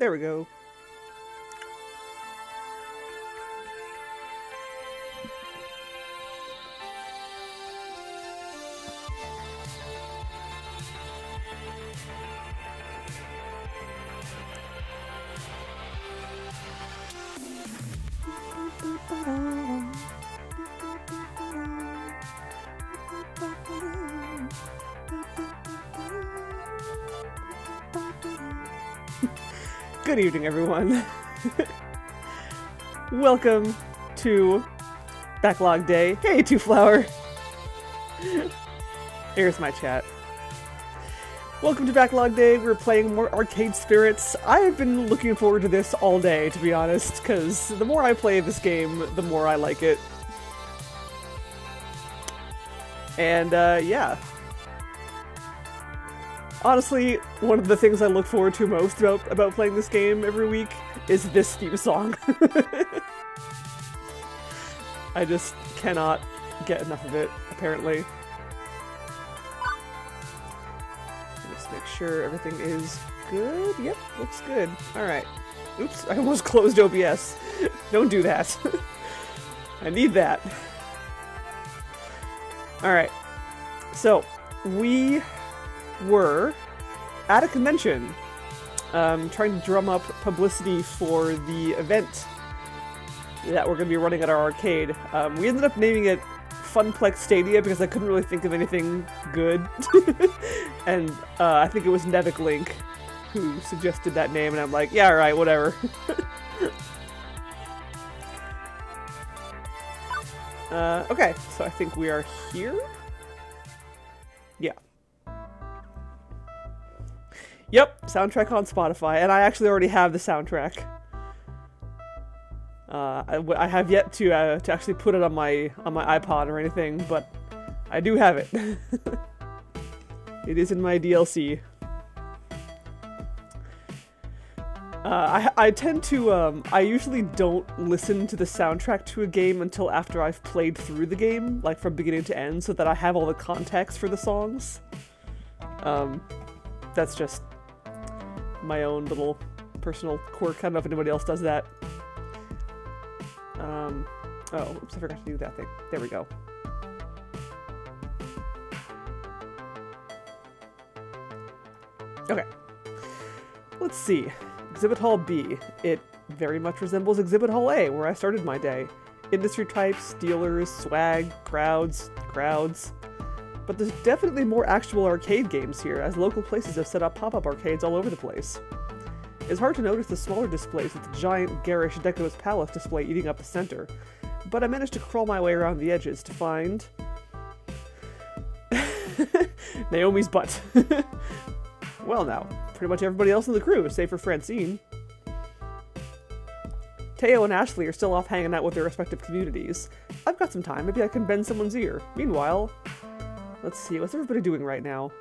There we go. Good evening, everyone. Welcome to Backlog Day. Hey, Two Flower. Here's my chat. Welcome to Backlog Day. We're playing more Arcade Spirits. I've been looking forward to this all day, to be honest, because the more I play this game, the more I like it. And, yeah. Honestly, one of the things I look forward to most about playing this game every week is this theme song. I just cannot get enough of it, apparently. Just make sure everything is good. Yep, looks good. Alright. Oops, I almost closed OBS. Don't do that. I need that. Alright. So, we were at a convention trying to drum up publicity for the event that we're going to be running at our arcade. We ended up naming it Funplex Stadia because I couldn't really think of anything good. And I think it was Nevik Link who suggested that name, and I'm like, yeah, alright, whatever. Okay, so I think we are here? Yeah. Yep, soundtrack on Spotify, and I actually already have the soundtrack. I have yet to actually put it on my iPod or anything, but I do have it. It is in my DLC. I tend to I usually don't listen to the soundtrack to a game until after I've played through the game, like from beginning to end, so that I have all the context for the songs. That's just my own little personal quirk. I don't know if anybody else does that. Oh, oops, I forgot to do that thing. There we go. Okay. Let's see. Exhibit Hall B. It very much resembles Exhibit Hall A, where I started my day. Industry types, dealers, swag, crowds. But there's definitely more actual arcade games here, as local places have set up pop-up arcades all over the place. It's hard to notice the smaller displays with the giant, garish Deco's Palace display eating up the center, but I managed to crawl my way around the edges to find Naomi's butt. Well now, pretty much everybody else in the crew, save for Francine. Teo and Ashley are still off hanging out with their respective communities. I've got some time, maybe I can bend someone's ear. Meanwhile, let's see, what's everybody doing right now?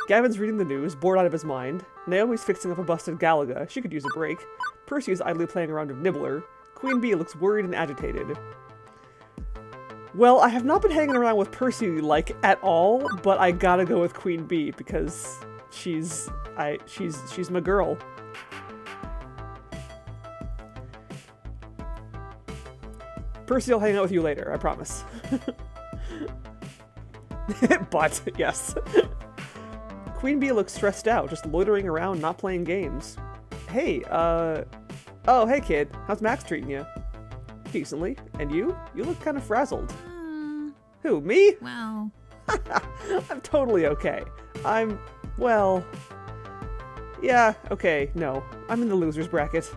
Gavin's reading the news, bored out of his mind. Naomi's fixing up a busted Galaga. She could use a break. Percy is idly playing around with Nibbler. Queen Bee looks worried and agitated. Well, I have not been hanging around with Percy, like, at all, but I gotta go with Queen Bee, because she's my girl. Percy will hang out with you later, I promise. But, yes. Queen Bee looks stressed out, just loitering around, not playing games. Hey, oh, hey kid, how's Max treating you? Decently. And you? You look kind of frazzled. Who, me? Well... I'm totally okay. Well... Yeah, okay, no. I'm in the loser's bracket.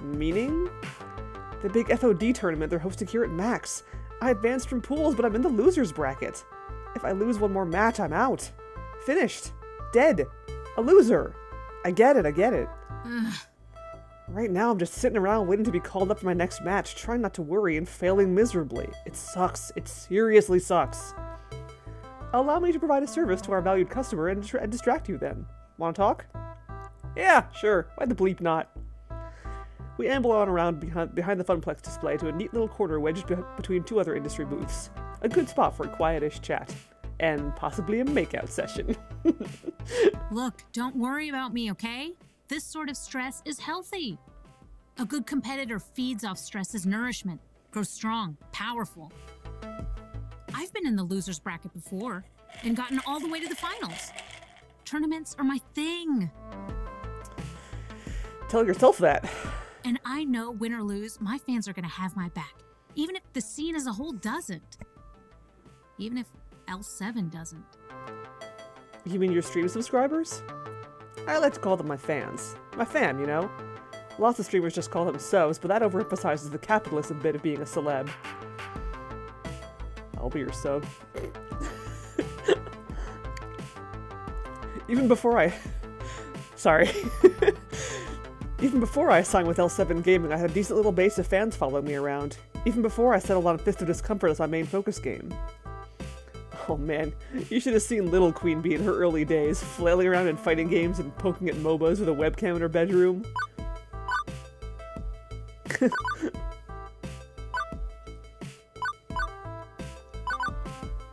Meaning? The big FOD tournament they're hosting here at Max. I advanced from pools, but I'm in the loser's bracket. If I lose one more match, I'm out. Finished. Dead. A loser. I get it. Right now, I'm just sitting around waiting to be called up for my next match, trying not to worry and failing miserably. It sucks. It seriously sucks. Allow me to provide a service to our valued customer and distract you then. Wanna talk? Yeah, sure. Why the bleep not? We amble on around behind the Funplex display to a neat little corner wedged between two other industry booths. A good spot for a quietish chat. And possibly a makeout session. Look, don't worry about me, okay? this sort of stress is healthy. A good competitor feeds off stress as nourishment, grows strong, powerful. I've been in the loser's bracket before and gotten all the way to the finals. Tournaments are my thing. Tell yourself that. And I know, win or lose, my fans are going to have my back. Even if the scene as a whole doesn't. Even if L7 doesn't. You mean your stream subscribers? I like to call them my fans. My fam, you know? Lots of streamers just call them subs, but that overemphasizes the capitalism bit of being a celeb. I'll be your sub. Even before I... Sorry. Even before I signed with L7 Gaming, I had a decent little base of fans following me around. Even before I settled on Fist of Discomfort as my main focus game. Oh man, you should have seen little Queen Bee in her early days, flailing around in fighting games and poking at MOBAs with a webcam in her bedroom.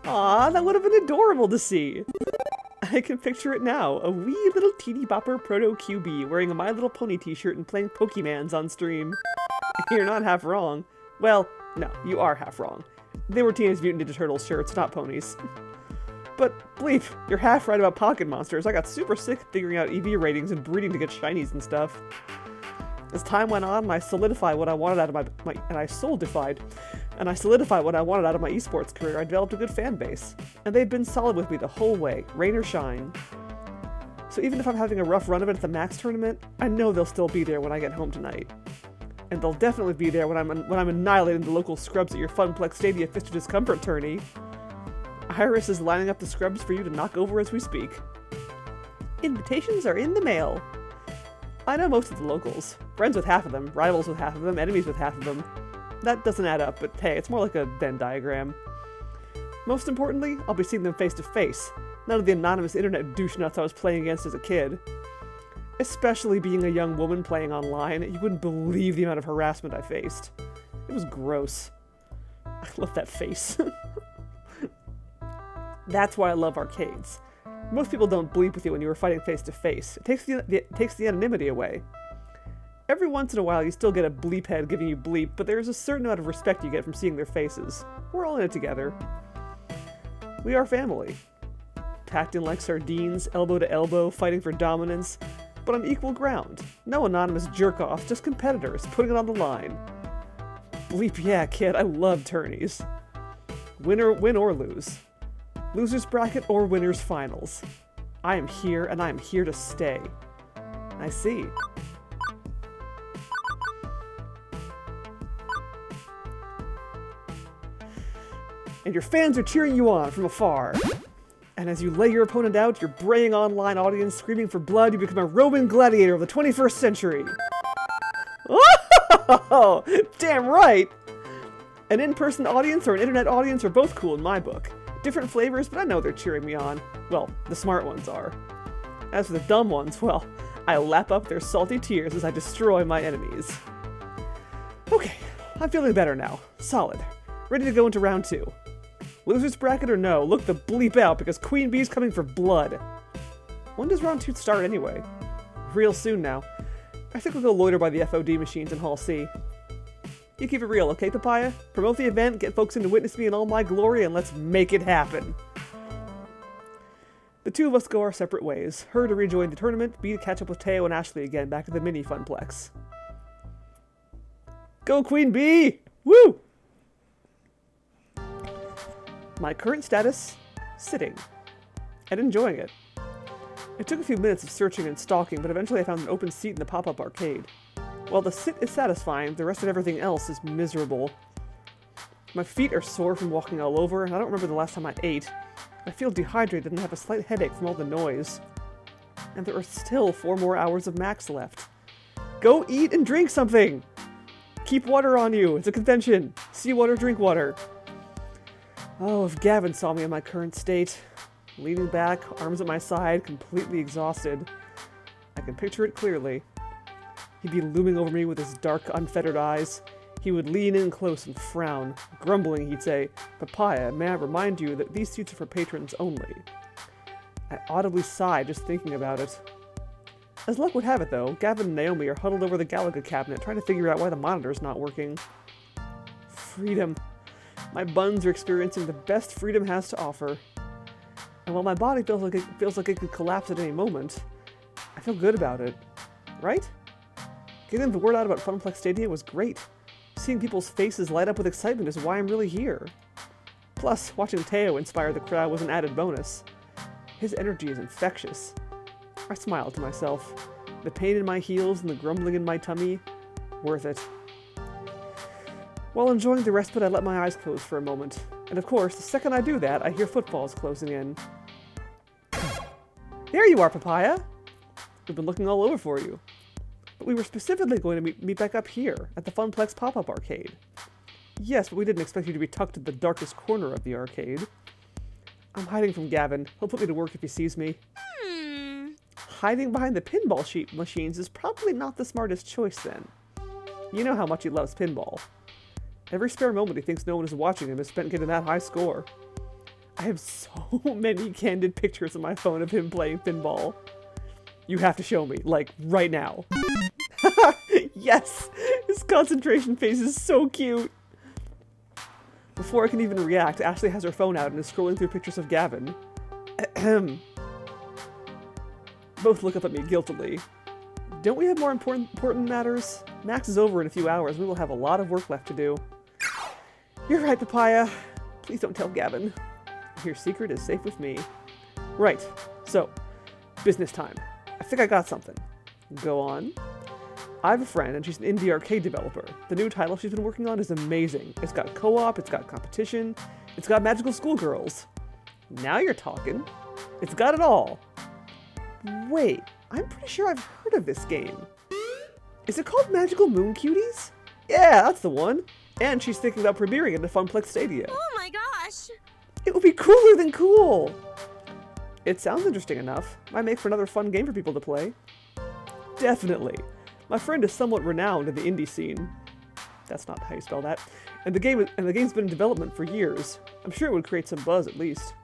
Aw, that would have been adorable to see! I can picture it now, a wee little teeny bopper proto-QB wearing a My Little Pony t-shirt and playing Pokemans on stream. You're not half wrong. Well, no, you are half wrong. They were Teenage Mutant Ninja Turtles shirts, not ponies. But, bleep, you're half right about Pocket Monsters. I got super sick figuring out EV ratings and breeding to get shinies and stuff. As time went on, I solidified what I wanted out of I solidified what I wanted out of my esports career. I developed a good fan base, and they've been solid with me the whole way, rain or shine. So even if I'm having a rough run of it at the Max tournament, I know they'll still be there when I get home tonight. And they'll definitely be there when I'm annihilating the local scrubs at your Funplex Stadia Fist of Discomfort tourney. Iris is lining up the scrubs for you to knock over as we speak. Invitations are in the mail. I know most of the locals. Friends with half of them, rivals with half of them, enemies with half of them. That doesn't add up, but hey, it's more like a Venn diagram. Most importantly, I'll be seeing them face to face, none of the anonymous internet douche nuts I was playing against as a kid. Especially being a young woman playing online, you wouldn't believe the amount of harassment I faced. It was gross. I love that face. That's why I love arcades. Most people don't bleep with you when you were fighting face to face. It takes the anonymity away. Every once in a while you still get a bleep head giving you bleep, but there's a certain amount of respect you get from seeing their faces. We're all in it together. We are family. Packed in like sardines, elbow to elbow, fighting for dominance, but on equal ground. No anonymous jerk-offs, just competitors, putting it on the line. Bleep yeah, kid, I love tourneys. Win or lose. Loser's bracket or winner's finals. I am here, and I am here to stay. I see. And your fans are cheering you on from afar. And as you lay your opponent out, your braying online audience screaming for blood, you become a Roman gladiator of the 21st century. Oh, damn right! An in-person audience or an internet audience are both cool in my book. Different flavors, but I know they're cheering me on. Well, the smart ones are. As for the dumb ones, well, I lap up their salty tears as I destroy my enemies. Okay, I'm feeling better now. Solid. Ready to go into round 2. Loser's bracket or no, look the bleep out because Queen Bee's coming for blood. When does round 2 start anyway? Real soon now. I think we'll go loiter by the FOD machines in Hall C. You keep it real, okay, Papaya? Promote the event, get folks in to witness me in all my glory, and let's make it happen. The two of us go our separate ways. Her to rejoin the tournament, B to catch up with Teo and Ashley again back at the mini Funplex. Go Queen Bee! Woo! My current status? Sitting. And enjoying it. It took a few minutes of searching and stalking, but eventually I found an open seat in the pop-up arcade. While the sit is satisfying, the rest of everything else is miserable. My feet are sore from walking all over, and I don't remember the last time I ate. I feel dehydrated and have a slight headache from all the noise. And there are still 4 more hours of Max left. Go eat and drink something! Keep water on you, it's a convention! See water, drink water! Oh, if Gavin saw me in my current state. Leaning back, arms at my side, completely exhausted. I can picture it clearly. He'd be looming over me with his dark, unfettered eyes. He would lean in close and frown. Grumbling, he'd say, "Papaya, may I remind you that these seats are for patrons only?" I audibly sighed just thinking about it. As luck would have it, though, Gavin and Naomi are huddled over the Galaga cabinet trying to figure out why the monitor's not working. Freedom. My buns are experiencing the best freedom has to offer. And while my body feels like it could collapse at any moment, I feel good about it. Right? Getting the word out about Funplex Stadia was great. Seeing people's faces light up with excitement is why I'm really here. Plus, watching Teo inspire the crowd was an added bonus. His energy is infectious. I smiled to myself. The pain in my heels and the grumbling in my tummy, worth it. While enjoying the respite, I let my eyes close for a moment. And of course, the second I do that, I hear footfalls closing in. There you are, Papaya! We've been looking all over for you. But we were specifically going to meet back up here, at the Funplex Pop-Up Arcade. Yes, but we didn't expect you to be tucked in the darkest corner of the arcade. I'm hiding from Gavin. He'll put me to work if he sees me. Hiding behind the pinball sheet machines is probably not the smartest choice then. You know how much he loves pinball. Every spare moment he thinks no one is watching him is spent getting that high score. I have so many candid pictures on my phone of him playing pinball. You have to show me, like, right now. Yes! His concentration face is so cute! Before I can even react, Ashley has her phone out and is scrolling through pictures of Gavin. Both look up at me guiltily. Don't we have more important matters? Max is over in a few hours. We will have a lot of work left to do. You're right, Papaya. Please don't tell Gavin. Your secret is safe with me. Right. So, business time. I think I got something. Go on. I have a friend, and she's an indie arcade developer. The new title she's been working on is amazing. It's got co-op, it's got competition, it's got magical schoolgirls. Now you're talking. It's got it all. Wait, I'm pretty sure I've heard of this game. Is it called Magical Moon Cuties? Yeah, that's the one. And she's thinking about premiering it at Funplex Stadia. Oh my gosh! It would be cooler than cool! It sounds interesting enough. Might make for another fun game for people to play. Definitely. My friend is somewhat renowned in the indie scene. That's not how you spell that. And the game's been in development for years. I'm sure it would create some buzz at least.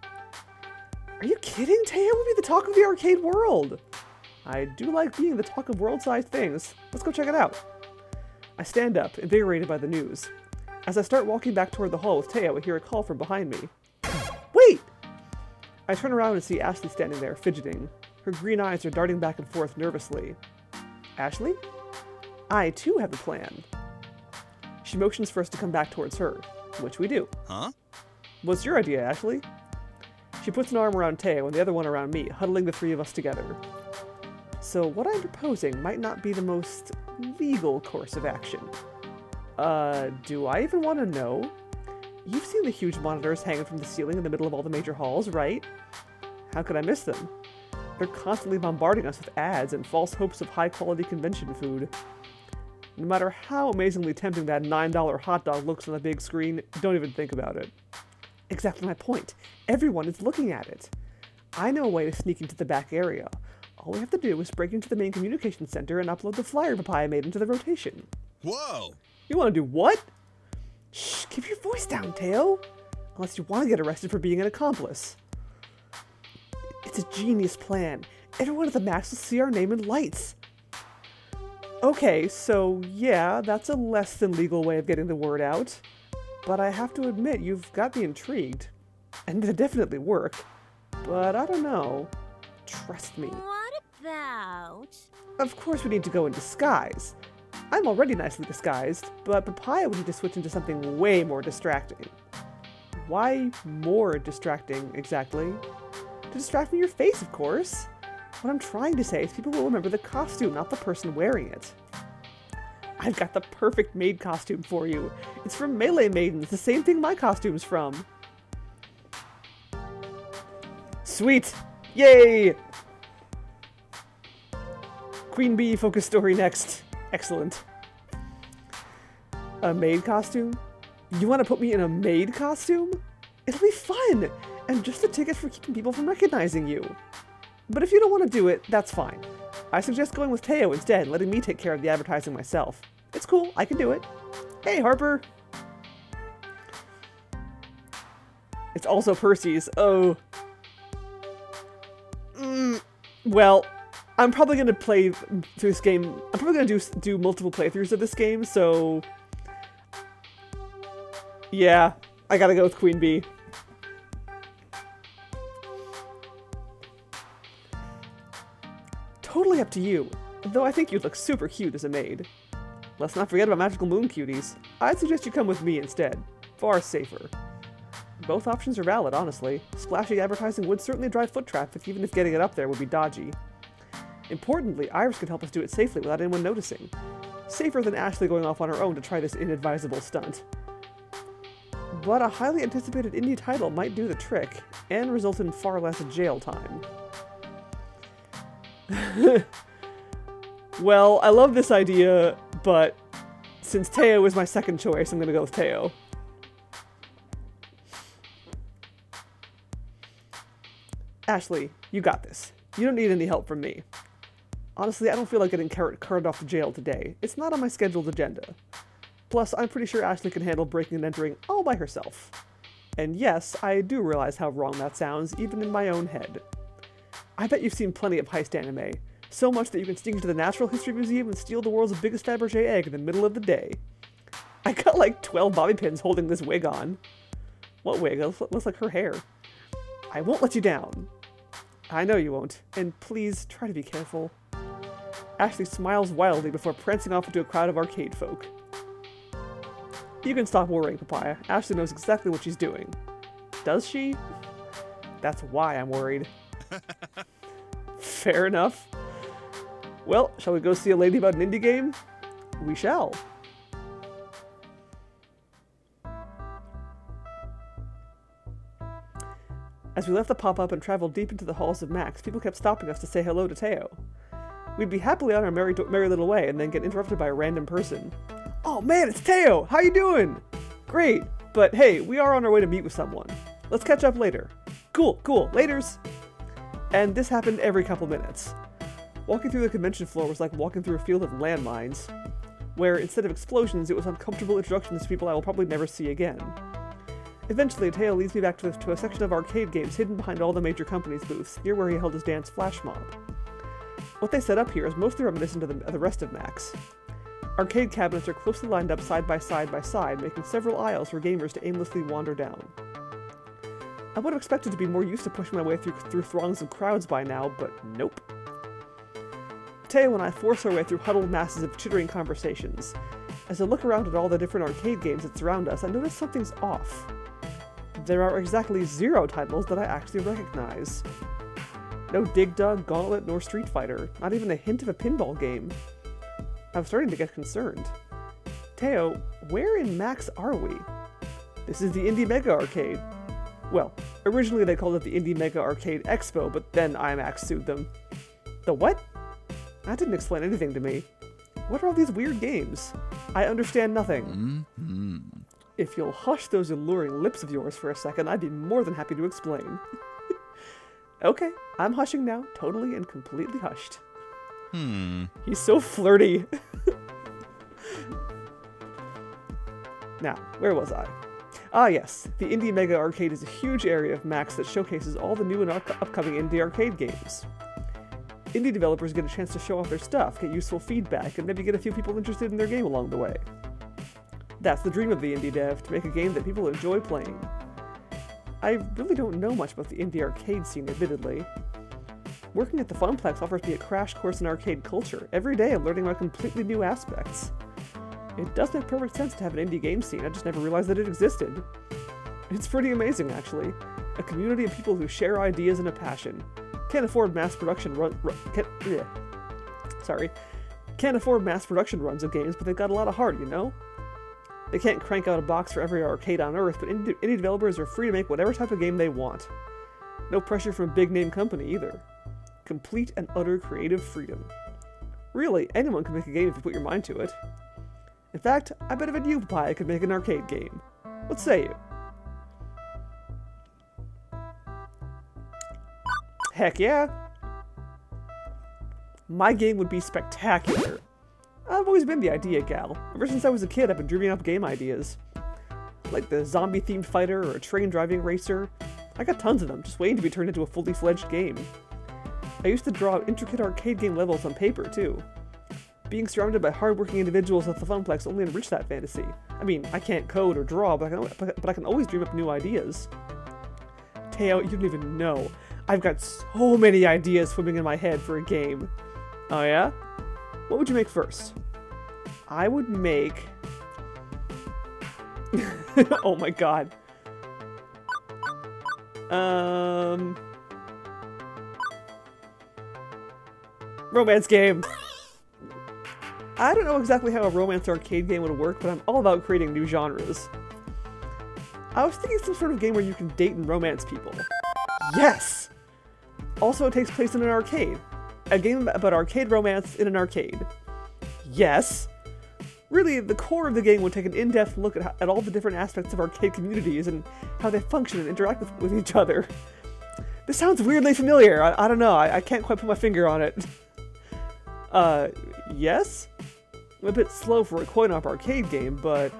Are you kidding? Teo would be the talk of the arcade world! I do like being the talk of world-sized things. Let's go check it out. I stand up, invigorated by the news. As I start walking back toward the hall with Teo, I hear a call from behind me. Wait! I turn around and see Ashley standing there, fidgeting. Her green eyes are darting back and forth nervously. Ashley? I, too, have a plan. She motions for us to come back towards her, which we do. Huh? What's your idea, Ashley? She puts an arm around Teo and the other one around me, huddling the three of us together. So what I'm proposing might not be the most legal course of action. Do I even want to know? You've seen the huge monitors hanging from the ceiling in the middle of all the major halls, right? How could I miss them? They're constantly bombarding us with ads and false hopes of high-quality convention food. No matter how amazingly tempting that $9 hot dog looks on the big screen, don't even think about it. Exactly my point. Everyone is looking at it. I know a way to sneak into the back area. All we have to do is break into the main communication center and upload the flyer Papaya made into the rotation. Whoa! You want to do what? Shh, keep your voice down, Teo. Unless you want to get arrested for being an accomplice. It's a genius plan. Everyone at the Max will see our name in lights. Okay, so yeah, that's a less than legal way of getting the word out. But I have to admit, you've got me intrigued. And it'll definitely work. But I don't know. Trust me. What about? Of course we need to go in disguise. I'm already nicely disguised, but Papaya would need to switch into something way more distracting. Why more distracting, exactly? To distract from your face, of course. What I'm trying to say is people will remember the costume, not the person wearing it. I've got the perfect maid costume for you. It's from Melee Maidens, the same thing my costume's from. Sweet! Yay! Queen Bee focus story next. Excellent. A maid costume? You want to put me in a maid costume? It'll be fun! And just a ticket for keeping people from recognizing you. But if you don't want to do it, that's fine. I suggest going with Teo instead and letting me take care of the advertising myself. It's cool, I can do it. Hey, Harper! It's also Percy's. Oh. Well, I'm probably gonna play through this game. I'm probably gonna do multiple playthroughs of this game, so yeah, I gotta go with Queen Bee. Totally up to you, though I think you'd look super cute as a maid. Let's not forget about magical moon cuties. I'd suggest you come with me instead. Far safer. Both options are valid, honestly. Splashy advertising would certainly drive foot traffic, even if getting it up there would be dodgy. Importantly, Iris can help us do it safely without anyone noticing. Safer than Ashley going off on her own to try this inadvisable stunt. But a highly anticipated indie title might do the trick, and result in far less jail time. Well, I love this idea, but since Teo is my second choice, I'm gonna go with Teo. Ashley, you got this. You don't need any help from me. Honestly, I don't feel like getting carted off to jail today. It's not on my scheduled agenda. Plus, I'm pretty sure Ashley can handle breaking and entering all by herself. And yes, I do realize how wrong that sounds, even in my own head. I bet you've seen plenty of heist anime. So much that you can sneak into the Natural History Museum and steal the world's biggest Fabergé egg in the middle of the day. I got like 12 bobby pins holding this wig on. What wig? It looks like her hair. I won't let you down. I know you won't. And please, try to be careful. Ashley smiles wildly before prancing off into a crowd of arcade folk. You can stop worrying, Papaya. Ashley knows exactly what she's doing. Does she? That's why I'm worried. Fair enough. Well, shall we go see a lady about an indie game? We shall. As we left the pop-up and traveled deep into the halls of Max, people kept stopping us to say hello to Teo. We'd be happily on our merry little way and then get interrupted by a random person. Oh man, it's Teo! How you doing? Great, but hey, we are on our way to meet with someone. Let's catch up later. Cool, laters! And this happened every couple minutes. Walking through the convention floor was like walking through a field of landmines, where instead of explosions, it was uncomfortable introductions to people I will probably never see again. Eventually, Teo leads me back to a section of arcade games hidden behind all the major companies' booths, near where he held his dance flash mob. What they set up here is mostly reminiscent of the rest of Max. Arcade cabinets are closely lined up side by side, making several aisles for gamers to aimlessly wander down. I would have expected to be more used to pushing my way through throngs of crowds by now, but nope. Teo and I force our way through huddled masses of chittering conversations. As I look around at all the different arcade games that surround us, I notice something's off. There are exactly 0 titles that I actually recognize. No Dig Dug, Gauntlet, nor Street Fighter, not even a hint of a pinball game. I'm starting to get concerned. Teo, where in Max are we? This is the Indie Mega Arcade. Well, originally they called it the Indie Mega Arcade Expo, but then IMAX sued them. The what? That didn't explain anything to me. What are all these weird games? I understand nothing. If you'll hush those alluring lips of yours for a second, I'd be more than happy to explain. Okay, I'm hushing now, totally and completely hushed. He's so flirty. Now, where was I? Ah yes, the Indie Mega Arcade is a huge area of Max that showcases all the new and upcoming indie arcade games. Indie developers get a chance to show off their stuff, get useful feedback, and maybe get a few people interested in their game along the way. That's the dream of the indie dev, to make a game that people enjoy playing. I really don't know much about the indie arcade scene, admittedly. Working at the Funplex offers me a crash course in arcade culture. Every day I'm learning about completely new aspects. It does make perfect sense to have an indie game scene, I just never realized that it existed. It's pretty amazing, actually. A community of people who share ideas and a passion. Can't afford mass production runs of games, but they've got a lot of heart, you know? They can't crank out a box for every arcade on Earth, but indie developers are free to make whatever type of game they want. No pressure from a big-name company, either. Complete and utter creative freedom. Really, anyone can make a game if you put your mind to it. In fact, I bet even you, Papaya, could make an arcade game. What say you? Heck yeah! My game would be spectacular. I've always been the idea gal. Ever since I was a kid, I've been dreaming up game ideas. Like the zombie-themed fighter or a train-driving racer. I got tons of them, just waiting to be turned into a fully fledged game. I used to draw intricate arcade game levels on paper, too. Being surrounded by hardworking individuals at the Funplex only enriched that fantasy. I mean, I can't code or draw, but I can always dream up new ideas. Teo, you don't even know. I've got so many ideas swimming in my head for a game. Oh yeah? What would you make first? I would make... oh my god. Romance game! I don't know exactly how a romance arcade game would work, but I'm all about creating new genres. I was thinking some sort of game where you can date and romance people. Yes! Also, it takes place in an arcade. A game about arcade romance in an arcade. Yes! Really, the core of the game would take an in-depth look at all the different aspects of arcade communities and how they function and interact with each other. This sounds weirdly familiar. I don't know. I can't quite put my finger on it. Yes? I'm a bit slow for a coin-op arcade game, but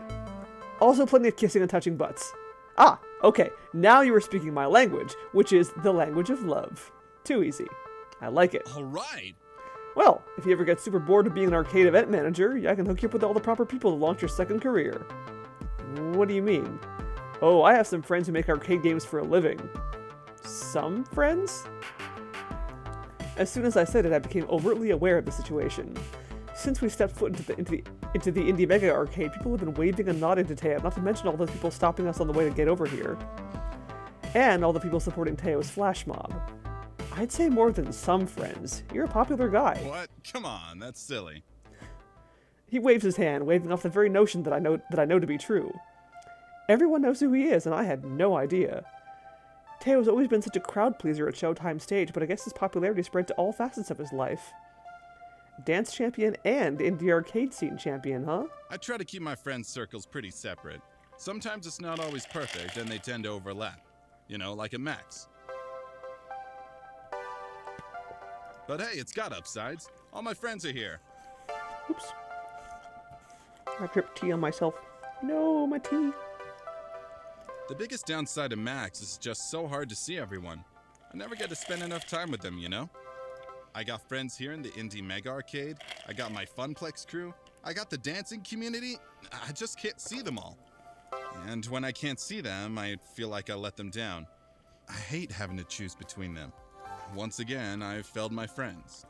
also plenty of kissing and touching butts. Ah, okay. Now you are speaking my language, which is the language of love. Too easy. I like it. All right. Well, if you ever get super bored of being an arcade event manager, I can hook you up with all the proper people to launch your second career. What do you mean? Oh, I have some friends who make arcade games for a living. Some friends? As soon as I said it, I became overtly aware of the situation. Since we stepped foot into the Indie Mega Arcade, people have been waving and nodding to Teo, not to mention all those people stopping us on the way to get over here. And all the people supporting Teo's flash mob. I'd say more than some friends. You're a popular guy. What? Come on, that's silly. He waves his hand, waving off the very notion that I know to be true. Everyone knows who he is, and I had no idea. Teo's always been such a crowd pleaser at Showtime stage, but I guess his popularity spread to all facets of his life. Dance champion and indie arcade scene champion, huh? I try to keep my friends' circles pretty separate. Sometimes it's not always perfect, and they tend to overlap. You know, like a Max. But hey, it's got upsides. All my friends are here. Oops. I dripped tea on myself. No, my tea. The biggest downside of Max is just so hard to see everyone. I never get to spend enough time with them, you know? I got friends here in the Indie Mega Arcade. I got my Funplex crew. I got the dancing community. I just can't see them all. And when I can't see them, I feel like I let them down. I hate having to choose between them. Once again, I've failed my friends.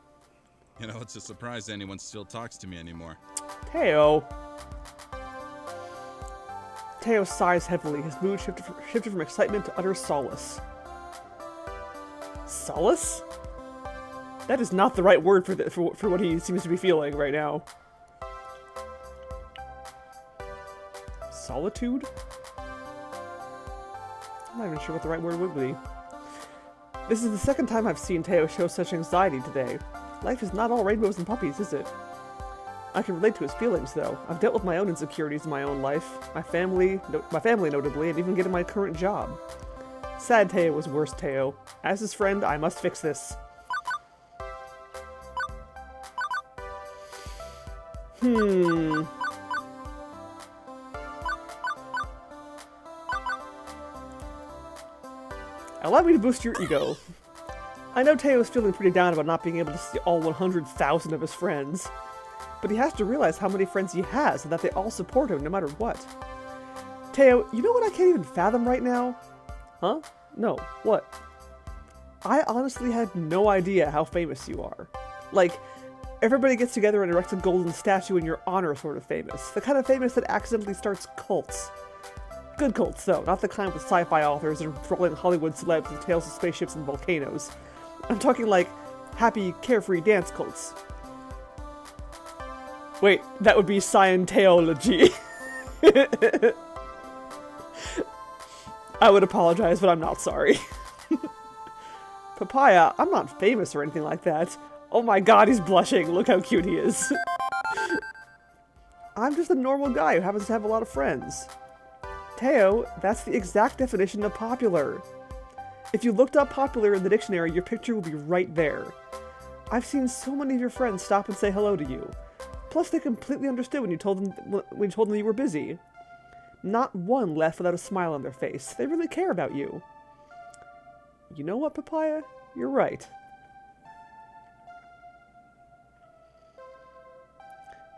You know, it's a surprise anyone still talks to me anymore. Teo. Teo sighs heavily. His mood shifted from excitement to utter solace. Solace? That is not the right word for what he seems to be feeling right now. Solitude? I'm not even sure what the right word would be. This is the second time I've seen Teo show such anxiety today. Life is not all rainbows and puppies, is it? I can relate to his feelings, though. I've dealt with my own insecurities in my own life, my family notably, and even getting my current job. Sad Teo was worse Teo. As his friend, I must fix this. Allow me to boost your ego. I know Teo is feeling pretty down about not being able to see all 100,000 of his friends. But he has to realize how many friends he has and that they all support him no matter what. Teo, you know what I can't even fathom right now? Huh? No. What? I honestly had no idea how famous you are. Like, everybody gets together and erects a golden statue in your honor sort of famous. The kind of famous that accidentally starts cults. Good cults, though, not the kind with sci-fi authors and trolling Hollywood celebs with tales of spaceships and volcanoes. I'm talking like happy, carefree dance cults. Wait, that would be Scientology. I would apologize, but I'm not sorry. Papaya, I'm not famous or anything like that. Oh my god, he's blushing. Look how cute he is. I'm just a normal guy who happens to have a lot of friends. Teo, that's the exact definition of popular. If you looked up popular in the dictionary, your picture would be right there. I've seen so many of your friends stop and say hello to you. Plus, they completely understood when you told them you were busy. Not one left without a smile on their face. They really care about you. You know what, Papaya? You're right.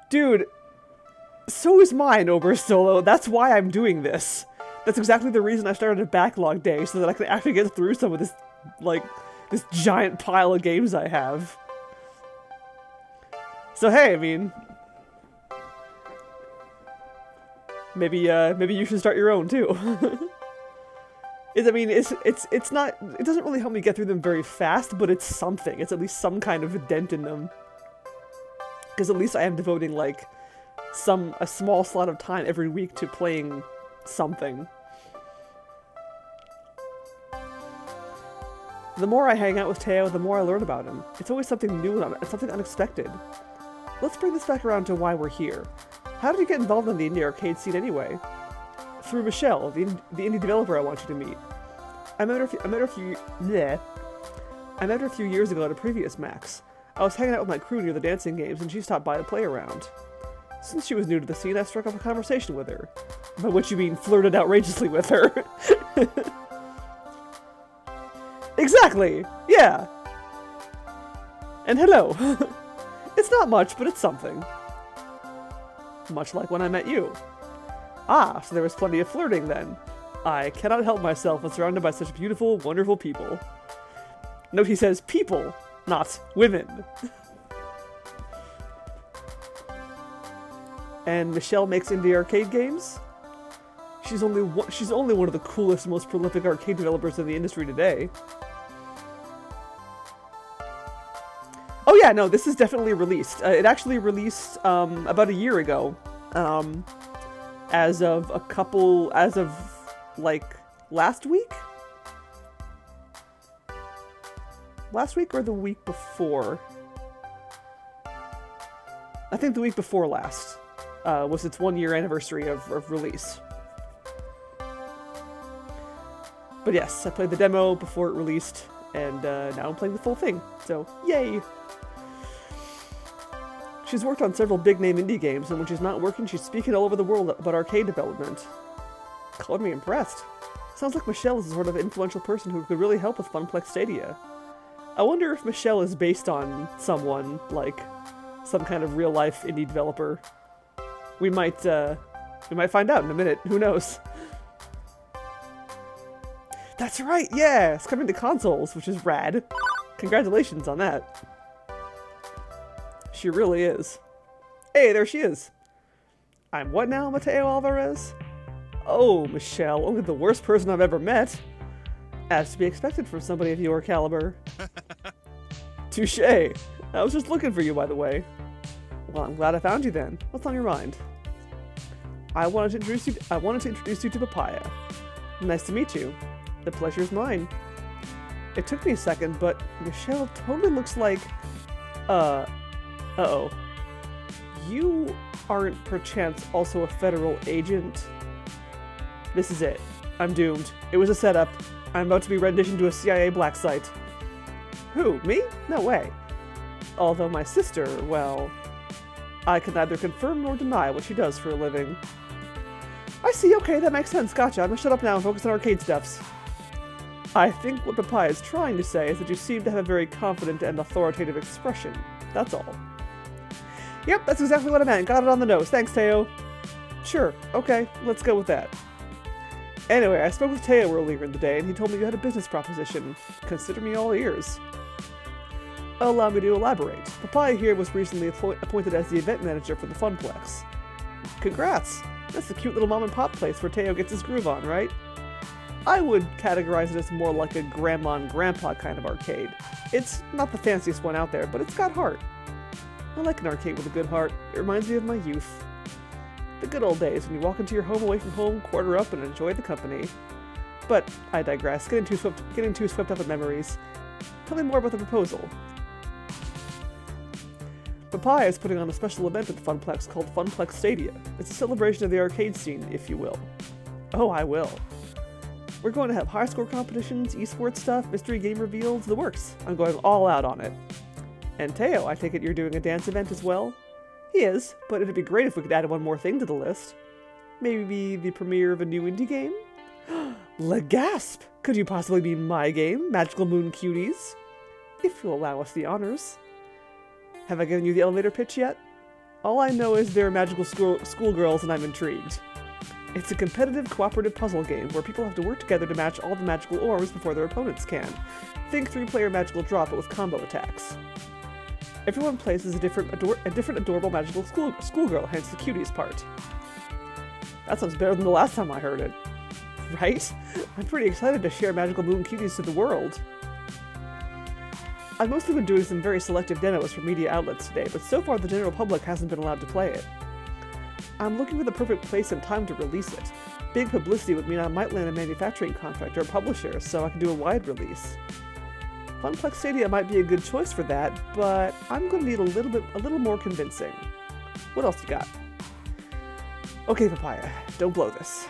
Dude, so is mine, Obersolo. That's why I'm doing this. That's exactly the reason I started a backlog day, so that I can actually get through some of this, like, this giant pile of games I have. So hey, I mean, maybe you should start your own too. I mean, it's not, it doesn't really help me get through them very fast, but it's something. It's at least some kind of a dent in them. Because at least I am devoting, like, a small slot of time every week to playing something. The more I hang out with Teo, the more I learn about him. It's always something new and something unexpected. Let's bring this back around to why we're here. How did you get involved in the indie arcade scene anyway? Through Michelle, the indie developer I want you to meet. I met her a few years ago at a previous Max. I was hanging out with my crew near the dancing games, and she stopped by to play around. Since she was new to the scene, I struck up a conversation with her. By which you mean flirted outrageously with her. Exactly! Yeah! And hello! It's not much, but it's something. Much like when I met you. Ah, so there was plenty of flirting then. I cannot help myself when surrounded by such beautiful, wonderful people. Note he says people, not women. And Michelle makes indie arcade games? She's only one of the coolest, most prolific arcade developers in the industry today. Oh yeah, no, this is definitely released. It actually released about a year ago. As of like last week? Last week or the week before? I think the week before last was its 1-year anniversary of release. But yes, I played the demo before it released, and now I'm playing the full thing, so yay! She's worked on several big-name indie games, and when she's not working, she's speaking all over the world about arcade development. Called me impressed. Sounds like Michelle is a sort of influential person who could really help with Funplex Stadia. I wonder if Michelle is based on someone, like, some kind of real-life indie developer. We might find out in a minute. Who knows? That's right, yeah! It's coming to consoles, which is rad. Congratulations on that. She really is. Hey, there she is. I'm what now, Mateo Alvarez? Oh, Michelle, only the worst person I've ever met. As to be expected from somebody of your caliber. Touché. I was just looking for you, by the way. Well, I'm glad I found you then. What's on your mind? I wanted to introduce you to Papaya. Nice to meet you. The pleasure's mine. It took me a second, but Michelle totally looks like... Uh-oh. You aren't perchance also a federal agent? This is it. I'm doomed. It was a setup. I'm about to be renditioned to a CIA black site. Who? Me? No way. Although my sister, well... I can neither confirm nor deny what she does for a living. I see, okay, that makes sense. Gotcha. I'm gonna shut up now and focus on arcade stuffs. I think what Papaya is trying to say is that you seem to have a very confident and authoritative expression. That's all. Yep, that's exactly what I meant. Got it on the nose. Thanks, Teo. Sure. Okay, let's go with that. Anyway, I spoke with Teo earlier in the day, and he told me you had a business proposition. Consider me all ears. Allow me to elaborate. Papaya here was recently appointed as the event manager for the Funplex. Congrats! That's the cute little mom-and-pop place where Teo gets his groove on, right? I would categorize it as more like a grandma and grandpa kind of arcade. It's not the fanciest one out there, but it's got heart. I like an arcade with a good heart. It reminds me of my youth. The good old days when you walk into your home away from home, quarter up, and enjoy the company. But I digress, getting too swept up in memories. Tell me more about the proposal. Papaya is putting on a special event at the Funplex called Funplex Stadia. It's a celebration of the arcade scene, if you will. Oh, I will. We're going to have high score competitions, esports stuff, mystery game reveals, the works. I'm going all out on it. And Teo, I take it you're doing a dance event as well? He is, but it'd be great if we could add one more thing to the list. Maybe the premiere of a new indie game? Legasp! Could you possibly be my game, Magical Moon Cuties? If you'll allow us the honors. Have I given you the elevator pitch yet? All I know is there are magical schoolgirls and I'm intrigued. It's a competitive, cooperative puzzle game where people have to work together to match all the magical orbs before their opponents can. Think 3-player magical drop, but with combo attacks. Everyone plays as a different adorable magical schoolgirl, hence the cuties part. That sounds better than the last time I heard it. Right? I'm pretty excited to share Magical Moon Cuties to the world. I've mostly been doing some very selective demos for media outlets today, but so far the general public hasn't been allowed to play it. I'm looking for the perfect place and time to release it. Big publicity would mean I might land a manufacturing contract or a publisher, so I can do a wide release. Funplex Stadia might be a good choice for that, but I'm going to need a little more convincing. What else you got? Okay, Papaya, don't blow this.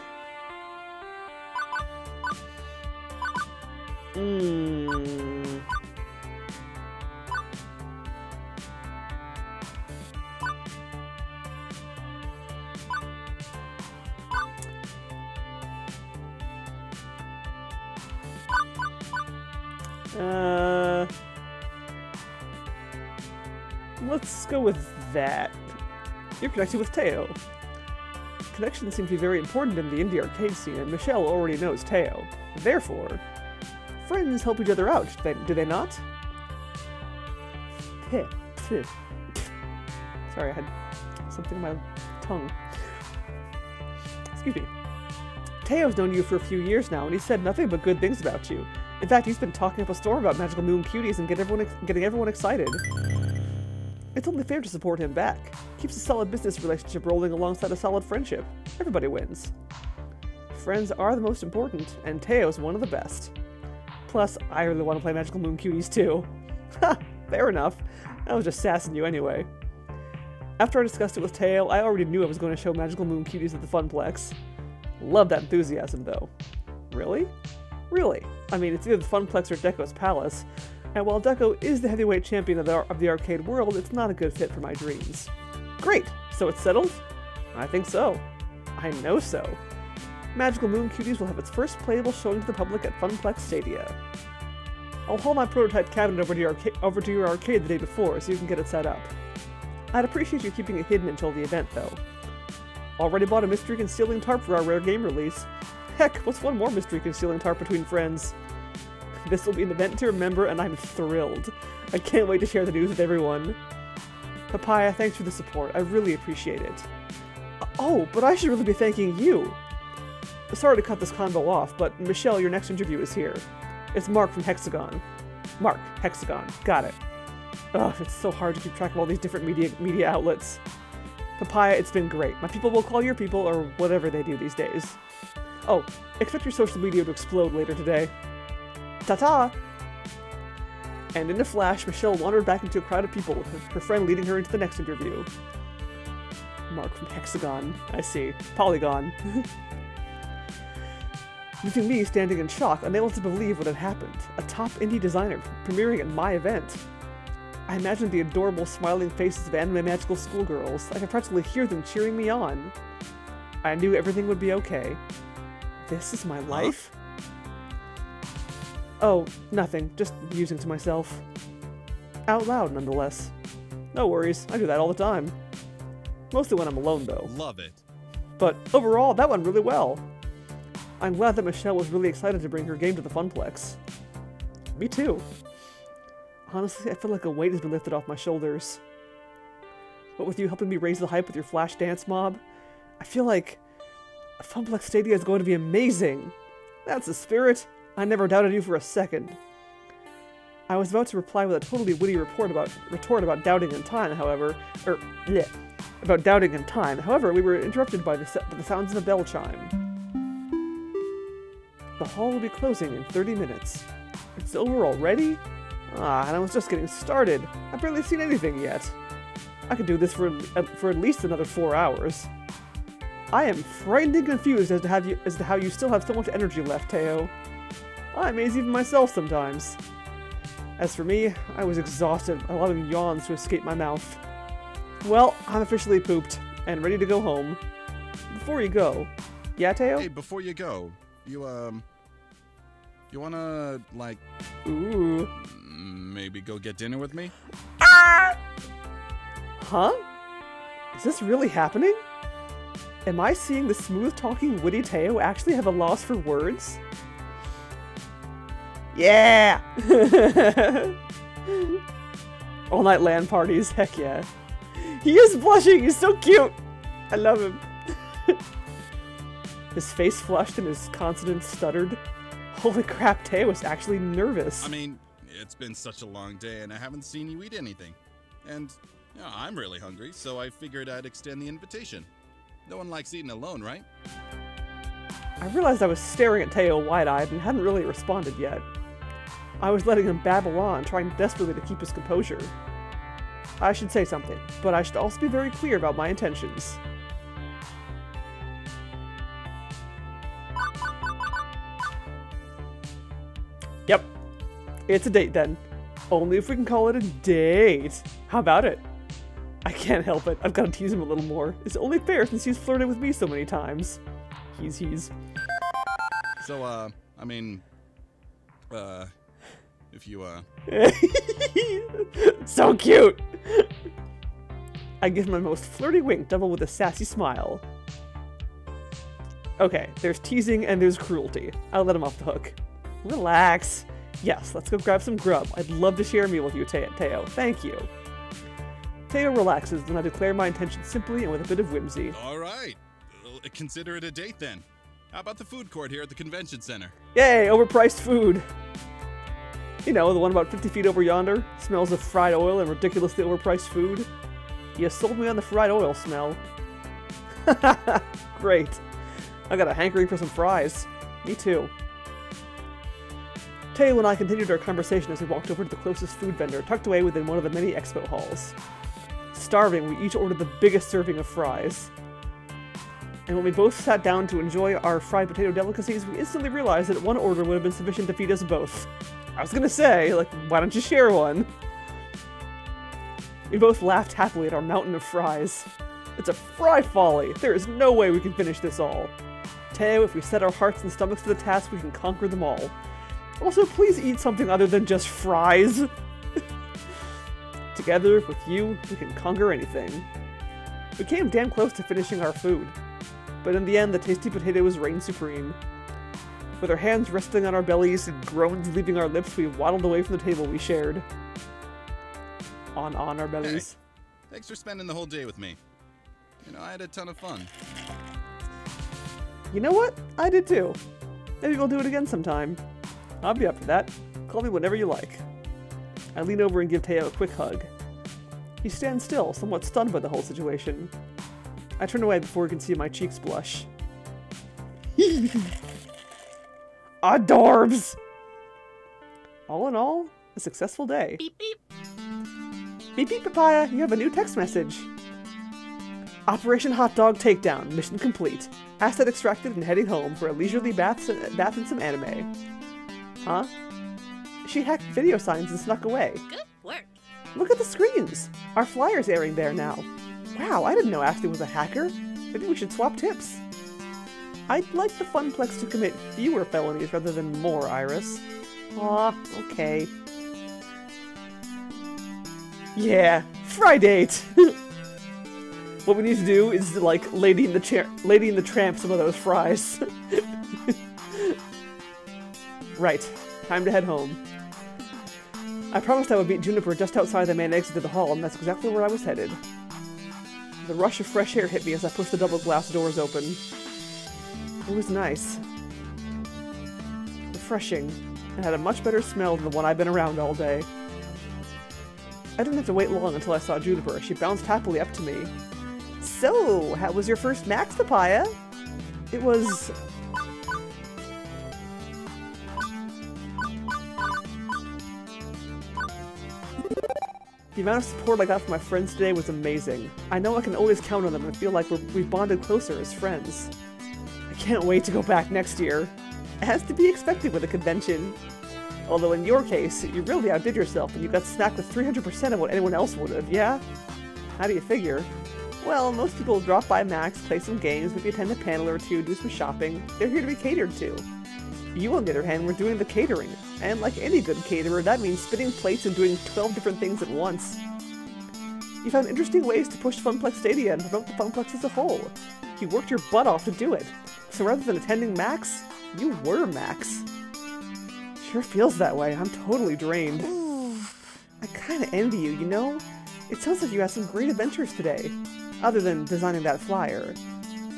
Let's go with that. You're connected with Teo. Connections seem to be very important in the indie arcade scene, and Michelle already knows Teo. Therefore, friends help each other out, do they not? Sorry, I had something in my tongue. Excuse me. Teo's known you for a few years now, and he's said nothing but good things about you. In fact, he's been talking up a storm about Magical Moon Cuties and getting everyone excited. It's only fair to support him back. Keeps a solid business relationship rolling alongside a solid friendship. Everybody wins. Friends are the most important, and Teo's one of the best. Plus, I really want to play Magical Moon Cuties too. Ha! Fair enough. I was just sassing you anyway. After I discussed it with Teo, I already knew I was going to show Magical Moon Cuties at the Funplex. Love that enthusiasm, though. Really? Really. I mean, it's either the Funplex or Deco's Palace, and while Deco is the heavyweight champion of the arcade world, it's not a good fit for my dreams. Great! So it's settled? I think so. I know so. Magical Moon Cuties will have its first playable showing to the public at Funplex Stadia. I'll haul my prototype cabinet over to your arcade the day before so you can get it set up. I'd appreciate you keeping it hidden until the event, though. Already bought a mystery concealing tarp for our rare game release. Heck, what's one more mystery concealing tarp between friends? This will be an event to remember, and I'm thrilled. I can't wait to share the news with everyone. Papaya, thanks for the support. I really appreciate it. Oh, but I should really be thanking you. Sorry to cut this convo off, but Michelle, your next interview is here. It's Mark from Hexagon. Mark, Hexagon. Got it. Ugh, it's so hard to keep track of all these different media outlets. Papaya, it's been great. My people will call your people, or whatever they do these days. Oh, expect your social media to explode later today. Ta-ta! And in a flash, Michelle wandered back into a crowd of people, with her friend leading her into the next interview. Mark from Hexagon. I see. Polygon. Leaving me standing in shock, unable to believe what had happened. A top indie designer premiering at my event. I imagined the adorable smiling faces of anime magical schoolgirls. I could practically hear them cheering me on. I knew everything would be okay. This is my life? Oh, nothing. Just musing to myself. Out loud, nonetheless. No worries, I do that all the time. Mostly when I'm alone, though. Love it. But overall, that went really well. I'm glad that Michelle was really excited to bring her game to the Funplex. Me too. Honestly, I feel like a weight has been lifted off my shoulders. What with you helping me raise the hype with your Flash Dance mob, I feel like Funplex Stadia is going to be amazing. That's the spirit. I never doubted you for a second. I was about to reply with a totally witty retort about doubting in time, however, about doubting in time. However, we were interrupted by the sounds of a bell chime. The hall will be closing in 30 minutes. It's over already? Ah, and I was just getting started. I've barely seen anything yet. I could do this for at least another 4 hours. I am frightened and confused as to how you still have so much energy left, Teo. I amaze even myself sometimes. As for me, I was exhausted, allowing yawns to escape my mouth. Well, I'm officially pooped, and ready to go home. Before you go... Yeah, Teo? Hey, before you go, you wanna, like... Ooh. Maybe go get dinner with me? Huh? Is this really happening? Am I seeing the smooth-talking, witty Teo actually have a loss for words? Yeah! All-night LAN parties, heck yeah. He is blushing, he's so cute! I love him. His face flushed and his consonants stuttered. Holy crap, Teo is actually nervous. I mean, it's been such a long day and I haven't seen you eat anything. And, you know, I'm really hungry, so I figured I'd extend the invitation. No one likes eating alone, right? I realized I was staring at Teo wide-eyed and hadn't really responded yet. I was letting him babble on, trying desperately to keep his composure. I should say something, but I should also be very clear about my intentions. Yep. It's a date then. Only if we can call it a date. How about it? I can't help it. I've got to tease him a little more. It's only fair since he's flirted with me so many times. He's. So, I mean, if you, So cute! I give him my most flirty wink, doubled with a sassy smile. Okay, there's teasing and there's cruelty. I'll let him off the hook. Relax. Yes, let's go grab some grub. I'd love to share a meal with you, Teo. Thank you. Teo relaxes, and I declare my intention simply and with a bit of whimsy. all right. Consider it a date then. How about the food court here at the convention center? Yay, overpriced food! You know, the one about 50 feet over yonder. Smells of fried oil and ridiculously overpriced food. You sold me on the fried oil smell. Great. I got a hankering for some fries. Me too. Teo and I continued our conversation as we walked over to the closest food vendor, tucked away within one of the many expo halls. Starving, we each ordered the biggest serving of fries. And when we both sat down to enjoy our fried potato delicacies, we instantly realized that one order would have been sufficient to feed us both. I was gonna say, like, why don't you share one? We both laughed happily at our mountain of fries. It's a fry folly! There is no way we can finish this all. Teo, if we set our hearts and stomachs to the task, we can conquer them all. Also, please eat something other than just fries. Together, with you, we can conquer anything. We came damn close to finishing our food. But in the end, the tasty potatoes reigned supreme. With our hands resting on our bellies and groans leaving our lips, we waddled away from the table we shared. On our bellies. Hey, thanks for spending the whole day with me. You know, I had a ton of fun. You know what? I did too. Maybe we'll do it again sometime. I'll be up for that. Call me whenever you like. I lean over and give Teo a quick hug. He stands still, somewhat stunned by the whole situation. I turn away before he can see my cheeks blush. Adorbs! All in all, a successful day. Beep beep. Beep beep papaya, you have a new text message. Operation Hot Dog Takedown, mission complete. Asset extracted and heading home for a leisurely bath and some anime. Huh? She hacked video signs and snuck away. Good work. Look at the screens! Our flyer's airing there now. Wow, I didn't know Ashley was a hacker. Maybe we should swap tips. I'd like the Funplex to commit fewer felonies rather than more, Iris. Aw, okay. Yeah, fry date! What we need to do is, like, Lady in the Tramp some of those fries. Right, time to head home. I promised I would meet Juniper just outside the main exit of the hall, and that's exactly where I was headed. The rush of fresh air hit me as I pushed the double glass doors open. It was nice. Refreshing, and had a much better smell than the one I've been around all day. I didn't have to wait long until I saw Juniper. She bounced happily up to me. So, how was your first Max, Papaya? It was... The amount of support I got from my friends today was amazing. I know I can always count on them and feel like we've bonded closer as friends. I can't wait to go back next year. As to be expected with a convention. Although in your case, you really outdid yourself and you got smacked with 300% of what anyone else would have, yeah? How do you figure? Well, most people drop by Max, play some games, maybe attend a panel or two, do some shopping. They're here to be catered to. You, on the other hand, were doing the catering. And like any good caterer, that means spinning plates and doing 12 different things at once. You found interesting ways to push Funplex Stadia and promote the Funplex as a whole. You worked your butt off to do it. So rather than attending Max, you were Max. Sure feels that way. I'm totally drained. I kinda envy you, you know? It sounds like you had some great adventures today. Other than designing that flyer.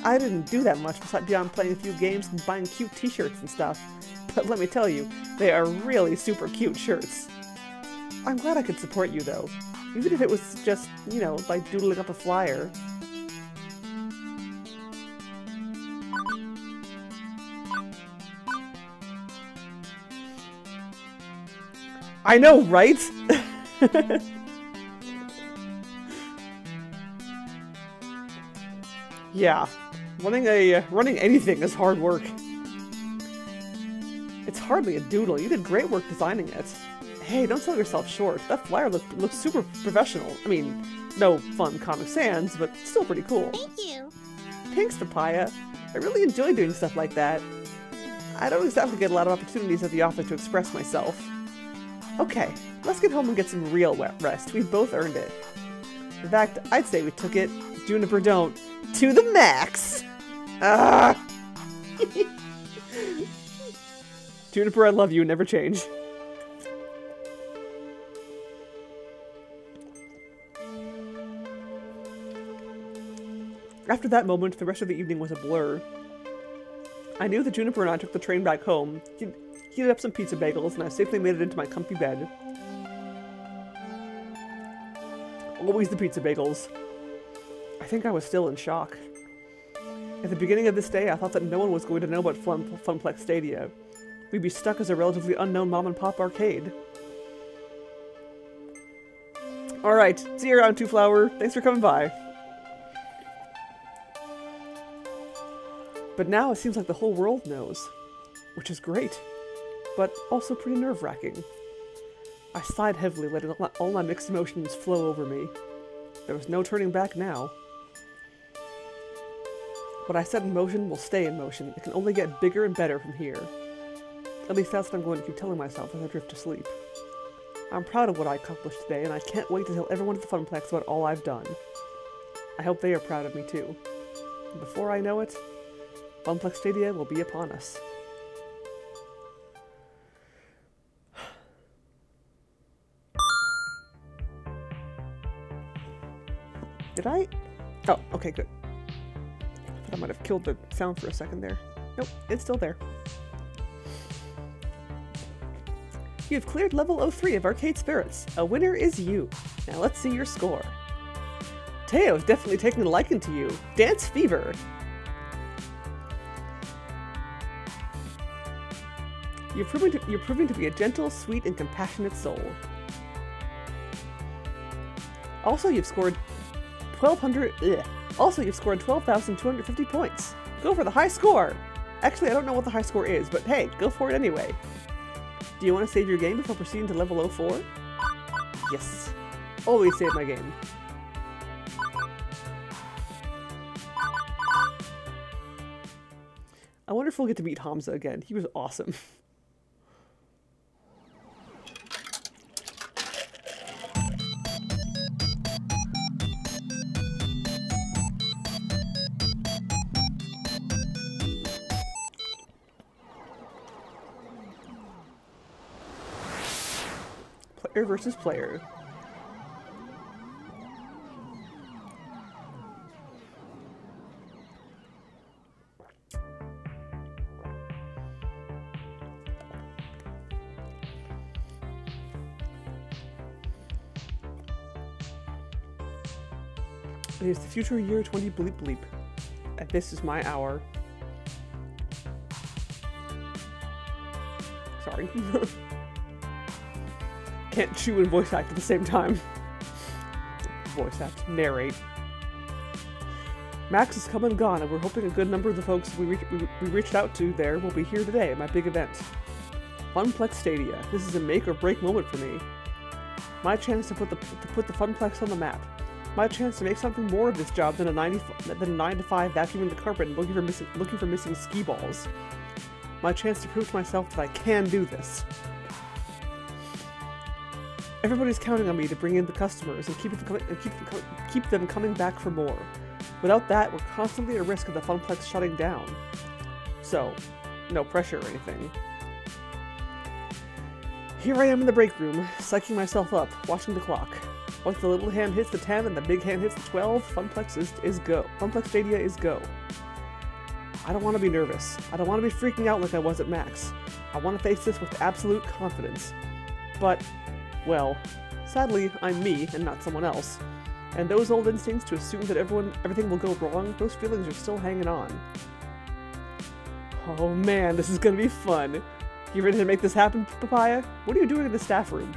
I didn't do that much beyond playing a few games and buying cute t-shirts and stuff. But let me tell you, they are really super cute shirts. I'm glad I could support you though. Even if it was just, you know, like doodling up a flyer. I know, right? Yeah, running anything is hard work. It's hardly a doodle. You did great work designing it. Hey, don't sell yourself short. That flyer looks super professional. I mean, no fun Comic Sans, but still pretty cool. Thank you. Thanks, Papaya. I really enjoy doing stuff like that. I don't exactly get a lot of opportunities at the office to express myself. Okay, let's get home and get some real rest. We both earned it. In fact, I'd say we took it, Juniper don't, to the max! Ah! Juniper, I love you, never change. After that moment, the rest of the evening was a blur. I knew that Juniper and I took the train back home, heated up some pizza bagels, and I safely made it into my comfy bed. Always the pizza bagels. I think I was still in shock. At the beginning of this day, I thought that no one was going to know about Funplex Stadia. We'd be stuck as a relatively unknown mom-and-pop arcade. Alright, see you around, Two Flower. Thanks for coming by. But now it seems like the whole world knows. Which is great. But also pretty nerve-wracking. I sighed heavily, letting all my mixed emotions flow over me. There was no turning back now. What I set in motion will stay in motion. It can only get bigger and better from here. At least that's what I'm going to keep telling myself as I drift to sleep. I'm proud of what I accomplished today, and I can't wait to tell everyone at the Funplex about all I've done. I hope they are proud of me too. And before I know it, Funplex Stadia will be upon us. Did I? Oh, okay, good. I thought I might have killed the sound for a second there. Nope, it's still there. You've cleared level 03 of Arcade Spirits. A winner is you. Now let's see your score. Teo's definitely taking a liking to you. Dance Fever. You're proving to be a gentle, sweet, and compassionate soul. Also, you've scored 12,250 points. Go for the high score! Actually, I don't know what the high score is, but hey, go for it anyway. Do you want to save your game before proceeding to level 04? Yes. Always save my game. I wonder if we'll get to meet Hamza again. He was awesome. Player versus player. It is the future year 20 bleep bleep, and this is my hour. Sorry. Can't chew and voice act at the same time. Voice act, narrate. Max has come and gone, and we're hoping a good number of the folks we reached out to there will be here today at my big event. Funplex Stadia. This is a make or break moment for me. My chance to put the Funplex on the map. My chance to make something more of this job than a 9 to 5 vacuuming the carpet and looking for missing ski balls. My chance to prove to myself that I can do this. Everybody's counting on me to bring in the customers and keep them coming back for more. Without that, we're constantly at risk of the Funplex shutting down. So, no pressure or anything. Here I am in the break room, psyching myself up, watching the clock. Once the little hand hits the 10 and the big hand hits the 12, Funplex is go. Funplex Stadia is go. I don't want to be nervous. I don't want to be freaking out like I was at Max. I want to face this with absolute confidence. But, well, sadly, I'm me and not someone else. And those old instincts to assume that everything will go wrong, those feelings are still hanging on. Oh man, this is gonna be fun. You ready to make this happen, Papaya? What are you doing in the staff room?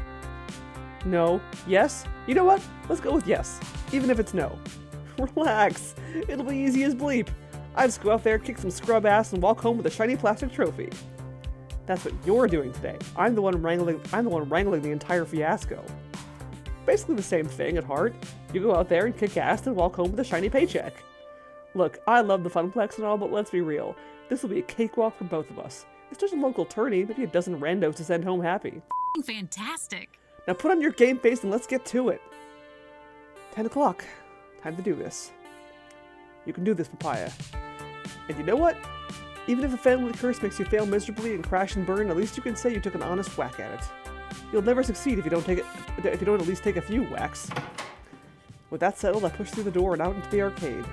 No. Yes? You know what? Let's go with yes, even if it's no. Relax. It'll be easy as bleep. I just go out there, kick some scrub ass, and walk home with a shiny plastic trophy. That's what you're doing today. I'm the one wrangling the entire fiasco. Basically the same thing at heart. You go out there and kick ass and walk home with a shiny paycheck. Look, I love the Funplex and all, but let's be real. This will be a cakewalk for both of us. It's just a local tourney, maybe a dozen randos to send home happy. Fantastic. Now put on your game face and let's get to it. 10 o'clock. Time to do this. You can do this, Papaya. And you know what? Even if a family curse makes you fail miserably and crash and burn, at least you can say you took an honest whack at it. You'll never succeed if you don't at least take a few whacks. With that settled, I pushed through the door and out into the arcade.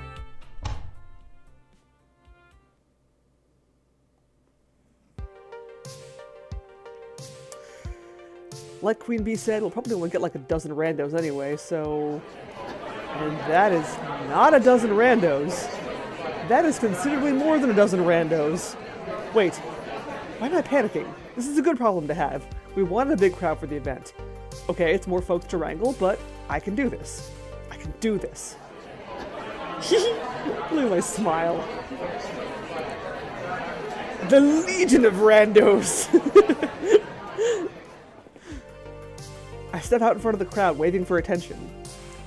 Like Queen Bee said, we'll probably only get like a dozen randos anyway, so... And that is not a dozen randos. That is considerably more than a dozen randos. Wait, why am I panicking? This is a good problem to have. We wanted a big crowd for the event. Okay, it's more folks to wrangle, but I can do this. I can do this. Look at my smile. The Legion of Randos! I step out in front of the crowd, waving for attention.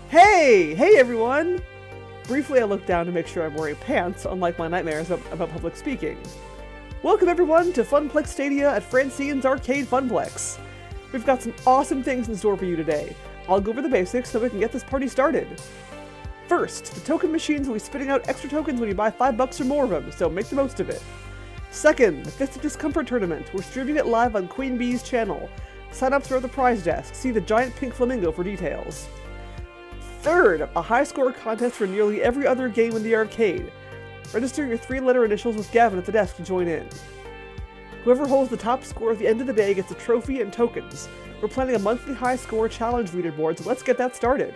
Hey! Hey, everyone! Briefly, I look down to make sure I'm wearing pants, unlike my nightmares about public speaking. Welcome, everyone, to Funplex Stadia at Francine's Arcade Funplex. We've got some awesome things in store for you today. I'll go over the basics so we can get this party started. First, the token machines will be spitting out extra tokens when you buy $5 or more of them, so make the most of it. Second, the Fist of Discomfort Tournament. We're streaming it live on Queen Bee's channel. Sign-ups are at the prize desk. See the giant pink flamingo for details. Third, a high-score contest for nearly every other game in the arcade. Register your 3-letter initials with Gavin at the desk to join in. Whoever holds the top score at the end of the day gets a trophy and tokens. We're planning a monthly high-score challenge leaderboard, so let's get that started.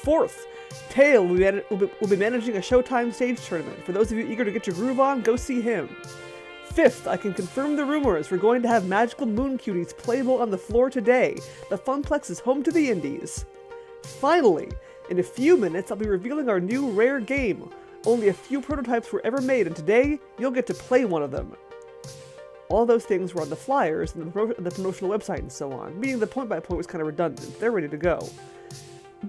Fourth, Tail will be managing a Showtime stage tournament. For those of you eager to get your groove on, go see him. Fifth, I can confirm the rumors. We're going to have magical moon cuties playable on the floor today. The Funplex is home to the indies. Finally, in a few minutes, I'll be revealing our new rare game. Only a few prototypes were ever made, and today, you'll get to play one of them. All those things were on the flyers and the promotional website and so on, meaning the point-by-point was kind of redundant. They're ready to go.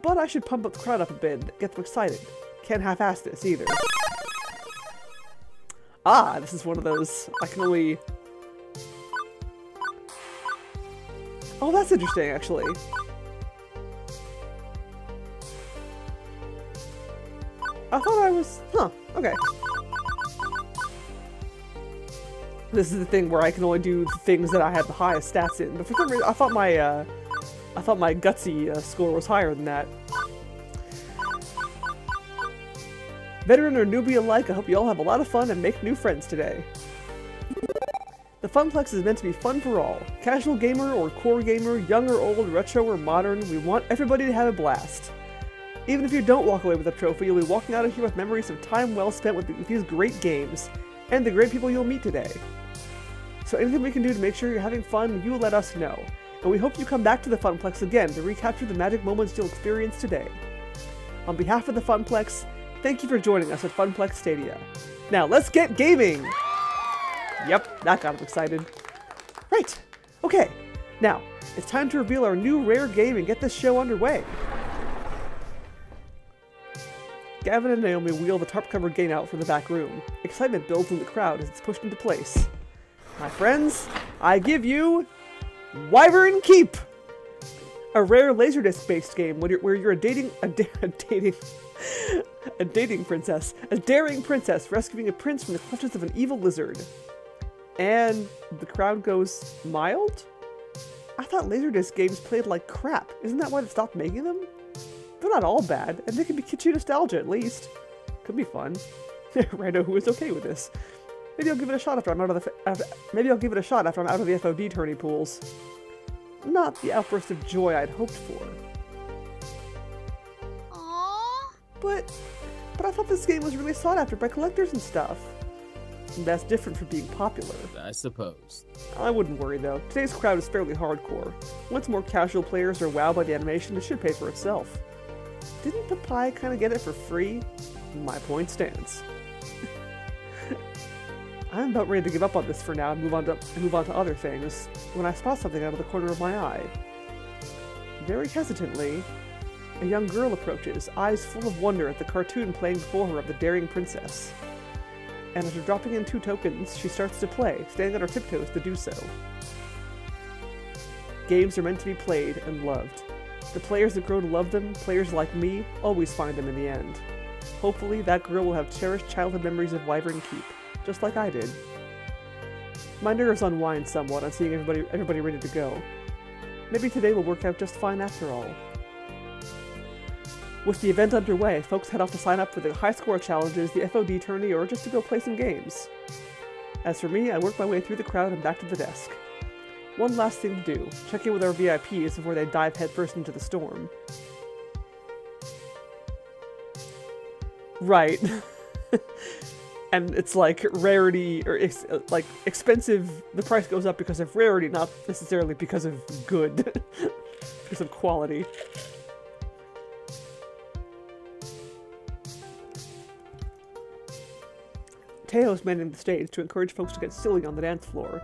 But I should pump up the crowd up a bit, get them excited. Can't half-ass this either. Ah, this is one of those, I can only... Oh, that's interesting, actually. I thought I was... Huh, okay. This is the thing where I can only do things that I have the highest stats in, but for some reason, I thought my gutsy score was higher than that. Veteran or newbie alike, I hope you all have a lot of fun and make new friends today. The Funplex is meant to be fun for all. Casual gamer or core gamer, young or old, retro or modern, we want everybody to have a blast. Even if you don't walk away with a trophy, you'll be walking out of here with memories of time well spent with these great games, and the great people you'll meet today. So anything we can do to make sure you're having fun, you let us know. And we hope you come back to the Funplex again to recapture the magic moments you'll experience today. On behalf of the Funplex, thank you for joining us at Funplex Stadia. Now let's get gaming! Yep, that got him excited. Right, okay. Now, it's time to reveal our new rare game and get this show underway. Gavin and Naomi wheel the tarp-covered game out from the back room. Excitement builds in the crowd as it's pushed into place. My friends, I give you... Wyvern Keep! A rare Laserdisc-based game where you're a dating princess, a daring princess rescuing a prince from the clutches of an evil lizard. And the crowd goes mild? I thought Laserdisc games played like crap. Isn't that why they stopped making them? They're not all bad, and they can be kitschy nostalgia at least. Could be fun. Rando, who is okay with this. Maybe I'll give it a shot after I'm out of the FOD tourney pools. Not the outburst of joy I'd hoped for. Aww. But I thought this game was really sought after by collectors and stuff. And that's different from being popular. I suppose. I wouldn't worry though. Today's crowd is fairly hardcore. Once more casual players are wowed by the animation, it should pay for itself. Didn't Papaya kind of get it for free? My point stands. I'm about ready to give up on this for now and move on to other things, when I spot something out of the corner of my eye. Very hesitantly, a young girl approaches, eyes full of wonder at the cartoon playing before her of the daring princess. And after dropping in 2 tokens, she starts to play, standing on her tiptoes to do so. Games are meant to be played and loved. The players that grow to love them, players like me, always find them in the end. Hopefully, that girl will have cherished childhood memories of Wyvern Keep, just like I did. My nerves unwind somewhat on seeing everybody ready to go. Maybe today will work out just fine after all. With the event underway, folks head off to sign up for the high score challenges, the FOD tourney, or just to go play some games. As for me, I work my way through the crowd and back to the desk. One last thing to do, check in with our VIPs before they dive headfirst into the storm. Right. And it's like rarity, or like expensive, the price goes up because of rarity, not necessarily because of good. Because of quality. Teo's manning the stage to encourage folks to get silly on the dance floor.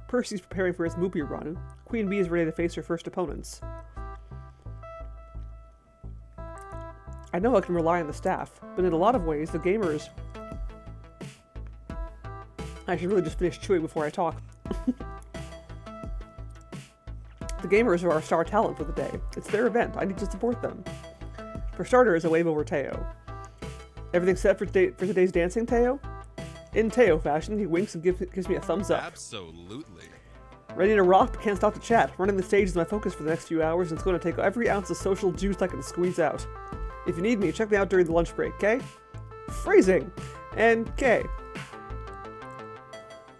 Percy's preparing for his Moopy run. Queen Bee is ready to face her first opponents. I know I can rely on the staff, but in a lot of ways, the gamers... I should really just finish chewing before I talk. The gamers are our star talent for the day. It's their event. I need to support them. For starters, a wave over Teo. Everything set for today's dancing, Teo? In Teo fashion, he winks and gives me a thumbs up. Absolutely. Ready to rock, but can't stop to chat. Running the stage is my focus for the next few hours, and it's going to take every ounce of social juice I can squeeze out. If you need me, check me out during the lunch break, K? Phrasing! And K.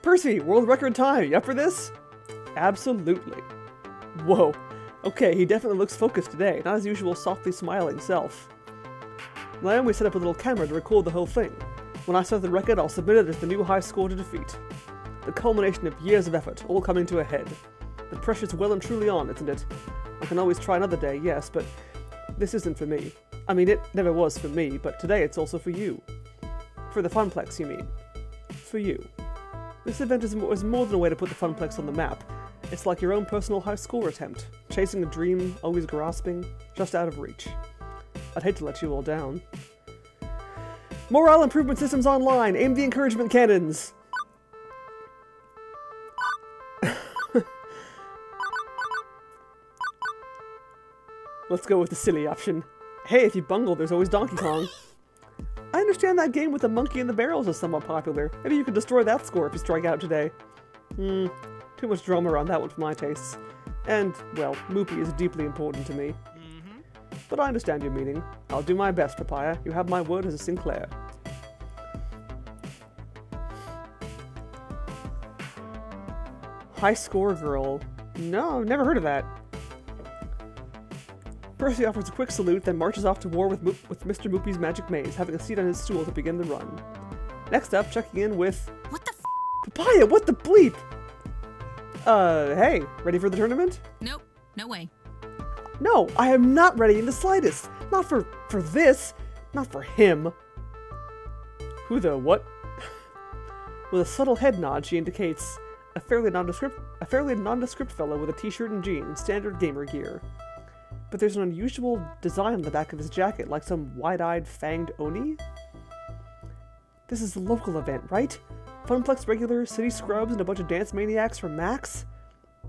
Percy, world record time, you up for this? Absolutely. Whoa. Okay, he definitely looks focused today, not his usual softly smiling self. Naomi set up a little camera to record the whole thing. When I start the record, I'll submit it as the new high score to defeat. The culmination of years of effort, all coming to a head. The pressure's well and truly on, isn't it? I can always try another day, yes, but this isn't for me. I mean, it never was for me, but today it's also for you. For the Funplex, you mean. For you. This event is more than a way to put the Funplex on the map. It's like your own personal high score attempt. Chasing a dream, always grasping, just out of reach. I'd hate to let you all down. Morale improvement systems online! Aim the encouragement cannons! Let's go with the silly option. Hey, if you bungle, there's always Donkey Kong. I understand that game with the monkey in the barrels is somewhat popular. Maybe you could destroy that score if you strike out today. Too much drama around that one for my tastes. And, well, Moopy is deeply important to me. But I understand your meaning. I'll do my best, Papaya. You have my word as a Sinclair. High score girl. No, never heard of that. Percy offers a quick salute, then marches off to war with Mr. Moopy's magic maze, having a seat on his stool to begin the run. Next up, checking in with... What the f? Papaya, what the bleep? Hey, ready for the tournament? Nope, no way. No, I am not ready in the slightest. Not for this. Not for him. Who the what? With a subtle head nod, she indicates a fairly nondescript fellow with a t-shirt and jeans, standard gamer gear. But there's an unusual design on the back of his jacket, like some wide-eyed fanged Oni? This is a local event, right? Funplex regulars, city scrubs, and a bunch of dance maniacs from Max?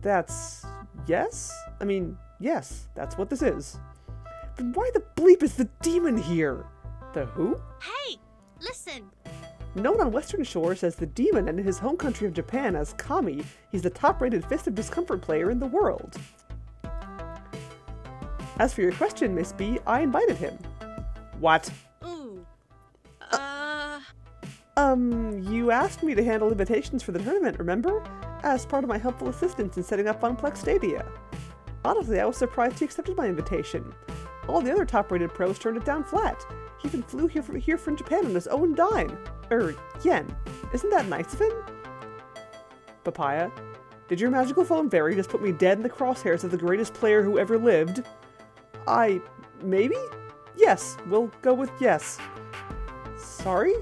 That's... yes? I mean, Yes, that's what this is. Then why the bleep is the demon here? The who? Hey, listen. Known on Western Shore as the Demon and in his home country of Japan as Kami, he's the top-rated Fist of Discomfort player in the world. As for your question, Miss B, I invited him. What? Ooh. You asked me to handle invitations for the tournament, remember? As part of my helpful assistance in setting up Funplex Stadia. Honestly, I was surprised he accepted my invitation. All the other top-rated pros turned it down flat. He even flew here from Japan on his own dime. Yen. Isn't that nice of him? Papaya, did your magical phone fairy just put me dead in the crosshairs of the greatest player who ever lived? Maybe? Yes, we'll go with yes. Sorry?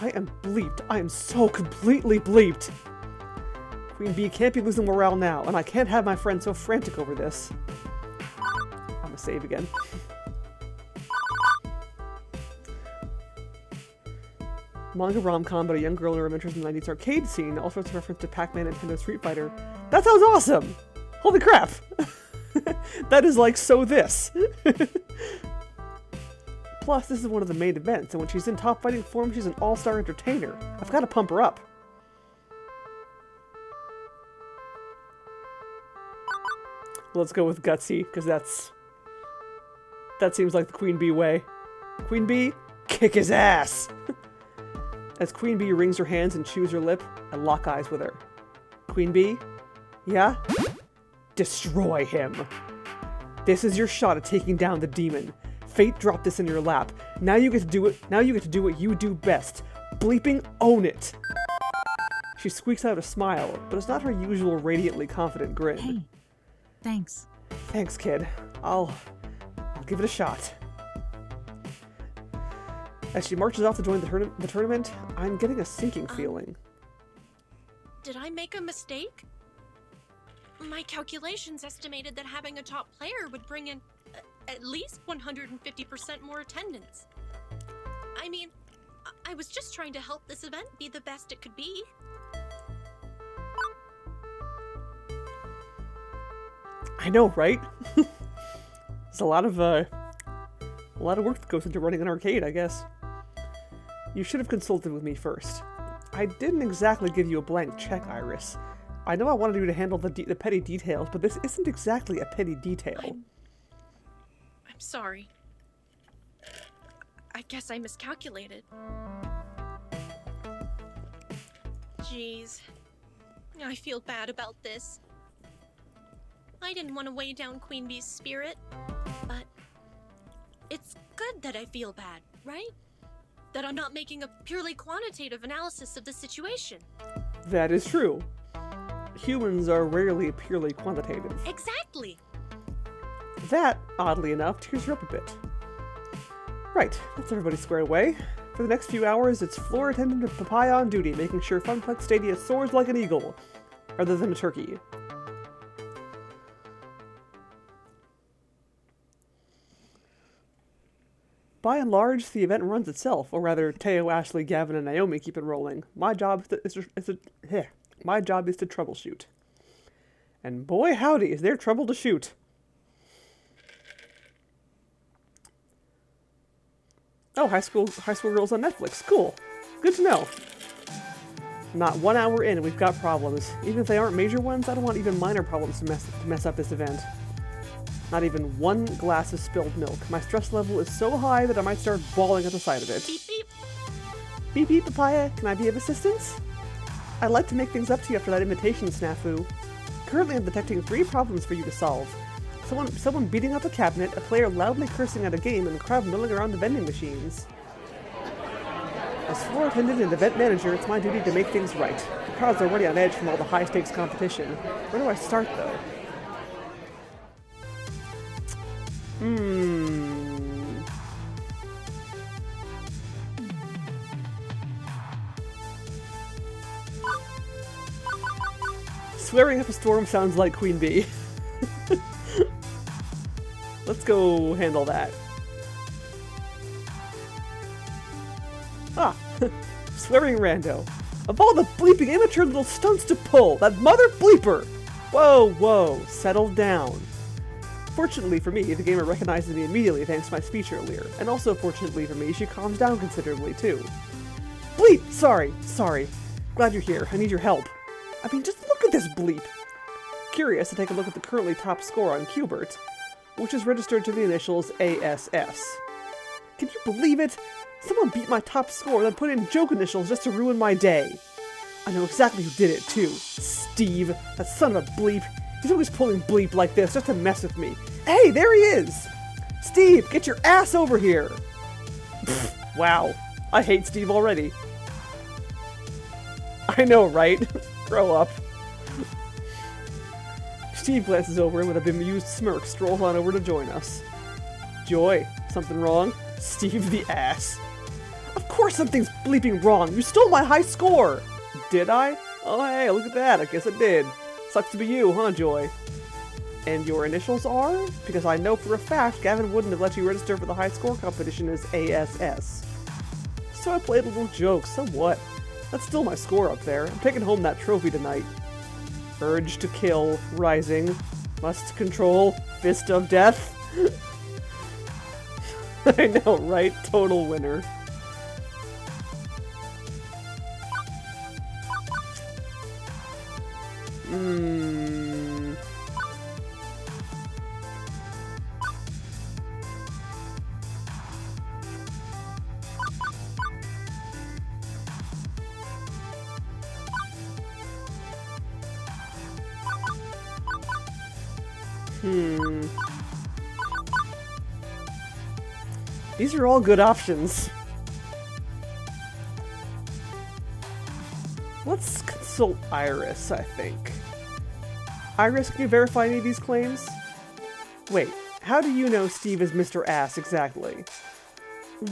I am bleeped. I am so completely bleeped. Queen Bee can't be losing morale now, and I can't have my friend so frantic over this. I'm gonna save again. Manga rom-com about a young girl in her adventures in the 90s arcade scene, all sorts of reference to Pac-Man, Nintendo, Street Fighter. That sounds awesome! Holy crap! That is like so this. Plus, this is one of the main events, and when she's in top fighting form, she's an all-star entertainer. I've got to pump her up. Let's go with Gutsy, because that seems like the Queen Bee way. Queen Bee, kick his ass! As Queen Bee wrings her hands and chews her lip, I lock eyes with her. Queen Bee? Yeah? Destroy him. This is your shot at taking down the demon. Fate dropped this in your lap. Now you get to do it. Now you get to do what you do best. Bleeping own it. She squeaks out a smile, but it's not her usual radiantly confident grin. Hey, thanks. Thanks, kid. I'll give it a shot. As she marches off to join the tournament, I'm getting a sinking feeling. Did I make a mistake? My calculations estimated that having a top player would bring in at least 150% more attendance. I mean, I was just trying to help this event be the best it could be. I know, right? There's a lot of work that goes into running an arcade, I guess. You should have consulted with me first. I didn't exactly give you a blank check, Iris. I know I wanted you to handle the petty details, but this isn't exactly a petty detail. I'm sorry. I guess I miscalculated. Jeez. I feel bad about this. I didn't want to weigh down Queen Bee's spirit, but it's good that I feel bad, right? That I'm not making a purely quantitative analysis of the situation. That is true. Humans are rarely purely quantitative. Exactly! That, oddly enough, tears her up a bit. Right, that's everybody squared away. For the next few hours, it's floor attendant and Papaya on duty, making sure Funplex Stadia soars like an eagle, rather than a turkey. By and large, the event runs itself, or rather, Teo, Ashley, Gavin, and Naomi keep it rolling. My job is to troubleshoot. And boy howdy, is there trouble to shoot. Oh, High School Girls on Netflix. Cool. Good to know. Not 1 hour in and we've got problems. Even if they aren't major ones, I don't want even minor problems to mess up this event. Not even one glass of spilled milk. My stress level is so high that I might start bawling at the sight of it. Beep beep. Beep beep, Papaya. Can I be of assistance? I'd like to make things up to you after that invitation snafu. Currently I'm detecting 3 problems for you to solve. Someone beating up a cabinet, a player loudly cursing at a game, and a crowd milling around the vending machines. As floor attendant and event manager, it's my duty to make things right. The crowd's already on edge from all the high-stakes competition. Where do I start, though? Swearing up a storm sounds like Queen Bee. Let's go handle that. Ah, swearing rando. Of all the bleeping immature little stunts to pull, that mother bleeper! Whoa, whoa, settle down. Fortunately for me, the gamer recognizes me immediately thanks to my speech earlier, and also fortunately for me, she calms down considerably too. Bleep! Sorry. Glad you're here. I need your help. I mean, just look at this bleep. Curious to take a look at the currently top score on Qbert, which is registered to the initials ASS. Can you believe it? Someone beat my top score, then put in joke initials just to ruin my day. I know exactly who did it, too. Steve, that son of a bleep. He's always pulling bleep like this just to mess with me. Hey, there he is! Steve, get your ass over here! Pfft, wow, I hate Steve already. I know, right? Grow up. Steve glances over and with a bemused smirk strolls on over to join us. Joy, something wrong? Steve the ass. Of course something's bleeping wrong! You stole my high score! Did I? Oh hey, look at that, I guess it did. Sucks to be you, huh, Joy? And your initials are? Because I know for a fact Gavin wouldn't have let you register for the high score competition as ASS. So I played a little joke, so what? That's still my score up there. I'm taking home that trophy tonight. Urge to kill, rising. Must control, fist of death. I know, right? Total winner. These are all good options. Let's consult Iris, I think. Iris, can you verify any of these claims? Wait, how do you know Steve is Mr. Ass exactly?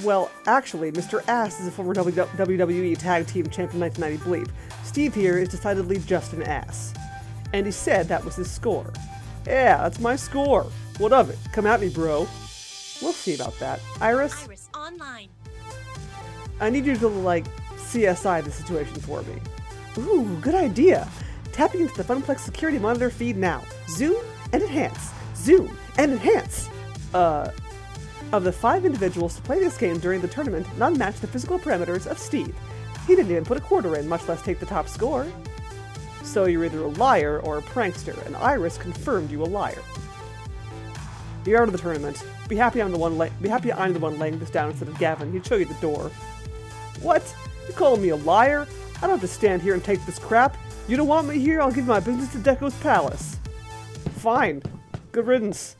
Well, actually, Mr. Ass is a former WWE Tag Team Champion 1990 bleep. Steve here is decidedly just an ass. And he said that was his score. Yeah, that's my score. What of it? Come at me, bro. We'll see about that. Iris? Iris online. I need you to, like, CSI the situation for me. Ooh, good idea. Tapping into the Funplex security monitor feed now. Zoom and enhance. Zoom and enhance. Of the 5 individuals to play this game during the tournament, none match the physical parameters of Steve. He didn't even put a quarter in, much less take the top score. So you're either a liar or a prankster, and Iris confirmed you a liar. You're out of the tournament. Be happy I'm the one laying this down instead of Gavin. He'd show you the door. What? You calling me a liar? I don't have to stand here and take this crap. You don't want me here? I'll give my business to Deco's Palace. Fine. Good riddance.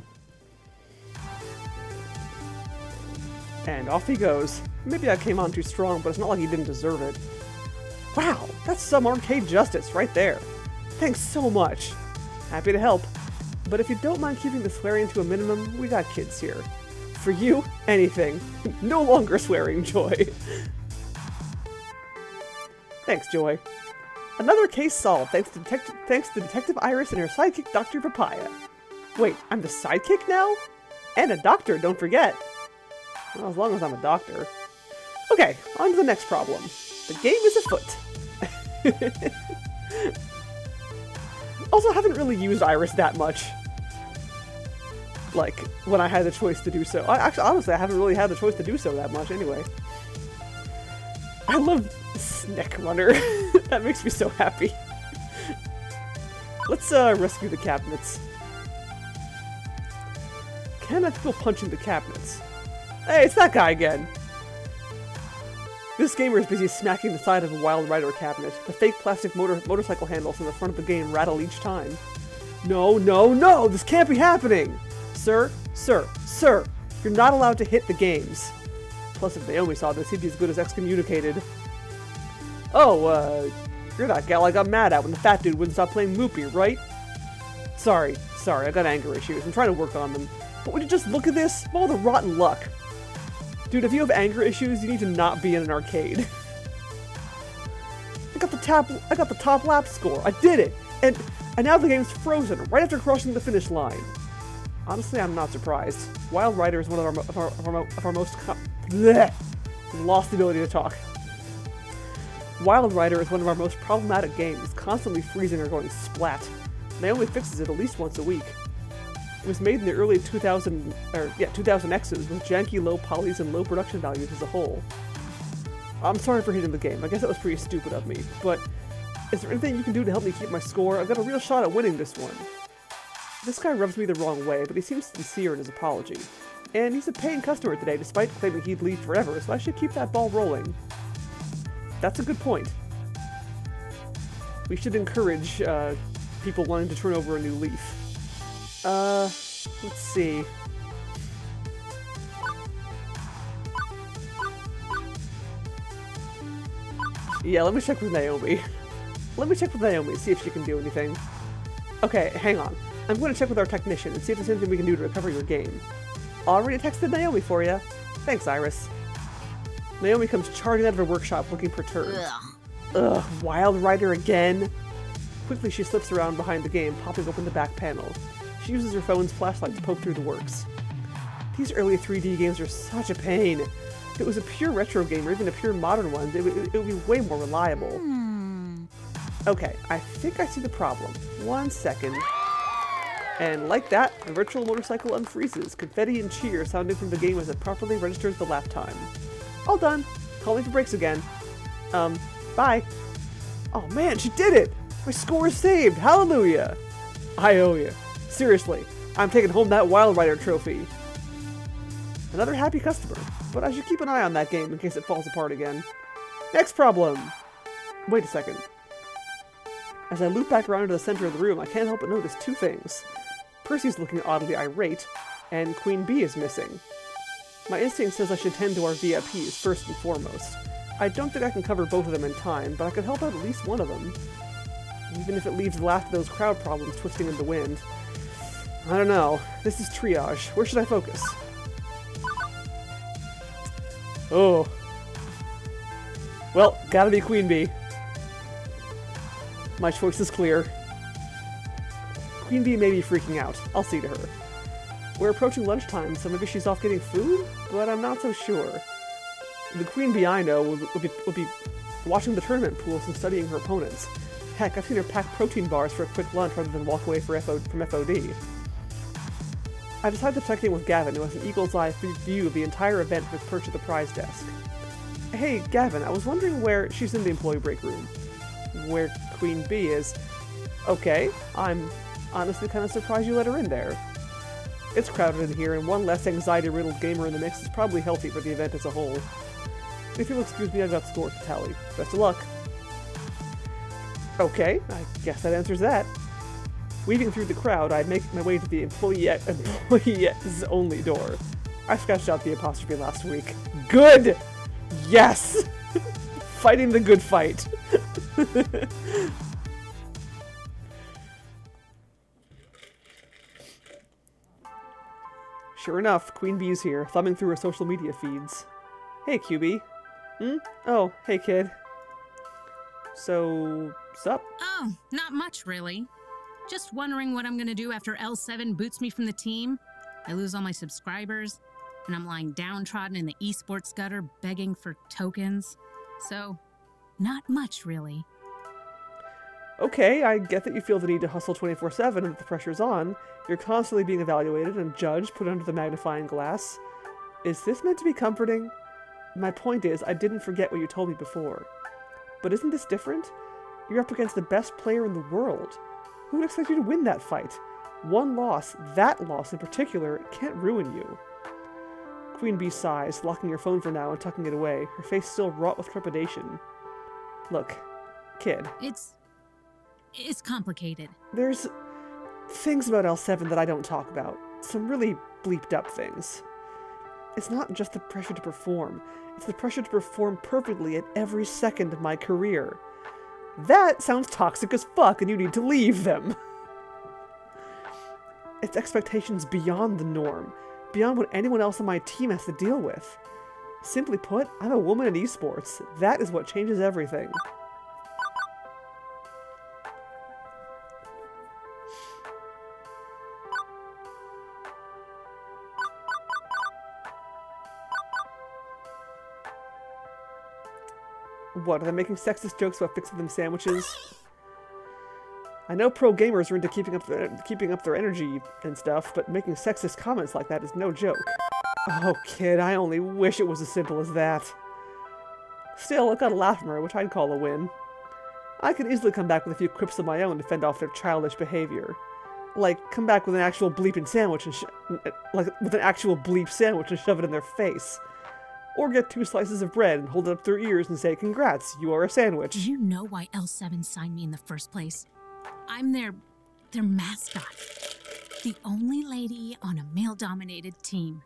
And off he goes. Maybe I came on too strong, but it's not like he didn't deserve it. Wow, that's some arcade justice right there. Thanks so much. Happy to help. But if you don't mind keeping the swearing to a minimum, we got kids here. For you, anything. No longer swearing, Joy. Thanks, Joy. Another case solved, thanks to Detective Iris and her sidekick, Dr. Papaya. Wait, I'm the sidekick now? And a doctor, don't forget. Well, as long as I'm a doctor. Okay, on to the next problem. The game is afoot. Also, I haven't really used Iris that much. Like, when I had the choice to do so. Actually, honestly, I haven't really had the choice to do so that much anyway. I love Snack Runner. That makes me so happy. Let's rescue the cabinets. Can I feel punching the cabinets? Hey, it's that guy again. This gamer is busy smacking the side of a Wild Rider cabinet. The fake plastic motorcycle handles in the front of the game rattle each time. No, no, no! This can't be happening! Sir, you're not allowed to hit the games. Plus, if Naomi saw this, he'd be as good as excommunicated. Oh, you're that gal I got mad at when the fat dude wouldn't stop playing Moopy, right? Sorry, I got anger issues. I'm trying to work on them. But would you just look at this? All the rotten luck. Dude, if you have anger issues, you need to not be in an arcade. I got the top lap score. I did it! And now the game's frozen, right after crossing the finish line. Honestly, I'm not surprised. Wild Rider is one of our most lost the ability to talk. Wild Rider is one of our most problematic games, constantly freezing or going splat. Naomi fixes it at least once a week. It was made in the early 2000Xs with janky low polys and low production values as a whole. I'm sorry for hitting the game. I guess that was pretty stupid of me, but is there anything you can do to help me keep my score? I've got a real shot at winning this one. This guy rubs me the wrong way, but he seems sincere in his apology. And he's a paying customer today, despite claiming he'd leave forever, so I should keep that ball rolling. That's a good point. We should encourage people wanting to turn over a new leaf. Let's see. Yeah, let me check with Naomi. See if she can do anything. Okay, hang on. I'm going to check with our technician and see if there's anything we can do to recover your game. Already texted Naomi for you. Thanks, Iris. Naomi comes charging out of her workshop looking perturbed. Ugh, Wild Rider again? Quickly, she slips around behind the game, popping open the back panel. She uses her phone's flashlight to poke through the works. These early 3D games are such a pain. If it was a pure retro game, or even a pure modern one, it would be way more reliable. Okay, I think I see the problem. 1 second. And like that, the virtual motorcycle unfreezes, confetti and cheer sounding from the game as it properly registers the lap time. All done. Call me for breaks again. Bye. Oh man, she did it! My score is saved! Hallelujah! I owe you. Seriously, I'm taking home that Wild Rider trophy. Another happy customer, but I should keep an eye on that game in case it falls apart again. Next problem! Wait a second. As I loop back around to the center of the room, I can't help but notice two things. Percy's looking oddly irate, and Queen Bee is missing. My instinct says I should tend to our VIPs first and foremost. I don't think I can cover both of them in time, but I could help out at least one of them. Even if it leaves the last of those crowd problems twisting in the wind. I don't know. This is triage. Where should I focus? Oh. Well, gotta be Queen Bee. My choice is clear. Queen Bee may be freaking out. I'll see to her. We're approaching lunchtime, so maybe she's off getting food? But I'm not so sure. The Queen Bee I know will be watching the tournament pools and studying her opponents. Heck, I've seen her pack protein bars for a quick lunch rather than walk away from FOD. I decided to check in with Gavin, who has an eagle's eye view of the entire event from his perch at the prize desk. Hey, Gavin, I was wondering where... She's in the employee break room. Where Queen Bee is. Okay, I'm honestly kind of surprised you let her in there. It's crowded in here, and one less anxiety-riddled gamer in the mix is probably healthy for the event as a whole. If you'll excuse me, I've got scores to tally. Best of luck. Okay, I guess that answers that. Weaving through the crowd, I make my way to the employees only door. I scratched out the apostrophe last week. Good! Yes! Fighting the good fight. Sure enough, Queen Bee's here, thumbing through her social media feeds. Hey, QB. Oh, hey, kid. So, sup? Oh, not much, really. Just wondering what I'm gonna do after L7 boots me from the team. I lose all my subscribers, and I'm lying downtrodden in the esports gutter begging for tokens. So, not much, really. Okay, I get that you feel the need to hustle 24/7 and that the pressure's on. You're constantly being evaluated and judged, put under the magnifying glass. Is this meant to be comforting? My point is, I didn't forget what you told me before. But isn't this different? You're up against the best player in the world. Who would expect you to win that fight? One loss, that loss in particular, can't ruin you. Queen Bee sighs, locking her phone for now and tucking it away, her face still wrought with trepidation. Look, kid. It's complicated. There's things about L7 that I don't talk about. Some really bleeped up things. It's not just the pressure to perform. It's the pressure to perform perfectly at every second of my career. That sounds toxic as fuck and you need to leave them. It's expectations beyond the norm, beyond what anyone else on my team has to deal with. Simply put, I'm a woman in esports. That is what changes everything. What, are they making sexist jokes about fixing them sandwiches? I know pro gamers are into keeping up their energy and stuff, but making sexist comments like that is no joke. Oh, kid, I only wish it was as simple as that. Still, I've got a laugh from her, which I'd call a win. I could easily come back with a few quips of my own to fend off their childish behavior. Like, come back with an actual bleeping sandwich and shove it in their face. Or get 2 slices of bread and hold it up their ears and say, "Congrats, you are a sandwich." Do you know why L7 signed me in the first place? I'm their mascot. The only lady on a male-dominated team.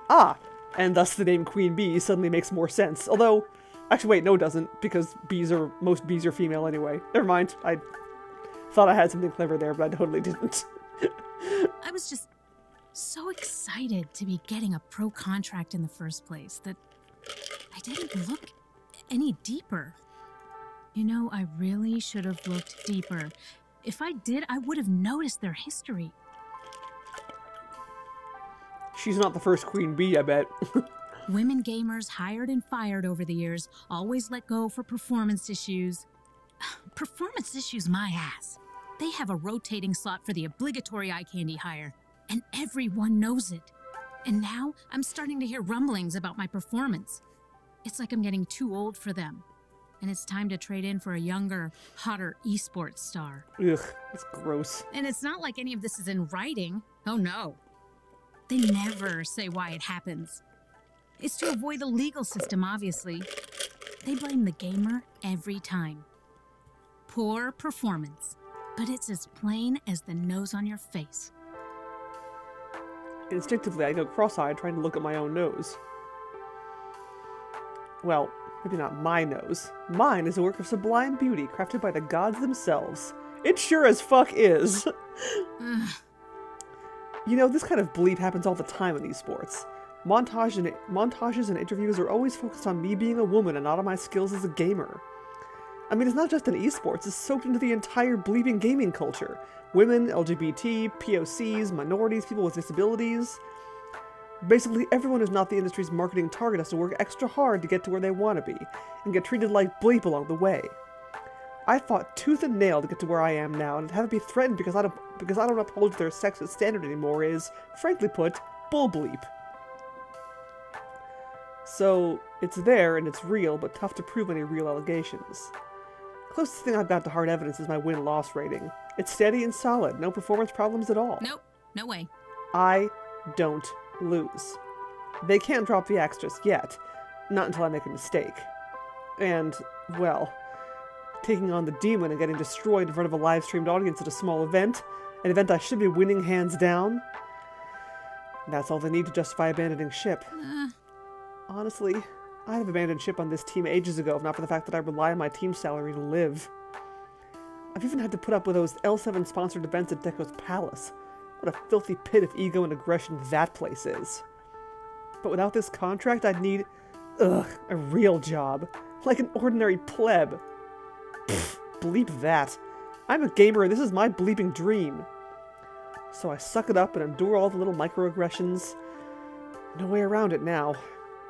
Ah, and thus the name Queen Bee suddenly makes more sense. Although, actually wait, no it doesn't, because most bees are female anyway. Never mind, I thought I had something clever there, but I totally didn't. I was just so excited to be getting a pro contract in the first place that I didn't look any deeper. You know, I really should have looked deeper. If I did, I would have noticed their history. She's not the first Queen Bee, I bet. Women gamers hired and fired over the years, always let go for performance issues. Performance issues, my ass. They have a rotating slot for the obligatory eye candy hire, and everyone knows it. And now I'm starting to hear rumblings about my performance. It's like I'm getting too old for them, and it's time to trade in for a younger, hotter esports star. Ugh, that's gross. And it's not like any of this is in writing. Oh no. They never say why it happens. It's to avoid the legal system, obviously. They blame the gamer every time. Poor performance. But it's as plain as the nose on your face. Instinctively, I go cross-eyed trying to look at my own nose. Well, maybe not my nose. Mine is a work of sublime beauty crafted by the gods themselves. It sure as fuck is. You know, this kind of bleep happens all the time in these sports. Montages and interviews are always focused on me being a woman and not on my skills as a gamer. I mean, it's not just in esports, it's soaked into the entire bleeping gaming culture. Women, LGBT, POCs, minorities, people with disabilities. Basically, everyone who's not the industry's marketing target has to work extra hard to get to where they want to be, and get treated like bleep along the way. I fought tooth and nail to get to where I am now, and to have it be threatened because I don't uphold their sexist standard anymore is, frankly put, bull bleep. So, it's there and it's real, but tough to prove any real allegations. Closest thing I've got to hard evidence is my win-loss rating. It's steady and solid, no performance problems at all. Nope, no way. I don't lose. They can't drop the axe just yet, not until I make a mistake. And, well, taking on the demon and getting destroyed in front of a live-streamed audience at a small event, an event I should be winning hands down, that's all they need to justify abandoning ship. Honestly, I'd have abandoned ship on this team ages ago if not for the fact that I rely on my team's salary to live. I've even had to put up with those L7-sponsored events at Deco's Palace. What a filthy pit of ego and aggression that place is. But without this contract, I'd need, a real job. Like an ordinary pleb. Pfft, bleep that. I'm a gamer and this is my bleeping dream. So I suck it up and endure all the little microaggressions. No way around it now.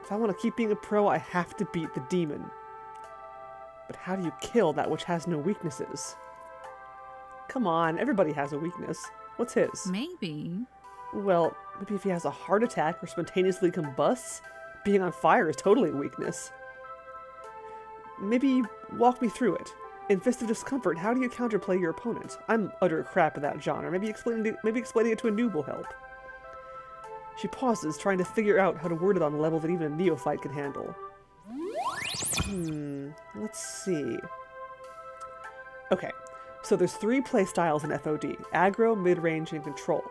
If I want to keep being a pro, I have to beat the demon. But how do you kill that which has no weaknesses? Come on, everybody has a weakness. What's his? Maybe. Well, maybe if he has a heart attack or spontaneously combusts, being on fire is totally a weakness. Maybe walk me through it. In Fist of Discomfort, how do you counterplay your opponent? I'm utter crap at that genre. Maybe explaining it to a noob will help. She pauses, trying to figure out how to word it on a level that even a neophyte can handle. Let's see. Okay, so there's 3 playstyles in FOD: aggro, mid-range, and control.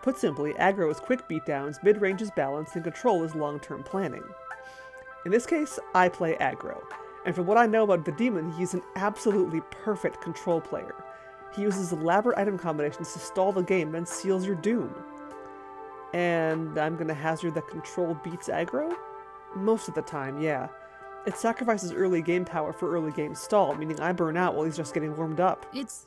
Put simply, aggro is quick beatdowns, mid-range is balance, and control is long-term planning. In this case, I play aggro, and from what I know about the demon, he's an absolutely perfect control player. He uses elaborate item combinations to stall the game, then seals your doom. And I'm gonna hazard that control beats aggro? Most of the time, yeah. It sacrifices early game power for early game stall, meaning I burn out while he's just getting warmed up. It's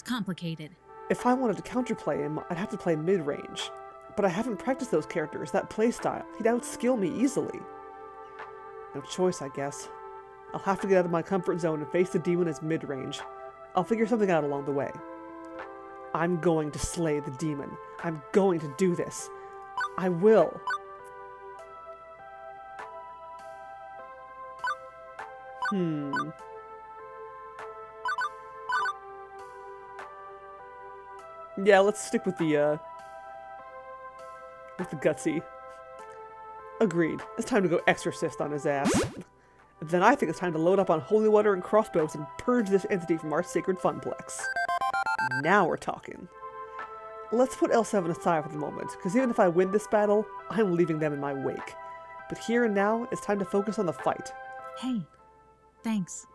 complicated. If I wanted to counterplay him, I'd have to play mid-range. But I haven't practiced those characters, that playstyle. He'd outskill me easily. No choice, I guess. I'll have to get out of my comfort zone and face the demon as mid-range. I'll figure something out along the way. I'm going to slay the demon. I'm going to do this. I will. Yeah, let's stick with the gutsy. Agreed. It's time to go exorcist on his ass. Then I think it's time to load up on holy water and crossbows and purge this entity from our sacred funplex. Now we're talking. Let's put L7 aside for the moment, because even if I win this battle, I'm leaving them in my wake. But here and now, it's time to focus on the fight. Hey, thanks.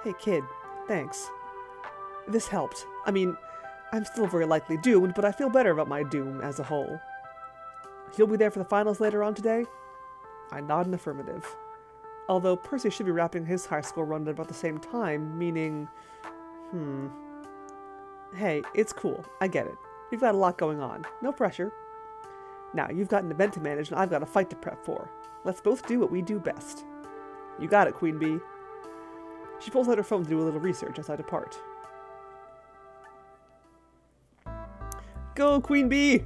Hey kid, thanks. This helped. I mean, I'm still very likely doomed, but I feel better about my doom as a whole. You'll be there for the finals later on today? I nod in affirmative. Although Percy should be wrapping his high school run at about the same time, meaning... Hey, it's cool. I get it. You've got a lot going on. No pressure. Now, you've got an event to manage, and I've got a fight to prep for. Let's both do what we do best. You got it, Queen Bee. She pulls out her phone to do a little research as I depart. Go, Queen Bee!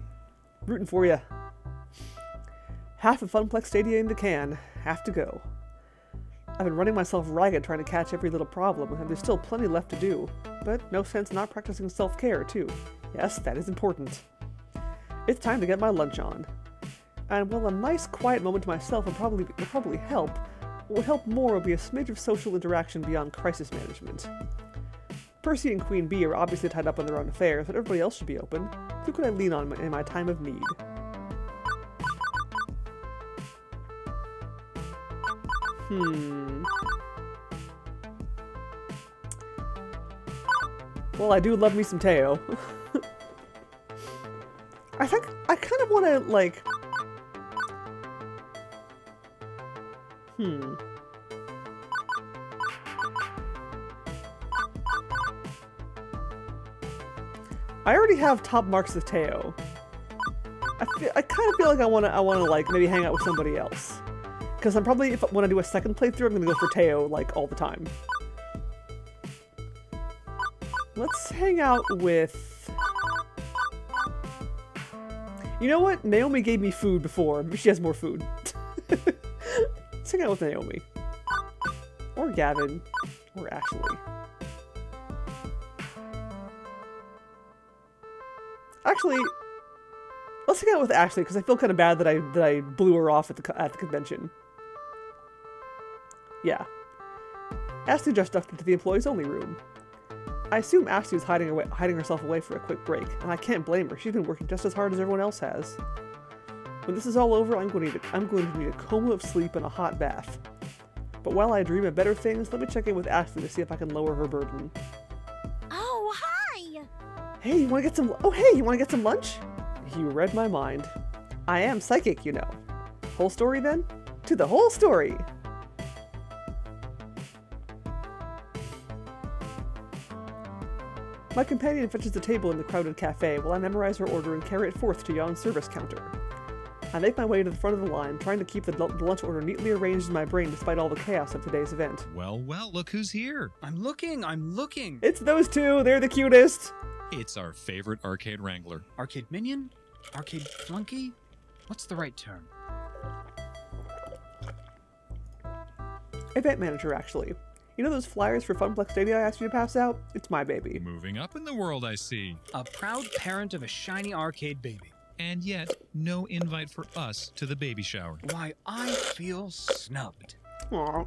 Rooting for ya. Half of Funplex Stadia in the can. Have to go. I've been running myself ragged trying to catch every little problem, and there's still plenty left to do. But no sense not practicing self-care, too. Yes, that is important. It's time to get my lunch on. And while a nice, quiet moment to myself would probably help, what would help more would be a smidge of social interaction beyond crisis management. Percy and Queen Bee are obviously tied up in their own affairs, but everybody else should be open. Who could I lean on in my time of need? Well, I do love me some Teo. I think I kind of want to, like... I already have top marks with Teo. I kind of feel like I want to like maybe hang out with somebody else. Because I'm probably, when I do a second playthrough, I'm going to go for Teo, like, all the time. Let's hang out with... You know what? Naomi gave me food before. Maybe she has more food. Let's hang out with Naomi. Or Gavin. Or Ashley. Actually, let's hang out with Ashley, because I feel kind of bad that I blew her off at the convention. Yeah. Ashley just ducked into the employees-only room. I assume Ashley was hiding herself away for a quick break, and I can't blame her. She's been working just as hard as everyone else has. When this is all over, I'm going to need a coma of sleep and a hot bath. But while I dream of better things, let me check in with Ashley to see if I can lower her burden. Oh, hi! Hey, you want to get some... Oh, hey, you want to get some lunch? You read my mind. I am psychic, you know. Whole story, then? To the whole story! My companion fetches the table in the crowded cafe while I memorize her order and carry it forth to Jan's service counter. I make my way to the front of the line, trying to keep the lunch order neatly arranged in my brain despite all the chaos of today's event. Well, look who's here. I'm looking. It's those two! They're the cutest! It's our favorite arcade wrangler. Arcade minion? Arcade flunky? What's the right term? Event manager, actually. You know those flyers for Funplex Stadia I asked you to pass out? It's my baby. Moving up in the world, I see. A proud parent of a shiny arcade baby. And yet, no invite for us to the baby shower. Why, I feel snubbed. Aw.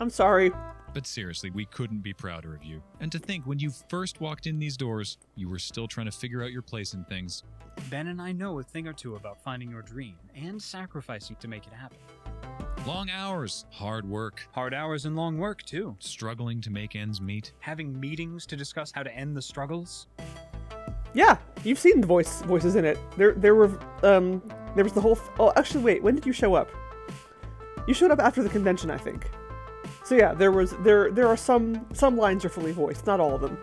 I'm sorry. But seriously, we couldn't be prouder of you. And to think, when you first walked in these doors, you were still trying to figure out your place in things. Ben and I know a thing or two about finding your dream and sacrificing to make it happen. Long hours, hard work. Hard hours and long work, too. Struggling to make ends meet. Having meetings to discuss how to end the struggles. Yeah, you've seen the voices in it. There was the whole... Oh, actually, wait, when did you show up? You showed up after the convention, I think. So yeah, there are some lines are fully voiced, not all of them.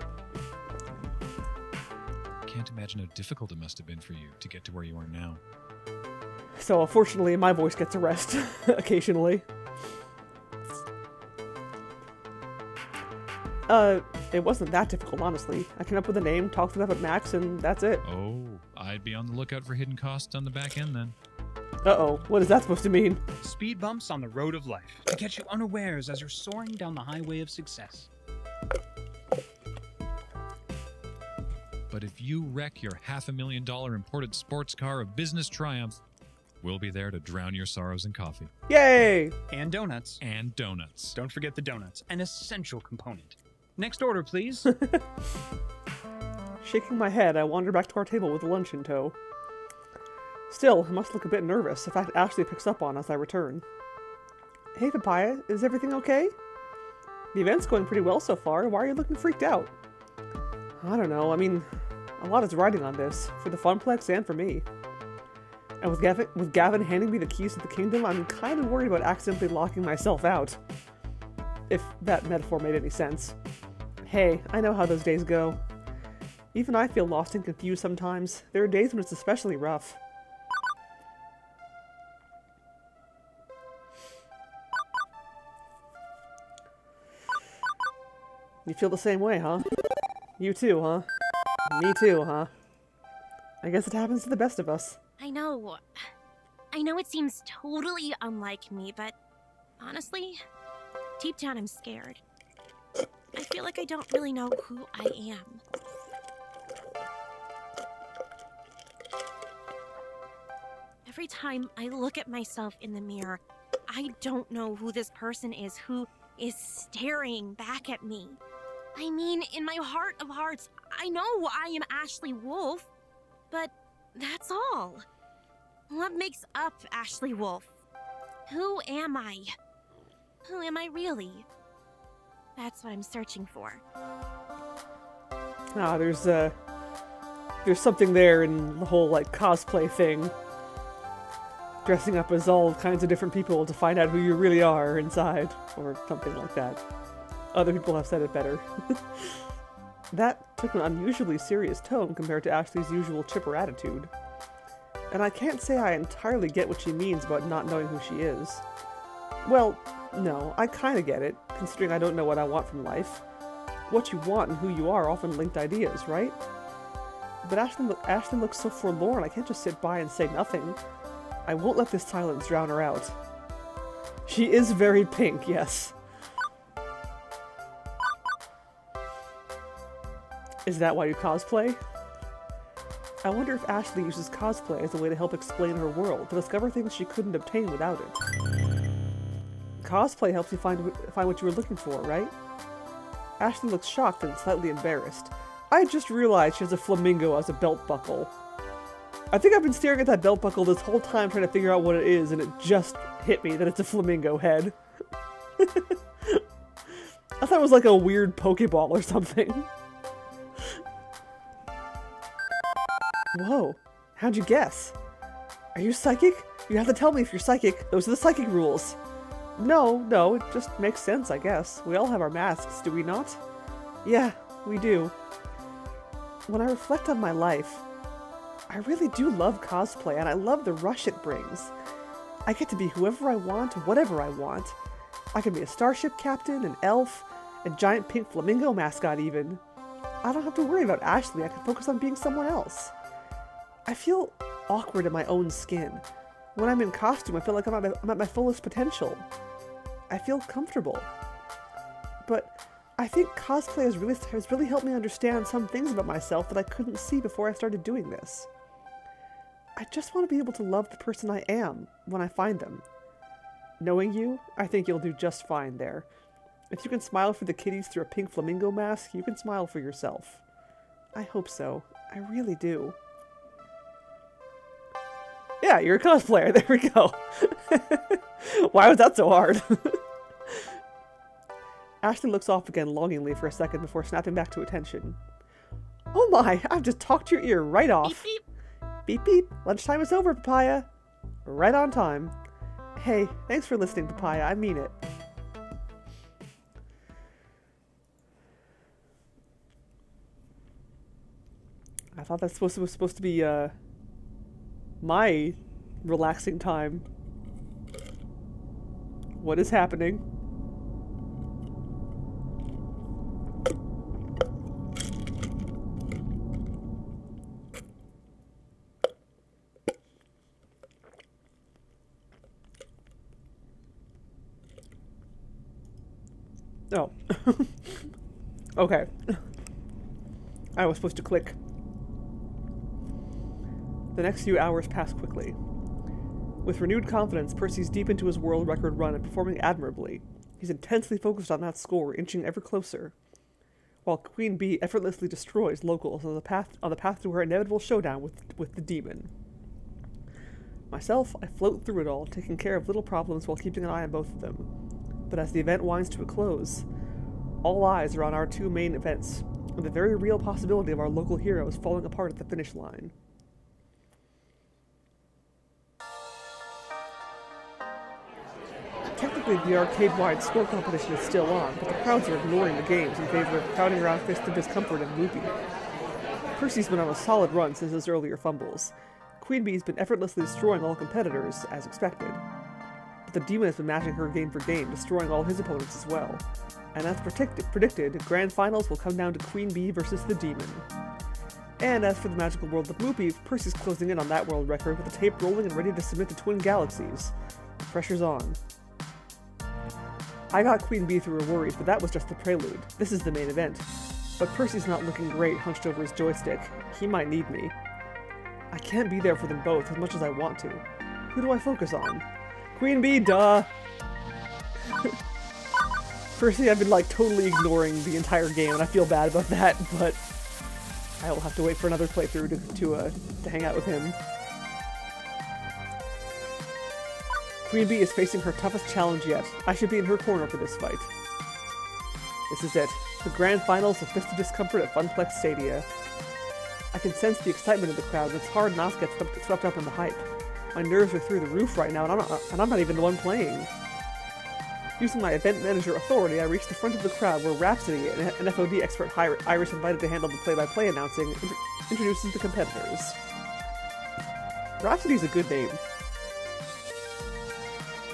Can't imagine how difficult it must have been for you to get to where you are now. So unfortunately, my voice gets a rest occasionally. It wasn't that difficult, honestly. I came up with a name, talked it up at Max, and that's it. Oh, I'd be on the lookout for hidden costs on the back end then. Uh-oh, what is that supposed to mean? Speed bumps on the road of life to catch you unawares as you're soaring down the highway of success. But if you wreck your $500,000 imported sports car of business triumph, we'll be there to drown your sorrows in coffee. Yay! And donuts. And donuts. Don't forget the donuts, an essential component. Next order, please. Shaking my head, I wander back to our table with lunch in tow. Still, I must look a bit nervous. In fact, Ashley picks up on as I return. Hey, Papaya, is everything okay? The event's going pretty well so far. Why are you looking freaked out? I don't know. I mean, a lot is riding on this, for the Funplex and for me. And with Gavin handing me the keys to the kingdom, I'm kind of worried about accidentally locking myself out. If that metaphor made any sense. Hey, I know how those days go. Even I feel lost and confused sometimes. There are days when it's especially rough. You feel the same way, huh? You too, huh? Me too, huh? I guess it happens to the best of us. I know. I know it seems totally unlike me, but honestly, deep down I'm scared. I feel like I don't really know who I am. Every time I look at myself in the mirror, I don't know who this person is who is staring back at me. I mean, in my heart of hearts, I know I am Ashley Wolf, but that's all. What makes up Ashley Wolf? Who am I? Who am I really? That's what I'm searching for. Ah, there's something there in the whole, like, cosplay thing. Dressing up as all kinds of different people to find out who you really are inside, or something like that. Other people have said it better. That took an unusually serious tone compared to Ashley's usual chipper attitude. And I can't say I entirely get what she means about not knowing who she is. Well, no, I kinda get it, considering I don't know what I want from life. What you want and who you are often linked ideas, right? But Ashley looks so forlorn, I can't just sit by and say nothing. I won't let this silence drown her out. She is very pink, yes. Is that why you cosplay? I wonder if Ashley uses cosplay as a way to help explain her world, to discover things she couldn't obtain without it. Cosplay helps you find what you were looking for, right? Ashley looks shocked and slightly embarrassed. I just realized she has a flamingo as a belt buckle. I think I've been staring at that belt buckle this whole time trying to figure out what it is, and it just hit me that it's a flamingo head. I thought it was like a weird Pokeball or something. Whoa, how'd you guess? Are you psychic? You have to tell me if you're psychic. Those are the psychic rules. No, it just makes sense, I guess. We all have our masks, do we not? Yeah, we do. When I reflect on my life, I really do love cosplay, and I love the rush it brings. I get to be whoever I want, whatever I want. I can be a starship captain, an elf, a giant pink flamingo mascot even. I don't have to worry about Ashley, I can focus on being someone else. I feel awkward in my own skin. When I'm in costume, I feel like I'm at my fullest potential. I feel comfortable. But I think cosplay has really helped me understand some things about myself that I couldn't see before I started doing this. I just want to be able to love the person I am when I find them. Knowing you, I think you'll do just fine there. If you can smile for the kiddies through a pink flamingo mask, you can smile for yourself. I hope so. I really do. Yeah, you're a cosplayer. There we go. Why was that so hard? Ashley looks off again longingly for a second before snapping back to attention. Oh my, I've just talked your ear right off. Beep, beep. Beep, beep. Lunchtime is over, Papaya. Right on time. Hey, thanks for listening, Papaya. I mean it. I thought that was supposed to be, my relaxing time. What is happening? Oh. Okay. I was supposed to click. The next few hours pass quickly. With renewed confidence, Percy's deep into his world record run and performing admirably. He's intensely focused on that score, inching ever closer, while Queen Bee effortlessly destroys locals on the path to her inevitable showdown with the demon. Myself, I float through it all, taking care of little problems while keeping an eye on both of them. But as the event winds to a close, all eyes are on our two main events, and the very real possibility of our local heroes falling apart at the finish line. Technically, the arcade-wide score competition is still on, but the crowds are ignoring the games in favor of crowding around Fist of Discomfort and Loopy. Percy's been on a solid run since his earlier fumbles. Queen Bee's been effortlessly destroying all competitors, as expected. But the demon has been matching her game for game, destroying all his opponents as well. And as predicted, Grand Finals will come down to Queen Bee versus the demon. And as for the magical world of Loopy, Percy's closing in on that world record with the tape rolling and ready to submit to Twin Galaxies. The pressure's on. I got Queen Bee through her worries, but that was just the prelude. This is the main event. But Percy's not looking great, hunched over his joystick. He might need me. I can't be there for them both as much as I want to. Who do I focus on? Queen Bee, duh! Percy, I've been like totally ignoring the entire game, and I feel bad about that, but I will have to wait for another playthrough to hang out with him. Queen Bee is facing her toughest challenge yet. I should be in her corner for this fight. This is it. The grand finals of Fist of Discomfort at Funplex Stadia. I can sense the excitement of the crowd, and it's hard not to get swept up in the hype. My nerves are through the roof right now, and I'm not even the one playing. Using my event manager authority, I reach the front of the crowd where Rhapsody, an FOD expert Iris invited to handle the play-by-play announcing, introduces the competitors. Rhapsody's a good name.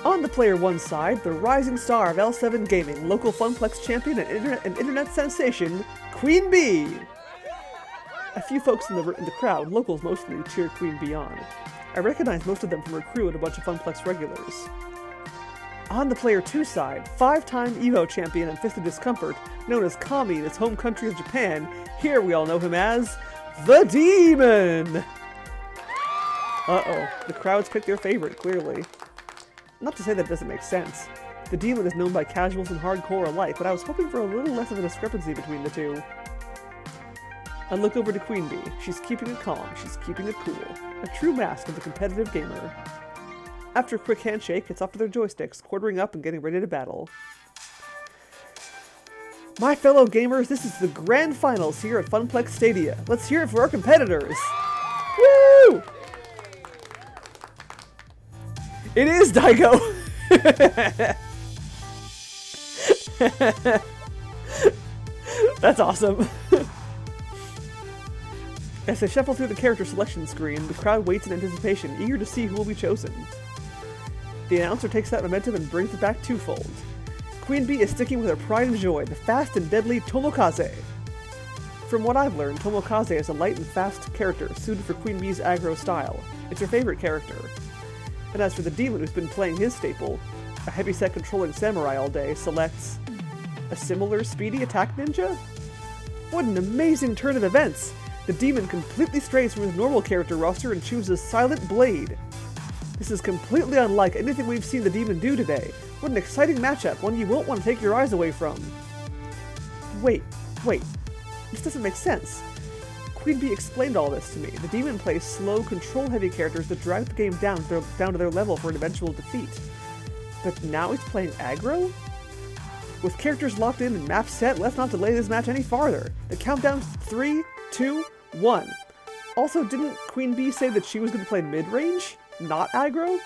On the Player 1 side, the rising star of L7 Gaming, local Funplex champion and internet sensation, Queen Bee! A few folks in the crowd, locals mostly, cheer Queen Bee on. I recognize most of them from her crew and a bunch of Funplex regulars. On the Player 2 side, 5-time EVO champion and Fist of Discomfort, known as Kami in his home country of Japan, here we all know him as the Demon! Uh-oh, the crowds picked their favorite, clearly. Not to say that doesn't make sense. The Demon is known by casuals and hardcore alike, but I was hoping for a little less of a discrepancy between the two. I look over to Queen Bee. She's keeping it calm, she's keeping it cool. A true mask of the competitive gamer. After a quick handshake, it's off to their joysticks, quartering up and getting ready to battle. My fellow gamers, this is the grand finals here at Funplex Stadia. Let's hear it for our competitors! Woo! It is Daigo! That's awesome. As they shuffle through the character selection screen, the crowd waits in anticipation, eager to see who will be chosen. The announcer takes that momentum and brings it back twofold. Queen Bee is sticking with her pride and joy, the fast and deadly Tomokaze. From what I've learned, Tomokaze is a light and fast character suited for Queen Bee's aggro style. It's her favorite character. And as for the Demon, who's been playing his staple, a heavyset controlling samurai all day, selects a similar speedy attack ninja? What an amazing turn of events! The Demon completely strays from his normal character roster and chooses Silent Blade. This is completely unlike anything we've seen the Demon do today. What an exciting matchup, one you won't want to take your eyes away from. Wait. This doesn't make sense. Queen Bee explained all this to me. The Demon plays slow, control-heavy characters that drag the game down to their level for an eventual defeat. But now he's playing aggro? With characters locked in and maps set, let's not delay this match any farther. The countdown's 3, 2, 1. Also, didn't Queen Bee say that she was going to play mid-range? Not aggro?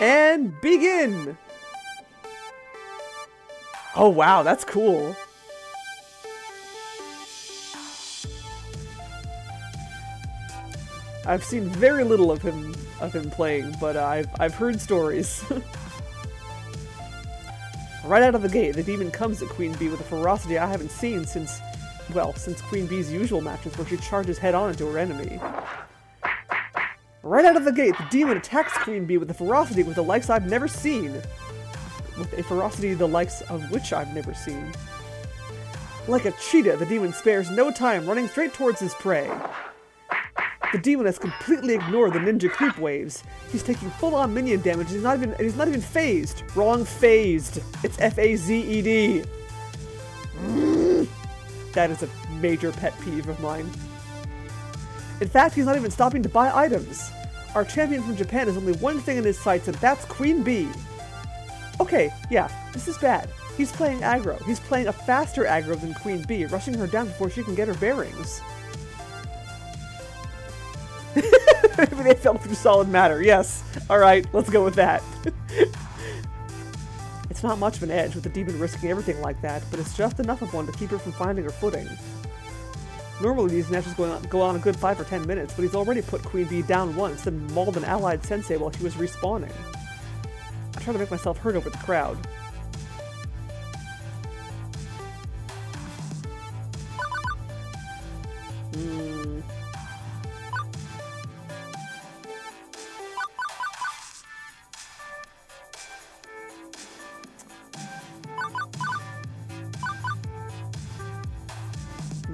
And begin! Oh wow, that's cool. I've seen very little of him playing, but I've heard stories. Right out of the gate, the Demon comes at Queen Bee with a ferocity I haven't seen since Queen Bee's usual matches where she charges head-on into her enemy. Right out of the gate, the Demon attacks Queen Bee with a ferocity with the likes I've never seen. with a ferocity the likes of which I've never seen. Like a cheetah, the demon spares no time, running straight towards his prey. The demon has completely ignored the ninja creep waves. He's taking full-on minion damage, and he's not even phased. Wrong, phased. It's F-A-Z-E-D. That is a major pet peeve of mine. In fact, he's not even stopping to buy items. Our champion from Japan has only one thing in his sights, and that's Queen Bee. Okay, yeah, this is bad. He's playing aggro. He's playing a faster aggro than Queen Bee, rushing her down before she can get her bearings. Maybe they fell through solid matter. Yes. Alright, let's go with that. It's not much of an edge with the demon risking everything like that, but it's just enough of one to keep her from finding her footing. Normally these matches go on a good 5 or 10 minutes, but he's already put Queen Bee down once, then mauled an allied sensei while she was respawning. I try to make myself heard over the crowd.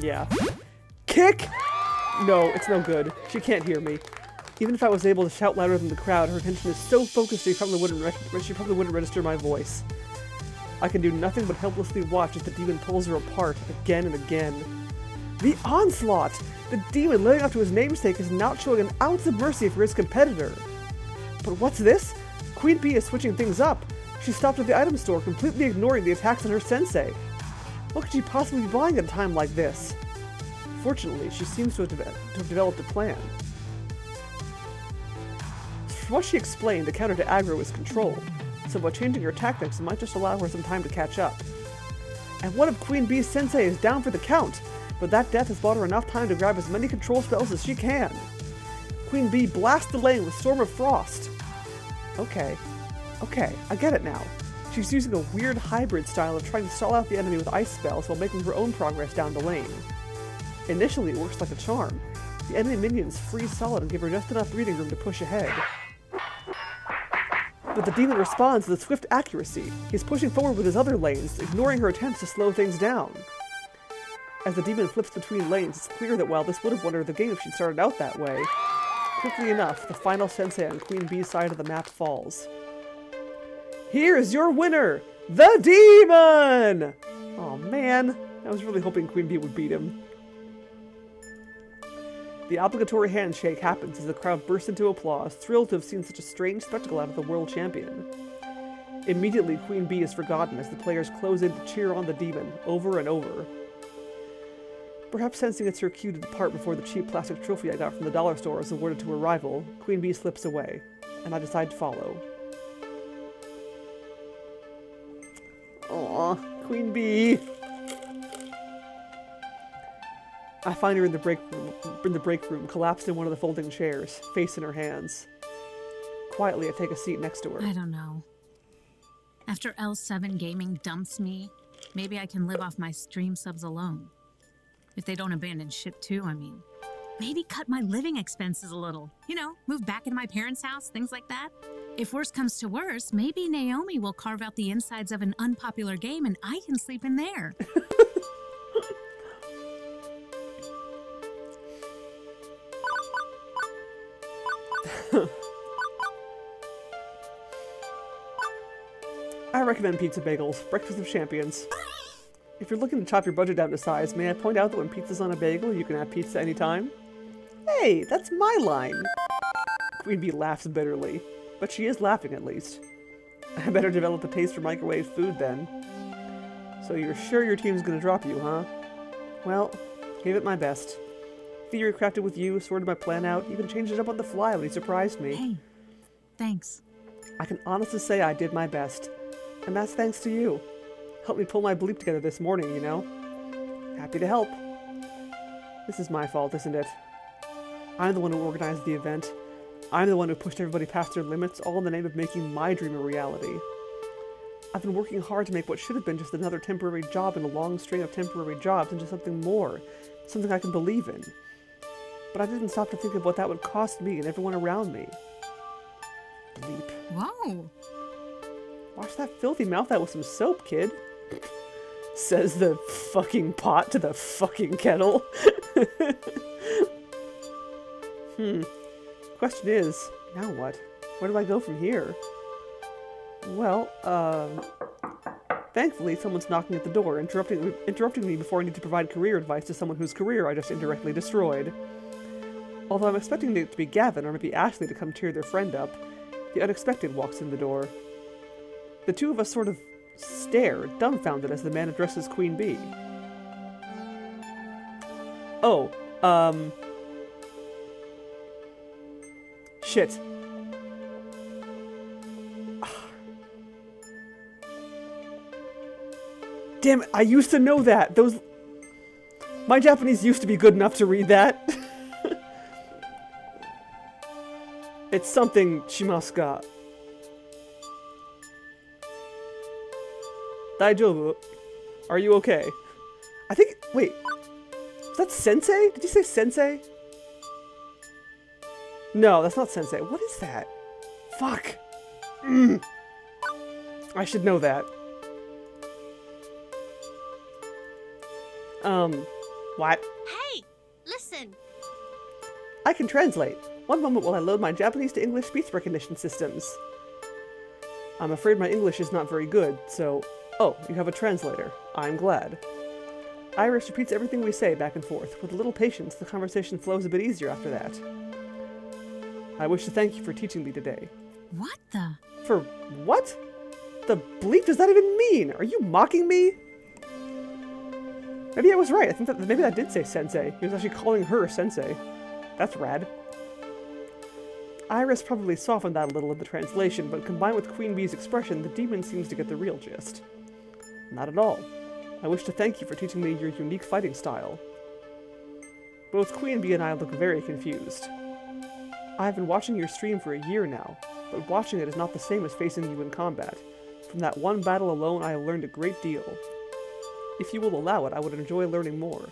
Yeah. Kick? No, it's no good. She can't hear me. Even if I was able to shout louder than the crowd, her attention is so focused she probably wouldn't register my voice. I can do nothing but helplessly watch as the demon pulls her apart again and again. The onslaught! The demon living up to his namesake is not showing an ounce of mercy for his competitor. But what's this? Queen Bee is switching things up. She stopped at the item store, completely ignoring the attacks on her sensei. What could she possibly be buying at a time like this? Fortunately, she seems to have developed a plan. From what she explained, the counter to aggro is control, so by changing her tactics, it might just allow her some time to catch up. And one of Queen Bee's sensei is down for the count, but that death has bought her enough time to grab as many control spells as she can. Queen Bee blasts the lane with Storm of Frost. Okay, I get it now. She's using a weird hybrid style of trying to stall out the enemy with ice spells while making her own progress down the lane. Initially, it works like a charm. The enemy minions freeze solid and give her just enough breathing room to push ahead. But the demon responds with swift accuracy. He's pushing forward with his other lanes, ignoring her attempts to slow things down. As the demon flips between lanes, it's clear that while this would have won her the game if she'd started out that way, quickly enough, the final sensei on Queen Bee's side of the map falls. Here's your winner, the demon! Oh man, I was really hoping Queen Bee would beat him. The obligatory handshake happens as the crowd bursts into applause, thrilled to have seen such a strange spectacle out of the world champion. Immediately, Queen Bee is forgotten as the players close in to cheer on the demon, over and over. Perhaps sensing it's her cue to depart before the cheap plastic trophy I got from the dollar store is awarded to her rival, Queen Bee slips away, and I decide to follow. Aw, Queen Bee! I find her in the break room, collapsed in one of the folding chairs, face in her hands. Quietly, I take a seat next to her. I don't know. After L7 Gaming dumps me, maybe I can live off my stream subs alone. If they don't abandon ship too, I mean. Maybe cut my living expenses a little. You know, move back into my parents' house, things like that. If worse comes to worse, maybe Naomi will carve out the insides of an unpopular game and I can sleep in there. I recommend pizza bagels, breakfast of champions. If you're looking to chop your budget down to size, may I point out that when pizza's on a bagel, you can have pizza anytime? Hey, that's my line! Queen Bee laughs bitterly, but she is laughing at least. I better develop a taste for microwave food then. So you're sure your team's gonna drop you, huh? Well, gave it my best. Theory crafted with you, sorted my plan out, even changed it up on the fly when he surprised me. Hey, thanks. I can honestly say I did my best. And that's thanks to you. Helped me pull my bleep together this morning, you know? Happy to help. This is my fault, isn't it? I'm the one who organized the event. I'm the one who pushed everybody past their limits, all in the name of making my dream a reality. I've been working hard to make what should have been just another temporary job in a long string of temporary jobs into something more, something I can believe in. But I didn't stop to think of what that would cost me and everyone around me. Bleep. Whoa! Wash that filthy mouth out with some soap, kid. Says the fucking pot to the fucking kettle. Question is, now what? Where do I go from here? Well, thankfully someone's knocking at the door, interrupting me before I need to provide career advice to someone whose career I just indirectly destroyed. Although I'm expecting it to be Gavin or maybe Ashley to come cheer their friend up, the unexpected walks in the door. The two of us sort of stare, dumbfounded, as the man addresses Queen Bee. Oh, shit. Damn it, I used to know that! My Japanese used to be good enough to read that. It's something shimasu ka? Daijoubu? Are you okay? I think, wait. Was that sensei? Did you say sensei? No, that's not sensei. What is that? Fuck. I should know that. What? Hey, listen. I can translate. One moment while I load my Japanese to English speech recognition systems. I'm afraid my English is not very good, so... Oh, you have a translator. I'm glad. Iris repeats everything we say back and forth. With a little patience, the conversation flows a bit easier after that. I wish to thank you for teaching me today. What the? For what? The bleep does that even mean? Are you mocking me? Maybe I was right. I think that maybe that did say sensei. He was actually calling her sensei. That's rad. Iris probably softened that a little in the translation, but combined with Queen Bee's expression, the demon seems to get the real gist. Not at all. I wish to thank you for teaching me your unique fighting style. Both Queen Bee and I look very confused. I have been watching your stream for a year now, but watching it is not the same as facing you in combat. From that one battle alone, I have learned a great deal. If you will allow it, I would enjoy learning more.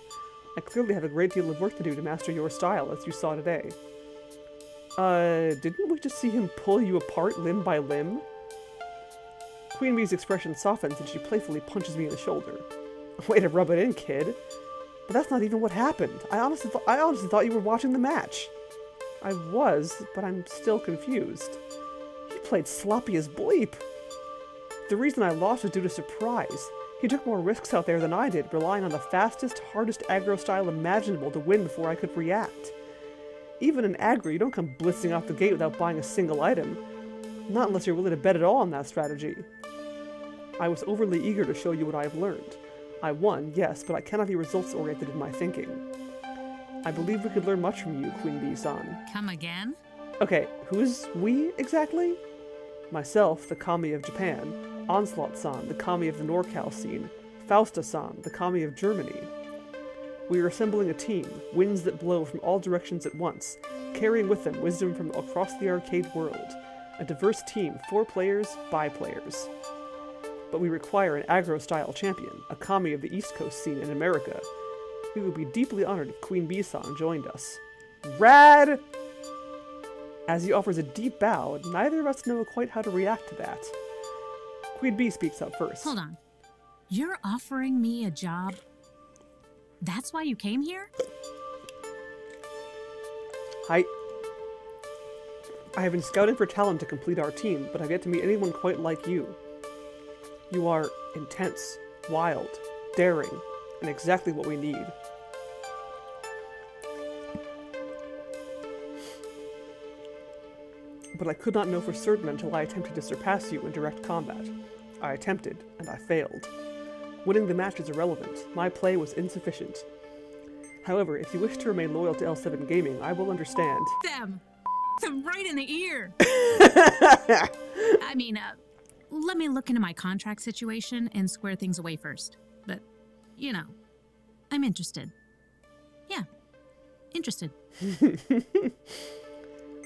I clearly have a great deal of work to do to master your style, as you saw today. Didn't we just see him pull you apart limb by limb? Queen Bee's expression softens and she playfully punches me in the shoulder. Way to rub it in, kid. But that's not even what happened. I honestly thought you were watching the match. I was, but I'm still confused. He played sloppy as bleep. The reason I lost was due to surprise. He took more risks out there than I did, relying on the fastest, hardest aggro style imaginable to win before I could react. Even in aggro, you don't come blitzing off the gate without buying a single item. Not unless you're willing to bet it all on that strategy. I was overly eager to show you what I have learned. I won, yes, but I cannot be results-oriented in my thinking. I believe we could learn much from you, Queen Bee-san. Come again? Okay, who's we, exactly? Myself, the Kami of Japan. Onslaught-san, the Kami of the NorCal scene. Fausta-san, the Kami of Germany. We are assembling a team, winds that blow from all directions at once, carrying with them wisdom from across the arcade world. A diverse team, 4 players, by players. But we require an aggro-style champion, a Kami of the East Coast scene in America. We would be deeply honored if Queen Bee-san joined us. Rad! As he offers a deep bow, neither of us know quite how to react to that. Queen Bee speaks up first. Hold on. You're offering me a job? That's why you came here? I have been scouting for talent to complete our team, but I've yet to meet anyone quite like you. You are intense, wild, daring, and exactly what we need. But I could not know for certain until I attempted to surpass you in direct combat. I attempted, and I failed. Winning the match is irrelevant. My play was insufficient. However, if you wish to remain loyal to L7 Gaming, I will understand. Them right in the ear. I mean, let me look into my contract situation and square things away first. But, you know, I'm interested. Yeah, interested.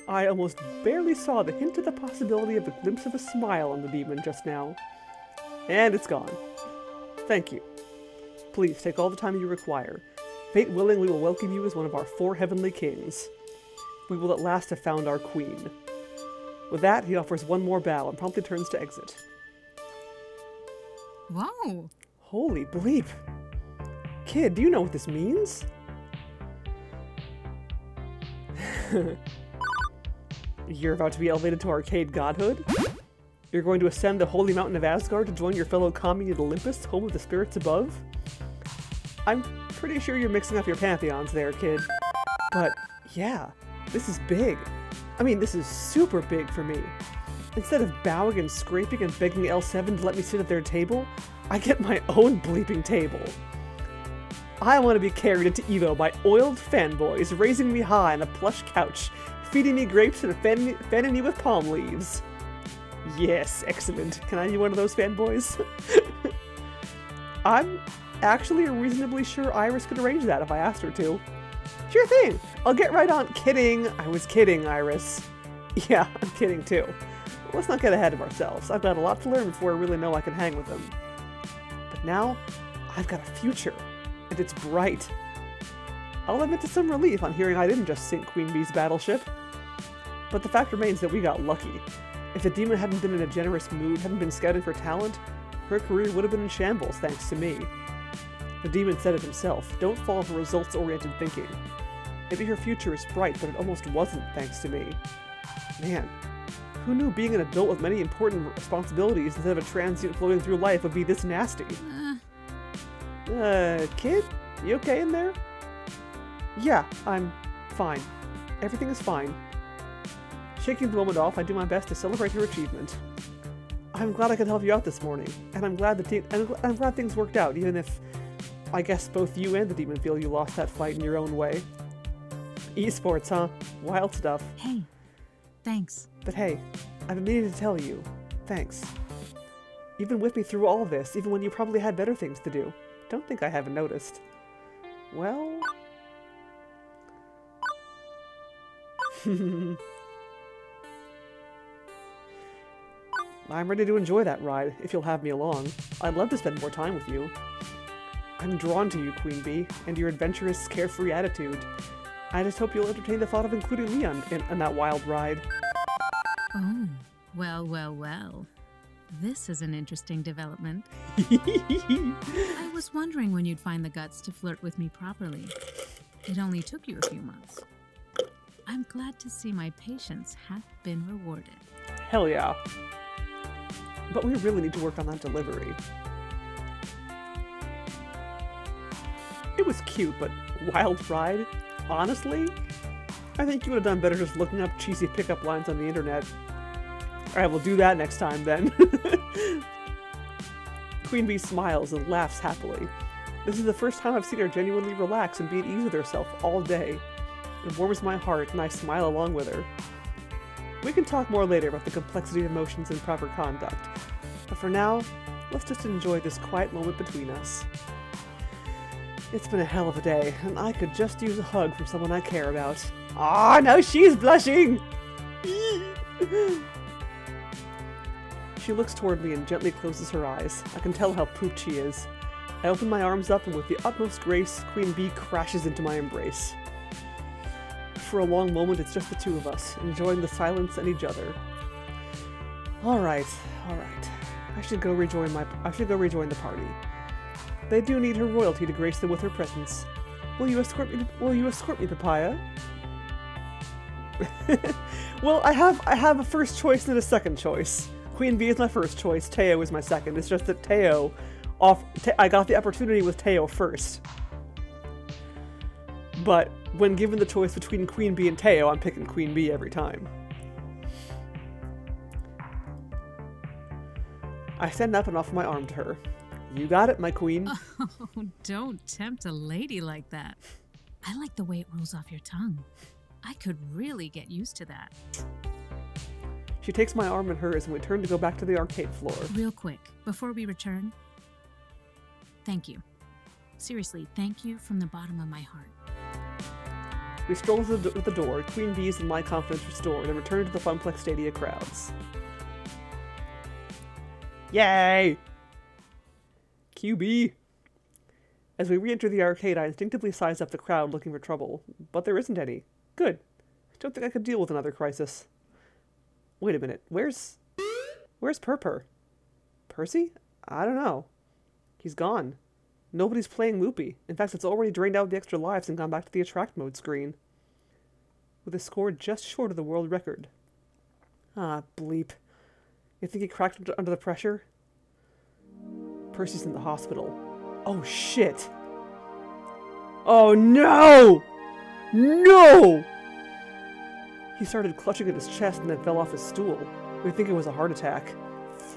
I almost barely saw the hint of the possibility of a glimpse of a smile on the demon just now. And it's gone. Thank you. Please take all the time you require. Fate willing, we will welcome you as one of our 4 heavenly kings. We will at last have found our queen. With that, he offers one more bow and promptly turns to exit. Whoa. Holy bleep. Kid, do you know what this means? You're about to be elevated to arcade godhood? You're going to ascend the holy mountain of Asgard to join your fellow kami at Olympus, home of the spirits above? I'm pretty sure you're mixing up your pantheons there, kid. But yeah, this is big. I mean, this is super big for me. Instead of bowing and scraping and begging L7 to let me sit at their table, I get my own bleeping table. I want to be carried into Evo by oiled fanboys, raising me high on a plush couch, feeding me grapes and fanning me with palm leaves. Yes, excellent. Can I be one of those fanboys? I'm actually reasonably sure Iris could arrange that if I asked her to. Sure thing. I'll get right on. Kidding. I was kidding, Iris. Yeah, I'm kidding too. Let's not get ahead of ourselves. I've got a lot to learn before I really know I can hang with them. But now, I've got a future, and it's bright. I'll admit to some relief on hearing I didn't just sink Queen Bee's battleship. But the fact remains that we got lucky. If the demon hadn't been in a generous mood, hadn't been scouted for talent, her career would have been in shambles thanks to me. The demon said it himself, don't fall for results-oriented thinking. Maybe her future is bright, but it almost wasn't thanks to me. Man, who knew being an adult with many important responsibilities instead of a transient floating through life would be this nasty? Kid? You okay in there? Yeah, I'm fine. Everything is fine. Shaking the moment off, I do my best to celebrate her achievement. I'm glad I could help you out this morning, and I'm glad I'm glad things worked out, even if I guess both you and the demon feel you lost that fight in your own way. Esports, huh? Wild stuff. Hey, thanks. But hey, I've been meaning to tell you, thanks. You've been with me through all of this, even when you probably had better things to do. Don't think I haven't noticed. Well... I'm ready to enjoy that ride, if you'll have me along. I'd love to spend more time with you. I'm drawn to you, Queen Bee, and your adventurous, carefree attitude. I just hope you'll entertain the thought of including me on that wild ride. Oh, well, well, well. This is an interesting development. I was wondering when you'd find the guts to flirt with me properly. It only took you a few months. I'm glad to see my patience hath been rewarded. Hell yeah. But we really need to work on that delivery. It was cute, but wild ride? Honestly? I think you would have done better just looking up cheesy pickup lines on the internet. Alright, we'll do that next time then. Queen Bee smiles and laughs happily. This is the first time I've seen her genuinely relax and be at ease with herself all day. It warms my heart and I smile along with her. We can talk more later about the complexity of emotions and proper conduct, but for now, let's just enjoy this quiet moment between us. It's been a hell of a day, and I could just use a hug from someone I care about. Ah, now she's blushing! She looks toward me and gently closes her eyes. I can tell how pooped she is. I open my arms up, and with the utmost grace, Queen Bee crashes into my embrace. For a long moment, it's just the two of us, enjoying the silence and each other. Alright. I should go rejoin the party. They do need her royalty to grace them with her presence. Will you escort me, Papaya? Well, I have a first choice and a second choice. Queen Bee is my first choice, Teo is my second. It's just that I got the opportunity with Teo first. But when given the choice between Queen Bee and Teo, I'm picking Queen Bee every time. I stand up and offer my arm to her. You got it, my queen. Oh, don't tempt a lady like that. I like the way it rolls off your tongue. I could really get used to that. She takes my arm in hers and we turn to go back to the arcade floor. Real quick, before we return, thank you. Seriously, thank you from the bottom of my heart. We stroll to the door, Queen Bee's and my confidence restored, and return to the Funplex Stadia crowds. Yay! QB! As we re-enter the arcade, I instinctively size up the crowd looking for trouble, but there isn't any. Good. Don't think I could deal with another crisis. Wait a minute, where's Purpur? Percy? I don't know. He's gone. Nobody's playing Loopy. In fact, it's already drained out the extra lives and gone back to the attract mode screen. With a score just short of the world record. Ah, bleep. You think he cracked under the pressure? Percy's in the hospital. Oh, shit. Oh, no! No! He started clutching at his chest and then fell off his stool. We think it was a heart attack.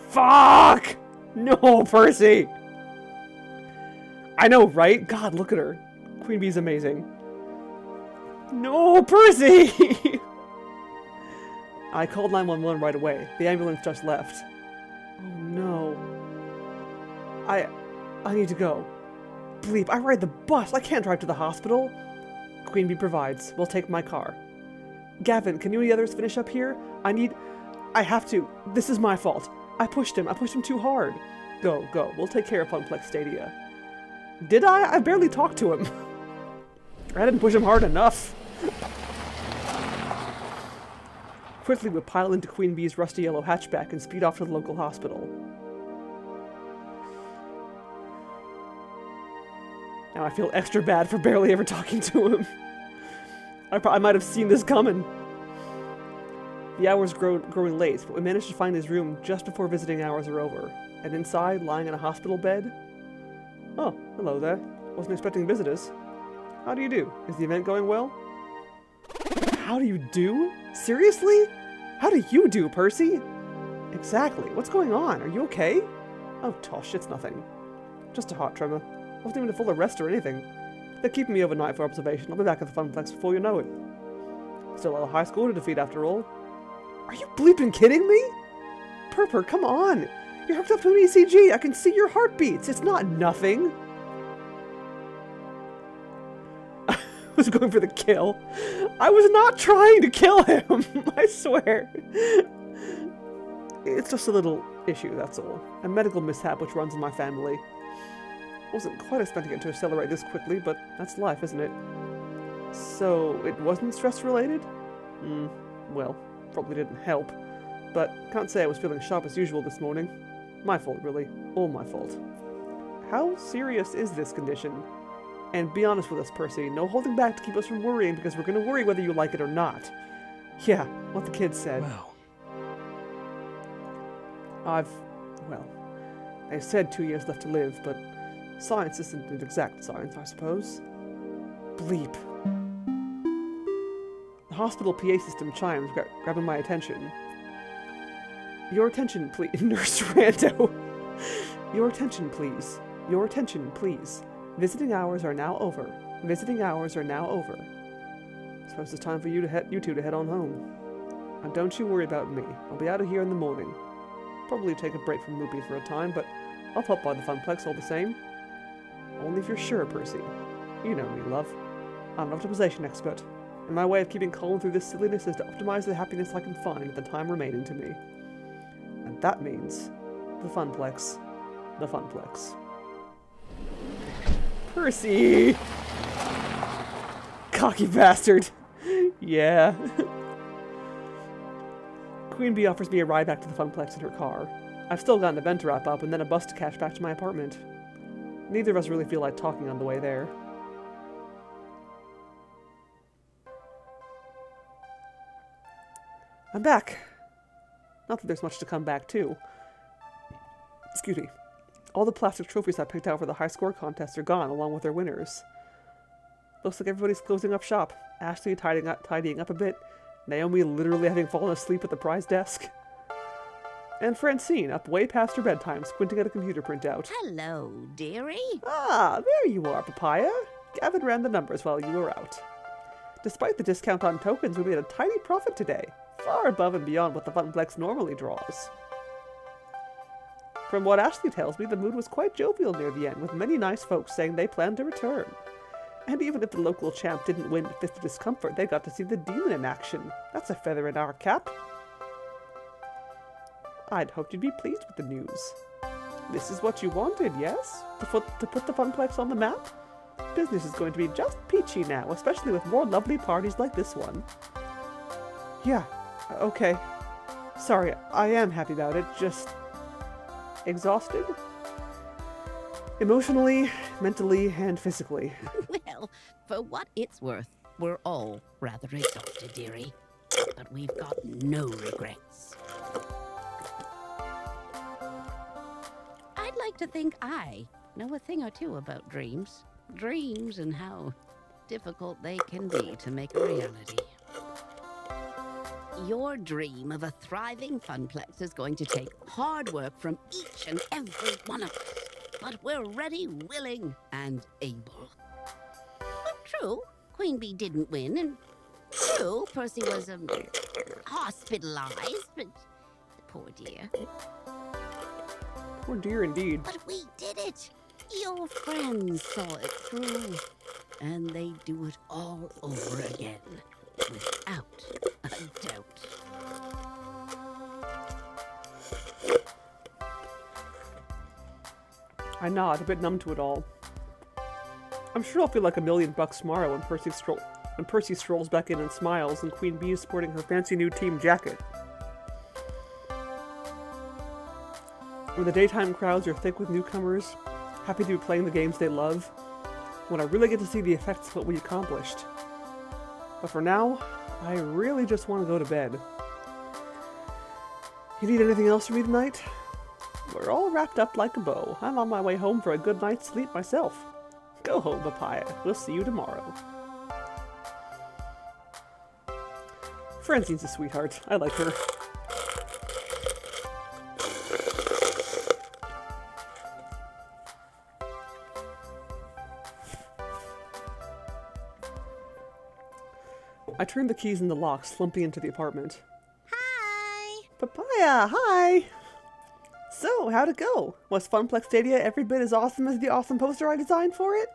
Fuck! No, Percy! I know, right? God, look at her. Queen Bee's amazing. No, Percy! I called 911 right away. The ambulance just left. Oh, no. I need to go. Bleep, I ride the bus. I can't drive to the hospital. Queen Bee provides. We'll take my car. Gavin, can you and the others finish up here? I have to. This is my fault. I pushed him too hard. Go. We'll take care of Funplex Stadia. Did I? I barely talked to him. I didn't push him hard enough. Quickly, we pile into Queen Bee's rusty yellow hatchback and speed off to the local hospital. Now I feel extra bad for barely ever talking to him. I might have seen this coming. The hours growing late, but we managed to find his room just before visiting hours are over. And inside, lying in a hospital bed... Oh, hello there. Wasn't expecting visitors. How do you do? Is the event going well? How do you do? Seriously? How do you do, Percy? Exactly. What's going on? Are you okay? Oh, tosh, it's nothing. Just a heart tremor. Wasn't even a full arrest or anything. They're keeping me overnight for observation. I'll be back at the Funplex before you know it. Still a high score to defeat after all. Are you bleeping kidding me? Purper, come on! You're hooked up to an ECG! I can see your heartbeats! It's not nothing! I was going for the kill. I was not trying to kill him! I swear. It's just a little issue, that's all. A medical mishap which runs in my family. Wasn't quite expecting it to accelerate this quickly, but that's life, isn't it? So, it wasn't stress-related? Well, probably didn't help. But can't say I was feeling sharp as usual this morning. My fault, really. All my fault. How serious is this condition? And be honest with us, Percy. No holding back to keep us from worrying, because we're going to worry whether you like it or not. Yeah, what the kids said. Wow. Well, they said 2 years left to live, but science isn't an exact science, I suppose. Bleep. The hospital PA system chimes, grabbing my attention. Your attention, please. Nurse Rando. Your attention, please. Your attention, please. Visiting hours are now over. Visiting hours are now over. Suppose it's time for you two to head on home. And don't you worry about me. I'll be out of here in the morning. Probably take a break from Loopy for a time, but I'll pop by the Funplex all the same. Only if you're sure, Percy. You know me, love. I'm an optimization expert, and my way of keeping calm through this silliness is to optimize the happiness I can find with the time remaining to me. And that means the Funplex. The Funplex. Percy! Cocky bastard! Yeah. Queen Bee offers me a ride back to the Funplex in her car. I've still got an event to wrap up and then a bus to catch back to my apartment. Neither of us really feel like talking on the way there. I'm back. Not that there's much to come back to. Excuse me. All the plastic trophies I picked out for the high score contest are gone, along with their winners. Looks like everybody's closing up shop. Ashley tidying up a bit. Naomi literally having fallen asleep at the prize desk. And Francine up way past her bedtime, squinting at a computer printout. Hello, dearie. Ah, there you are, Papaya. Gavin ran the numbers while you were out. Despite the discount on tokens, we made a tiny profit today, far above and beyond what the Funplex normally draws. From what Ashley tells me, the mood was quite jovial near the end, with many nice folks saying they planned to return. And even if the local champ didn't win Fist of Discomfort, they got to see the demon in action. That's a feather in our cap. I'd hoped you'd be pleased with the news. This is what you wanted, yes? To put the Funplex on the map? Business is going to be just peachy now, especially with more lovely parties like this one. Yeah, okay. Sorry, I am happy about it, just... exhausted? Emotionally, mentally, and physically. Well, for what it's worth, we're all rather exhausted, dearie. But we've got no regrets. I'd like to think I know a thing or two about dreams. Dreams and how difficult they can be to make a reality. Your dream of a thriving funplex is going to take hard work from each and every one of us. But we're ready, willing, and able. But true, Queen Bee didn't win, and true, Percy was hospitalized, but poor dear. Poor dear indeed. But we did it. Your friends saw it through, and they do it all over again, without a doubt. I nod, a bit numb to it all. I'm sure I'll feel like $1,000,000 tomorrow when Percy strolls back in and smiles, and Queen Bee is sporting her fancy new team jacket. When the daytime crowds are thick with newcomers, happy to be playing the games they love, when I really get to see the effects of what we accomplished. But for now, I really just want to go to bed. You need anything else from me tonight? We're all wrapped up like a bow. I'm on my way home for a good night's sleep myself. Go home, Papaya. We'll see you tomorrow. Francine's a sweetheart. I like her. I turned the keys in the lock, slumping into the apartment. Hi! Papaya, hi! So, how'd it go? Was Funplex Stadia every bit as awesome as the awesome poster I designed for it?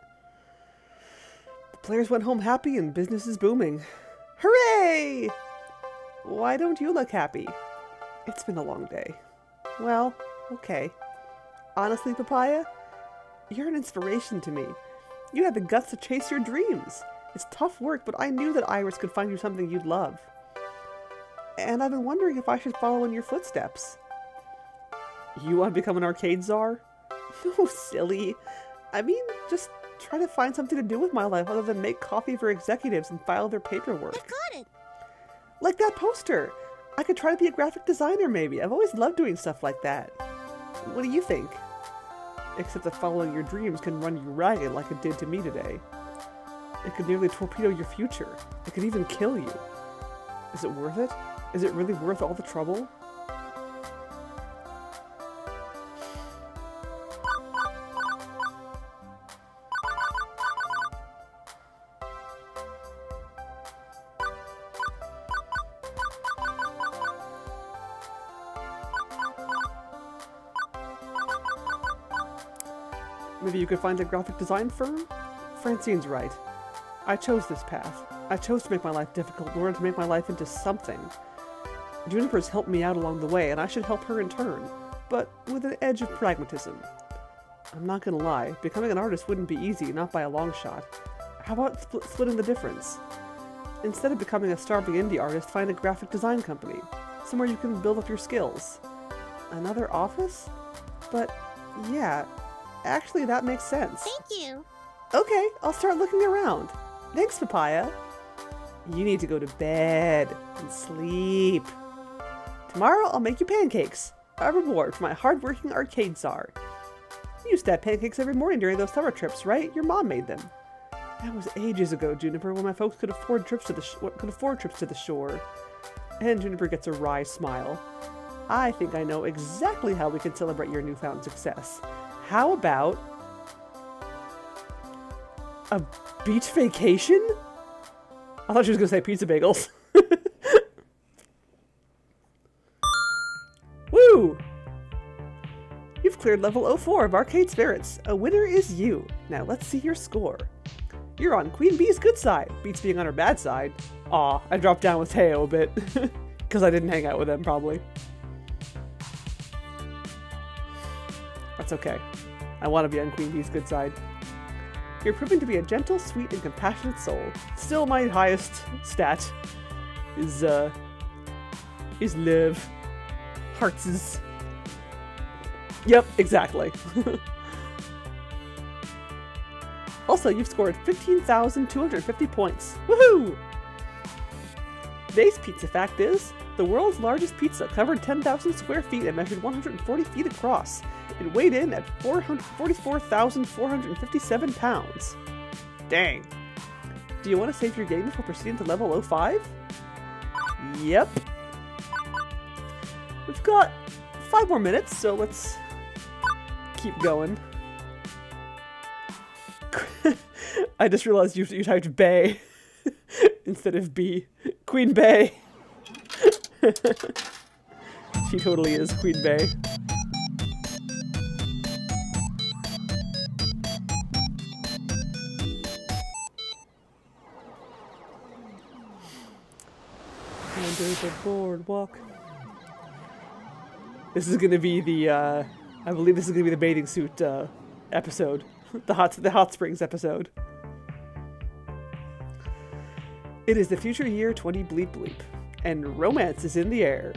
The players went home happy and business is booming. Hooray! Why don't you look happy? It's been a long day. Well, okay. Honestly, Papaya, you're an inspiration to me. You had the guts to chase your dreams. It's tough work, but I knew that Iris could find you something you'd love. And I've been wondering if I should follow in your footsteps. You want to become an arcade czar? No, silly. I mean, just try to find something to do with my life other than make coffee for executives and file their paperwork. I've got it! Like that poster! I could try to be a graphic designer, maybe. I've always loved doing stuff like that. What do you think? Except that following your dreams can run you ragged like it did to me today. It could nearly torpedo your future. It could even kill you. Is it worth it? Is it really worth all the trouble? Maybe you could find a graphic design firm? Francine's right. I chose this path. I chose to make my life difficult in order to make my life into something. Juniper's helped me out along the way, and I should help her in turn, but with an edge of pragmatism. I'm not gonna lie, becoming an artist wouldn't be easy, not by a long shot. How about splitting the difference? Instead of becoming a starving indie artist, find a graphic design company, somewhere you can build up your skills. Another office? But yeah, actually that makes sense. Thank you! Okay, I'll start looking around. Thanks, Papaya. You need to go to bed and sleep. Tomorrow I'll make you pancakes, a reward for my hard-working arcade czar. You used to have pancakes every morning during those summer trips, right? Your mom made them. That was ages ago, Juniper, when my folks could afford trips to the shore. And Juniper gets a wry smile. I think I know exactly how we can celebrate your newfound success. How about a beach vacation? I thought she was going to say pizza bagels. Woo! You've cleared level 04 of Arcade Spirits. A winner is you. Now let's see your score. You're on Queen Bee's good side. Beats being on her bad side. Aw, I dropped down with Teo a bit. Because I didn't hang out with them, probably. That's okay. I want to be on Queen Bee's good side. You're proving to be a gentle, sweet, and compassionate soul. Still, my highest stat is love. Hearts is... Yep, exactly. Also, you've scored 15,250 points. Woohoo! Today's pizza fact is, the world's largest pizza covered 10,000 square feet and measured 140 feet across. It weighed in at 44,457 pounds. Dang. Do you want to save your game before proceeding to level 05? Yep. We've got 5 more minutes, so let's keep going. I just realized you typed Bay instead of B. Queen Bay. She totally is Queen Bay. Under the boardwalk. This is gonna be the, I believe this is gonna be the bathing suit, episode. The hot springs episode. It is the future year 20 bleep bleep, and romance is in the air.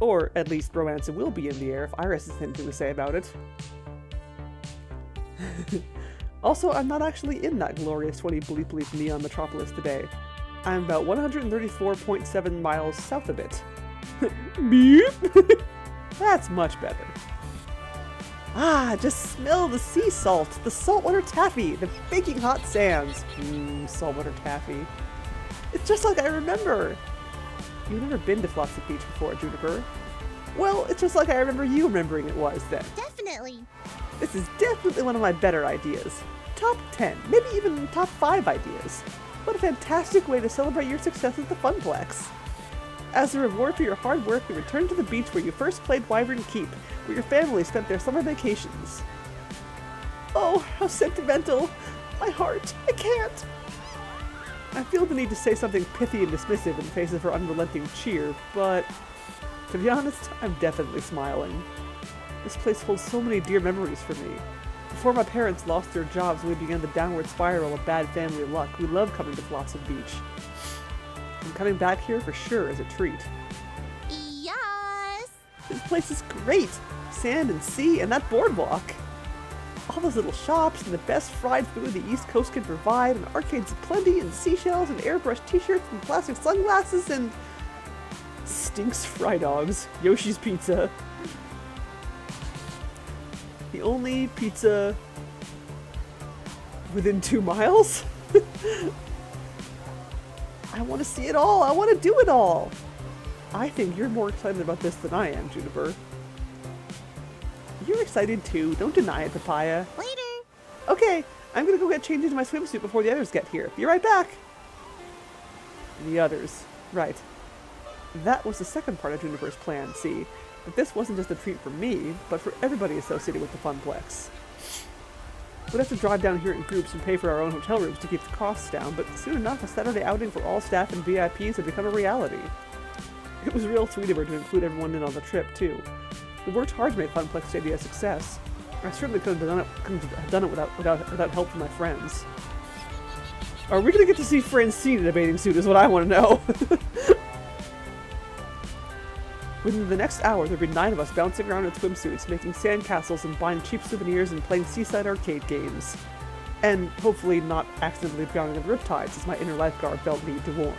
Or, at least, romance will be in the air if Iris has anything to say about it. Also, I'm not actually in that glorious 20 bleep bleep neon metropolis today. I'm about 134.7 miles south of it. Beep! That's much better. Ah, just smell the sea salt, the saltwater taffy, the baking hot sands. Saltwater taffy. It's just like I remember. You've never been to Flotsam Beach before, Juniper. Well, it's just like I remember you remembering it was then. Definitely. This is definitely one of my better ideas. Top 10, maybe even top 5 ideas. What a fantastic way to celebrate your success at the Funplex. As a reward for your hard work, you return to the beach where you first played Wyvern Keep, where your family spent their summer vacations. Oh, how sentimental. My heart. I can't. I feel the need to say something pithy and dismissive in the face of her unrelenting cheer, but to be honest, I'm definitely smiling. This place holds so many dear memories for me. Before my parents lost their jobs and we began the downward spiral of bad family luck, we loved coming to Flotsam Beach. And coming back here for sure is a treat. Yes! This place is great! Sand and sea and that boardwalk! All those little shops and the best fried food the East Coast can provide, and arcades aplenty, and seashells and airbrush t-shirts and plastic sunglasses and Stinks Fry Dogs, Yoshi's Pizza. The only pizza within 2 miles? I want to see it all! I want to do it all! I think you're more excited about this than I am, Juniper. You're excited too. Don't deny it, Papaya. Later! Okay, I'm gonna go get changed into my swimsuit before the others get here. Be right back! The others. Right. That was the second part of Juniper's plan, see? But this wasn't just a treat for me, but for everybody associated with the Funplex. We'd have to drive down here in groups and pay for our own hotel rooms to keep the costs down, but soon enough a Saturday outing for all staff and VIPs had become a reality. It was real sweet of her to include everyone in on the trip, too. We worked hard to make Funplex Day a success. I certainly couldn't have done it without help from my friends. Are we gonna get to see Francine in a bathing suit is what I want to know. Within the next hour, there'd be 9 of us bouncing around in swimsuits, making sandcastles and buying cheap souvenirs and playing seaside arcade games. And hopefully not accidentally drowning in the riptides as my inner lifeguard felt need to warn.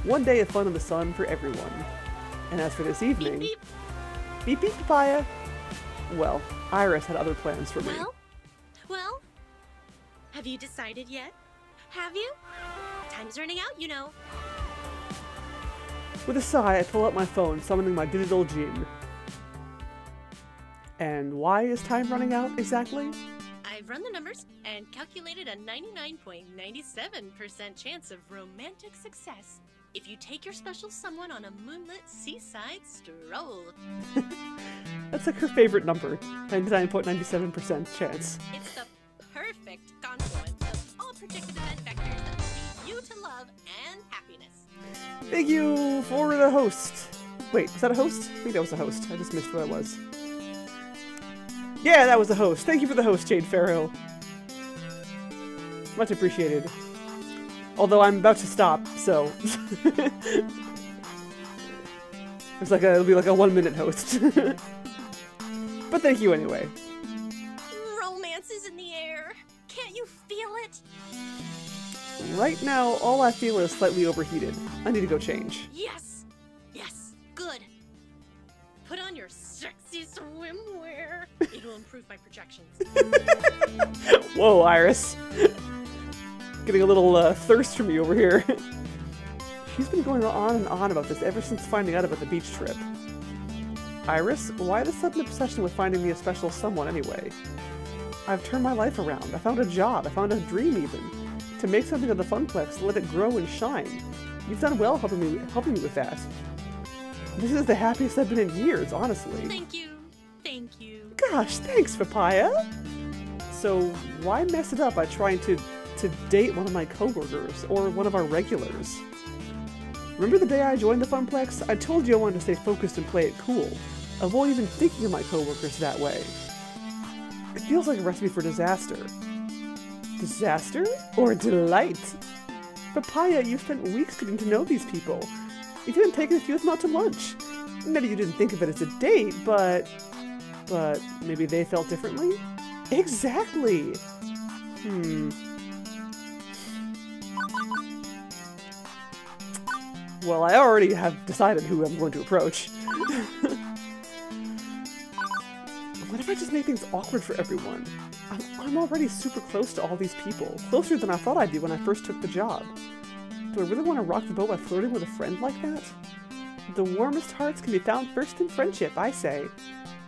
One day of fun in the sun for everyone. And as for this evening... Beep, beep, beep, Papaya! Well, Iris had other plans for me. Well, have you decided yet? Have you? Time's running out, you know. With a sigh, I pull out my phone, summoning my digital Jin. And why is time running out, exactly? I've run the numbers and calculated a 99.97% chance of romantic success if you take your special someone on a moonlit seaside stroll. That's like her favorite number, 99.97% chance. It's the perfect confluence of all predicted event vectors that will lead you to love and happiness. Thank you for the host. Wait, was that a host? I think that was a host. I just missed what it was. Yeah, that was the host. Thank you for the host, Jade Farrow. Much appreciated. Although I'm about to stop, so... it'll be like a 1-minute host. But thank you anyway. Romance is in the air. Right now, all I feel is slightly overheated. I need to go change. Yes! Yes! Good! Put on your sexy swimwear. It'll improve my projections. Whoa, Iris. Getting a little thirst from you over here. She's been going on and on about this ever since finding out about the beach trip. Iris, why the sudden obsession with finding me a special someone anyway? I've turned my life around. I found a job. I found a dream even. To make something of the Funplex, let it grow and shine. You've done well helping me with that. This is the happiest I've been in years, honestly. Thank you. Thank you. Gosh, thanks, Papaya! So, why mess it up by trying to date one of my coworkers, or one of our regulars? Remember the day I joined the Funplex? I told you I wanted to stay focused and play it cool. Avoid even thinking of my coworkers that way. It feels like a recipe for disaster. Disaster? Or delight? Papaya, you've spent weeks getting to know these people. You've even taken a few of them out to lunch. Maybe you didn't think of it as a date, but maybe they felt differently? Exactly! Well, I already have decided who I'm going to approach. What if I just make things awkward for everyone? I'm already super close to all these people. Closer than I thought I'd be when I first took the job. Do I really want to rock the boat by flirting with a friend like that? The warmest hearts can be found first in friendship, I say.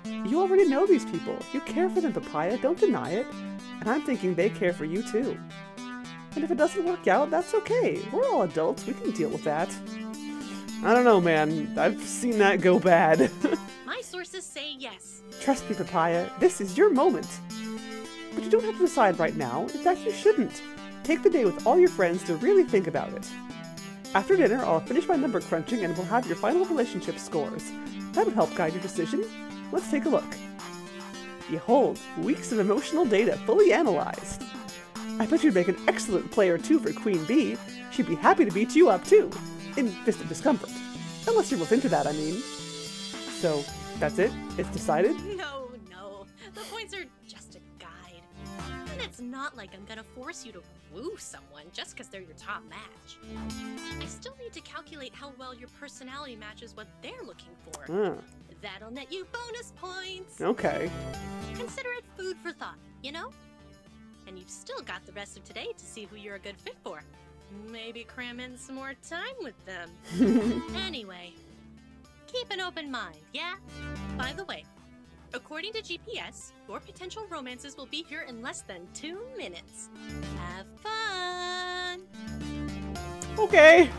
You already know these people. You care for them, Papaya. Don't deny it. And I'm thinking they care for you too. And if it doesn't work out, that's okay. We're all adults. We can deal with that. I don't know, man. I've seen that go bad. My sources say yes. Trust me, Papaya. This is your moment. But you don't have to decide right now. In fact, you shouldn't. Take the day with all your friends to really think about it. After dinner, I'll finish my number crunching and we'll have your final relationship scores. That'll help guide your decision. Let's take a look. Behold, weeks of emotional data fully analyzed. I bet you'd make an excellent player too for Queen Bee. She'd be happy to beat you up too. In Fist of Discomfort. Unless you're both into that, I mean. So, that's it? It's decided? No. The points are just a guide. And it's not like I'm gonna force you to woo someone just because they're your top match. I still need to calculate how well your personality matches what they're looking for. That'll net you bonus points. Okay. Consider it food for thought, you know? And you've still got the rest of today to see who you're a good fit for. Maybe cram in some more time with them. Anyway, keep an open mind, yeah? By the way, according to GPS, your potential romances will be here in less than 2 minutes. Have fun! Okay.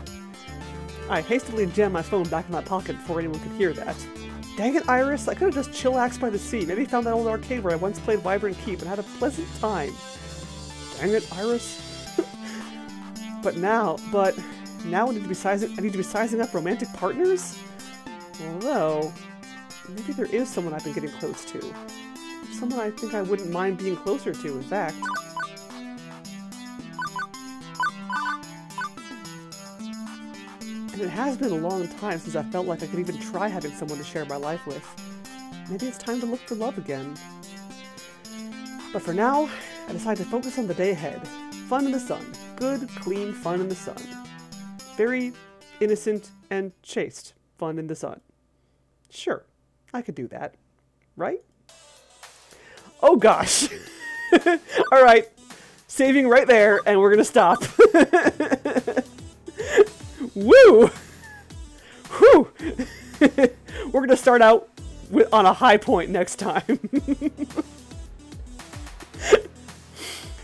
I hastily jammed my phone back in my pocket before anyone could hear that. Dang it, Iris, I could have just chillaxed by the sea. Maybe found that old arcade where I once played Wyvern Keep and had a pleasant time. Dang it, Iris. But now I need to be sizing up romantic partners? Although, maybe there is someone I've been getting close to. Someone I think I wouldn't mind being closer to, in fact. And it has been a long time since I felt like I could even try having someone to share my life with. Maybe it's time to look for love again. But for now, I decide to focus on the day ahead. Fun in the sun. Good, clean fun in the sun. Very innocent and chaste fun in the sun. Sure, I could do that. Right? Oh gosh! Alright, saving right there, and we're gonna stop. Woo! Whew! We're gonna start out on a high point next time.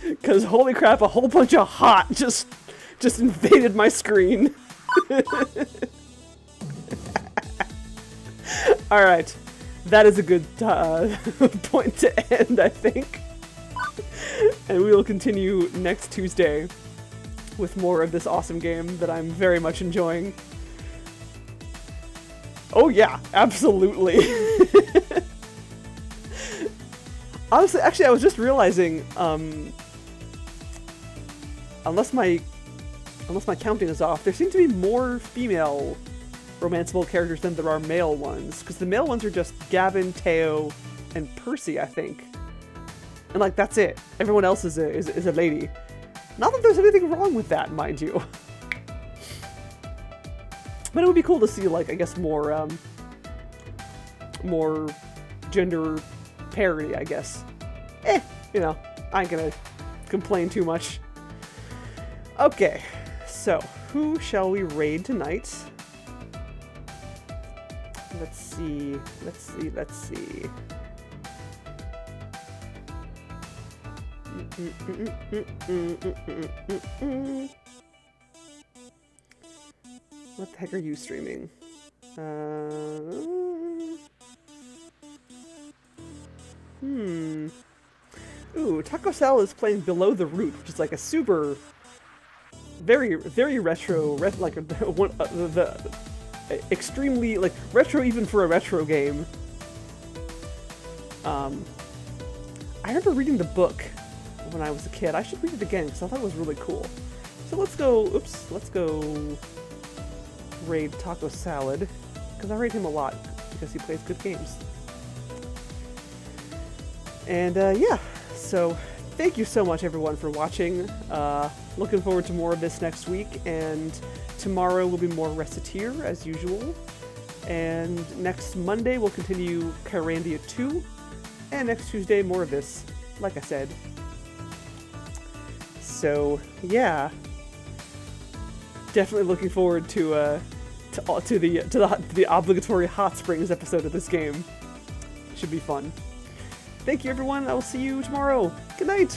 Because holy crap, a whole bunch of hot just invaded my screen. Alright, that is a good point to end, I think. And we will continue next Tuesday with more of this awesome game that I'm very much enjoying. Oh yeah, absolutely. Honestly, actually, I was just realizing, unless my counting is off, there seem to be more female romanceable characters than there are male ones, because the male ones are just Gavin, Teo, and Percy, I think. And like, that's it. Everyone else is a lady. Not that there's anything wrong with that, mind you. But it would be cool to see, like, I guess more, more gender parity, I guess. You know, I ain't gonna complain too much. Okay, so, who shall we raid tonight? Let's see. What the heck are you streaming? Ooh, Taco Sal is playing Below the Root, which is like a super, very retro, like the extremely like retro even for a retro game. I remember reading the book when I was a kid. I should read it again because I thought it was really cool. So let's go. Oops, let's go raid Taco Salad because I raid him a lot because he plays good games. And yeah, so thank you so much everyone for watching. Looking forward to more of this next week, and tomorrow will be more Recettear as usual. And next Monday we'll continue Kyrandia 2, and next Tuesday more of this, like I said. So yeah, definitely looking forward to the obligatory Hot Springs episode of this game. Should be fun. Thank you everyone, I will see you tomorrow. Good night!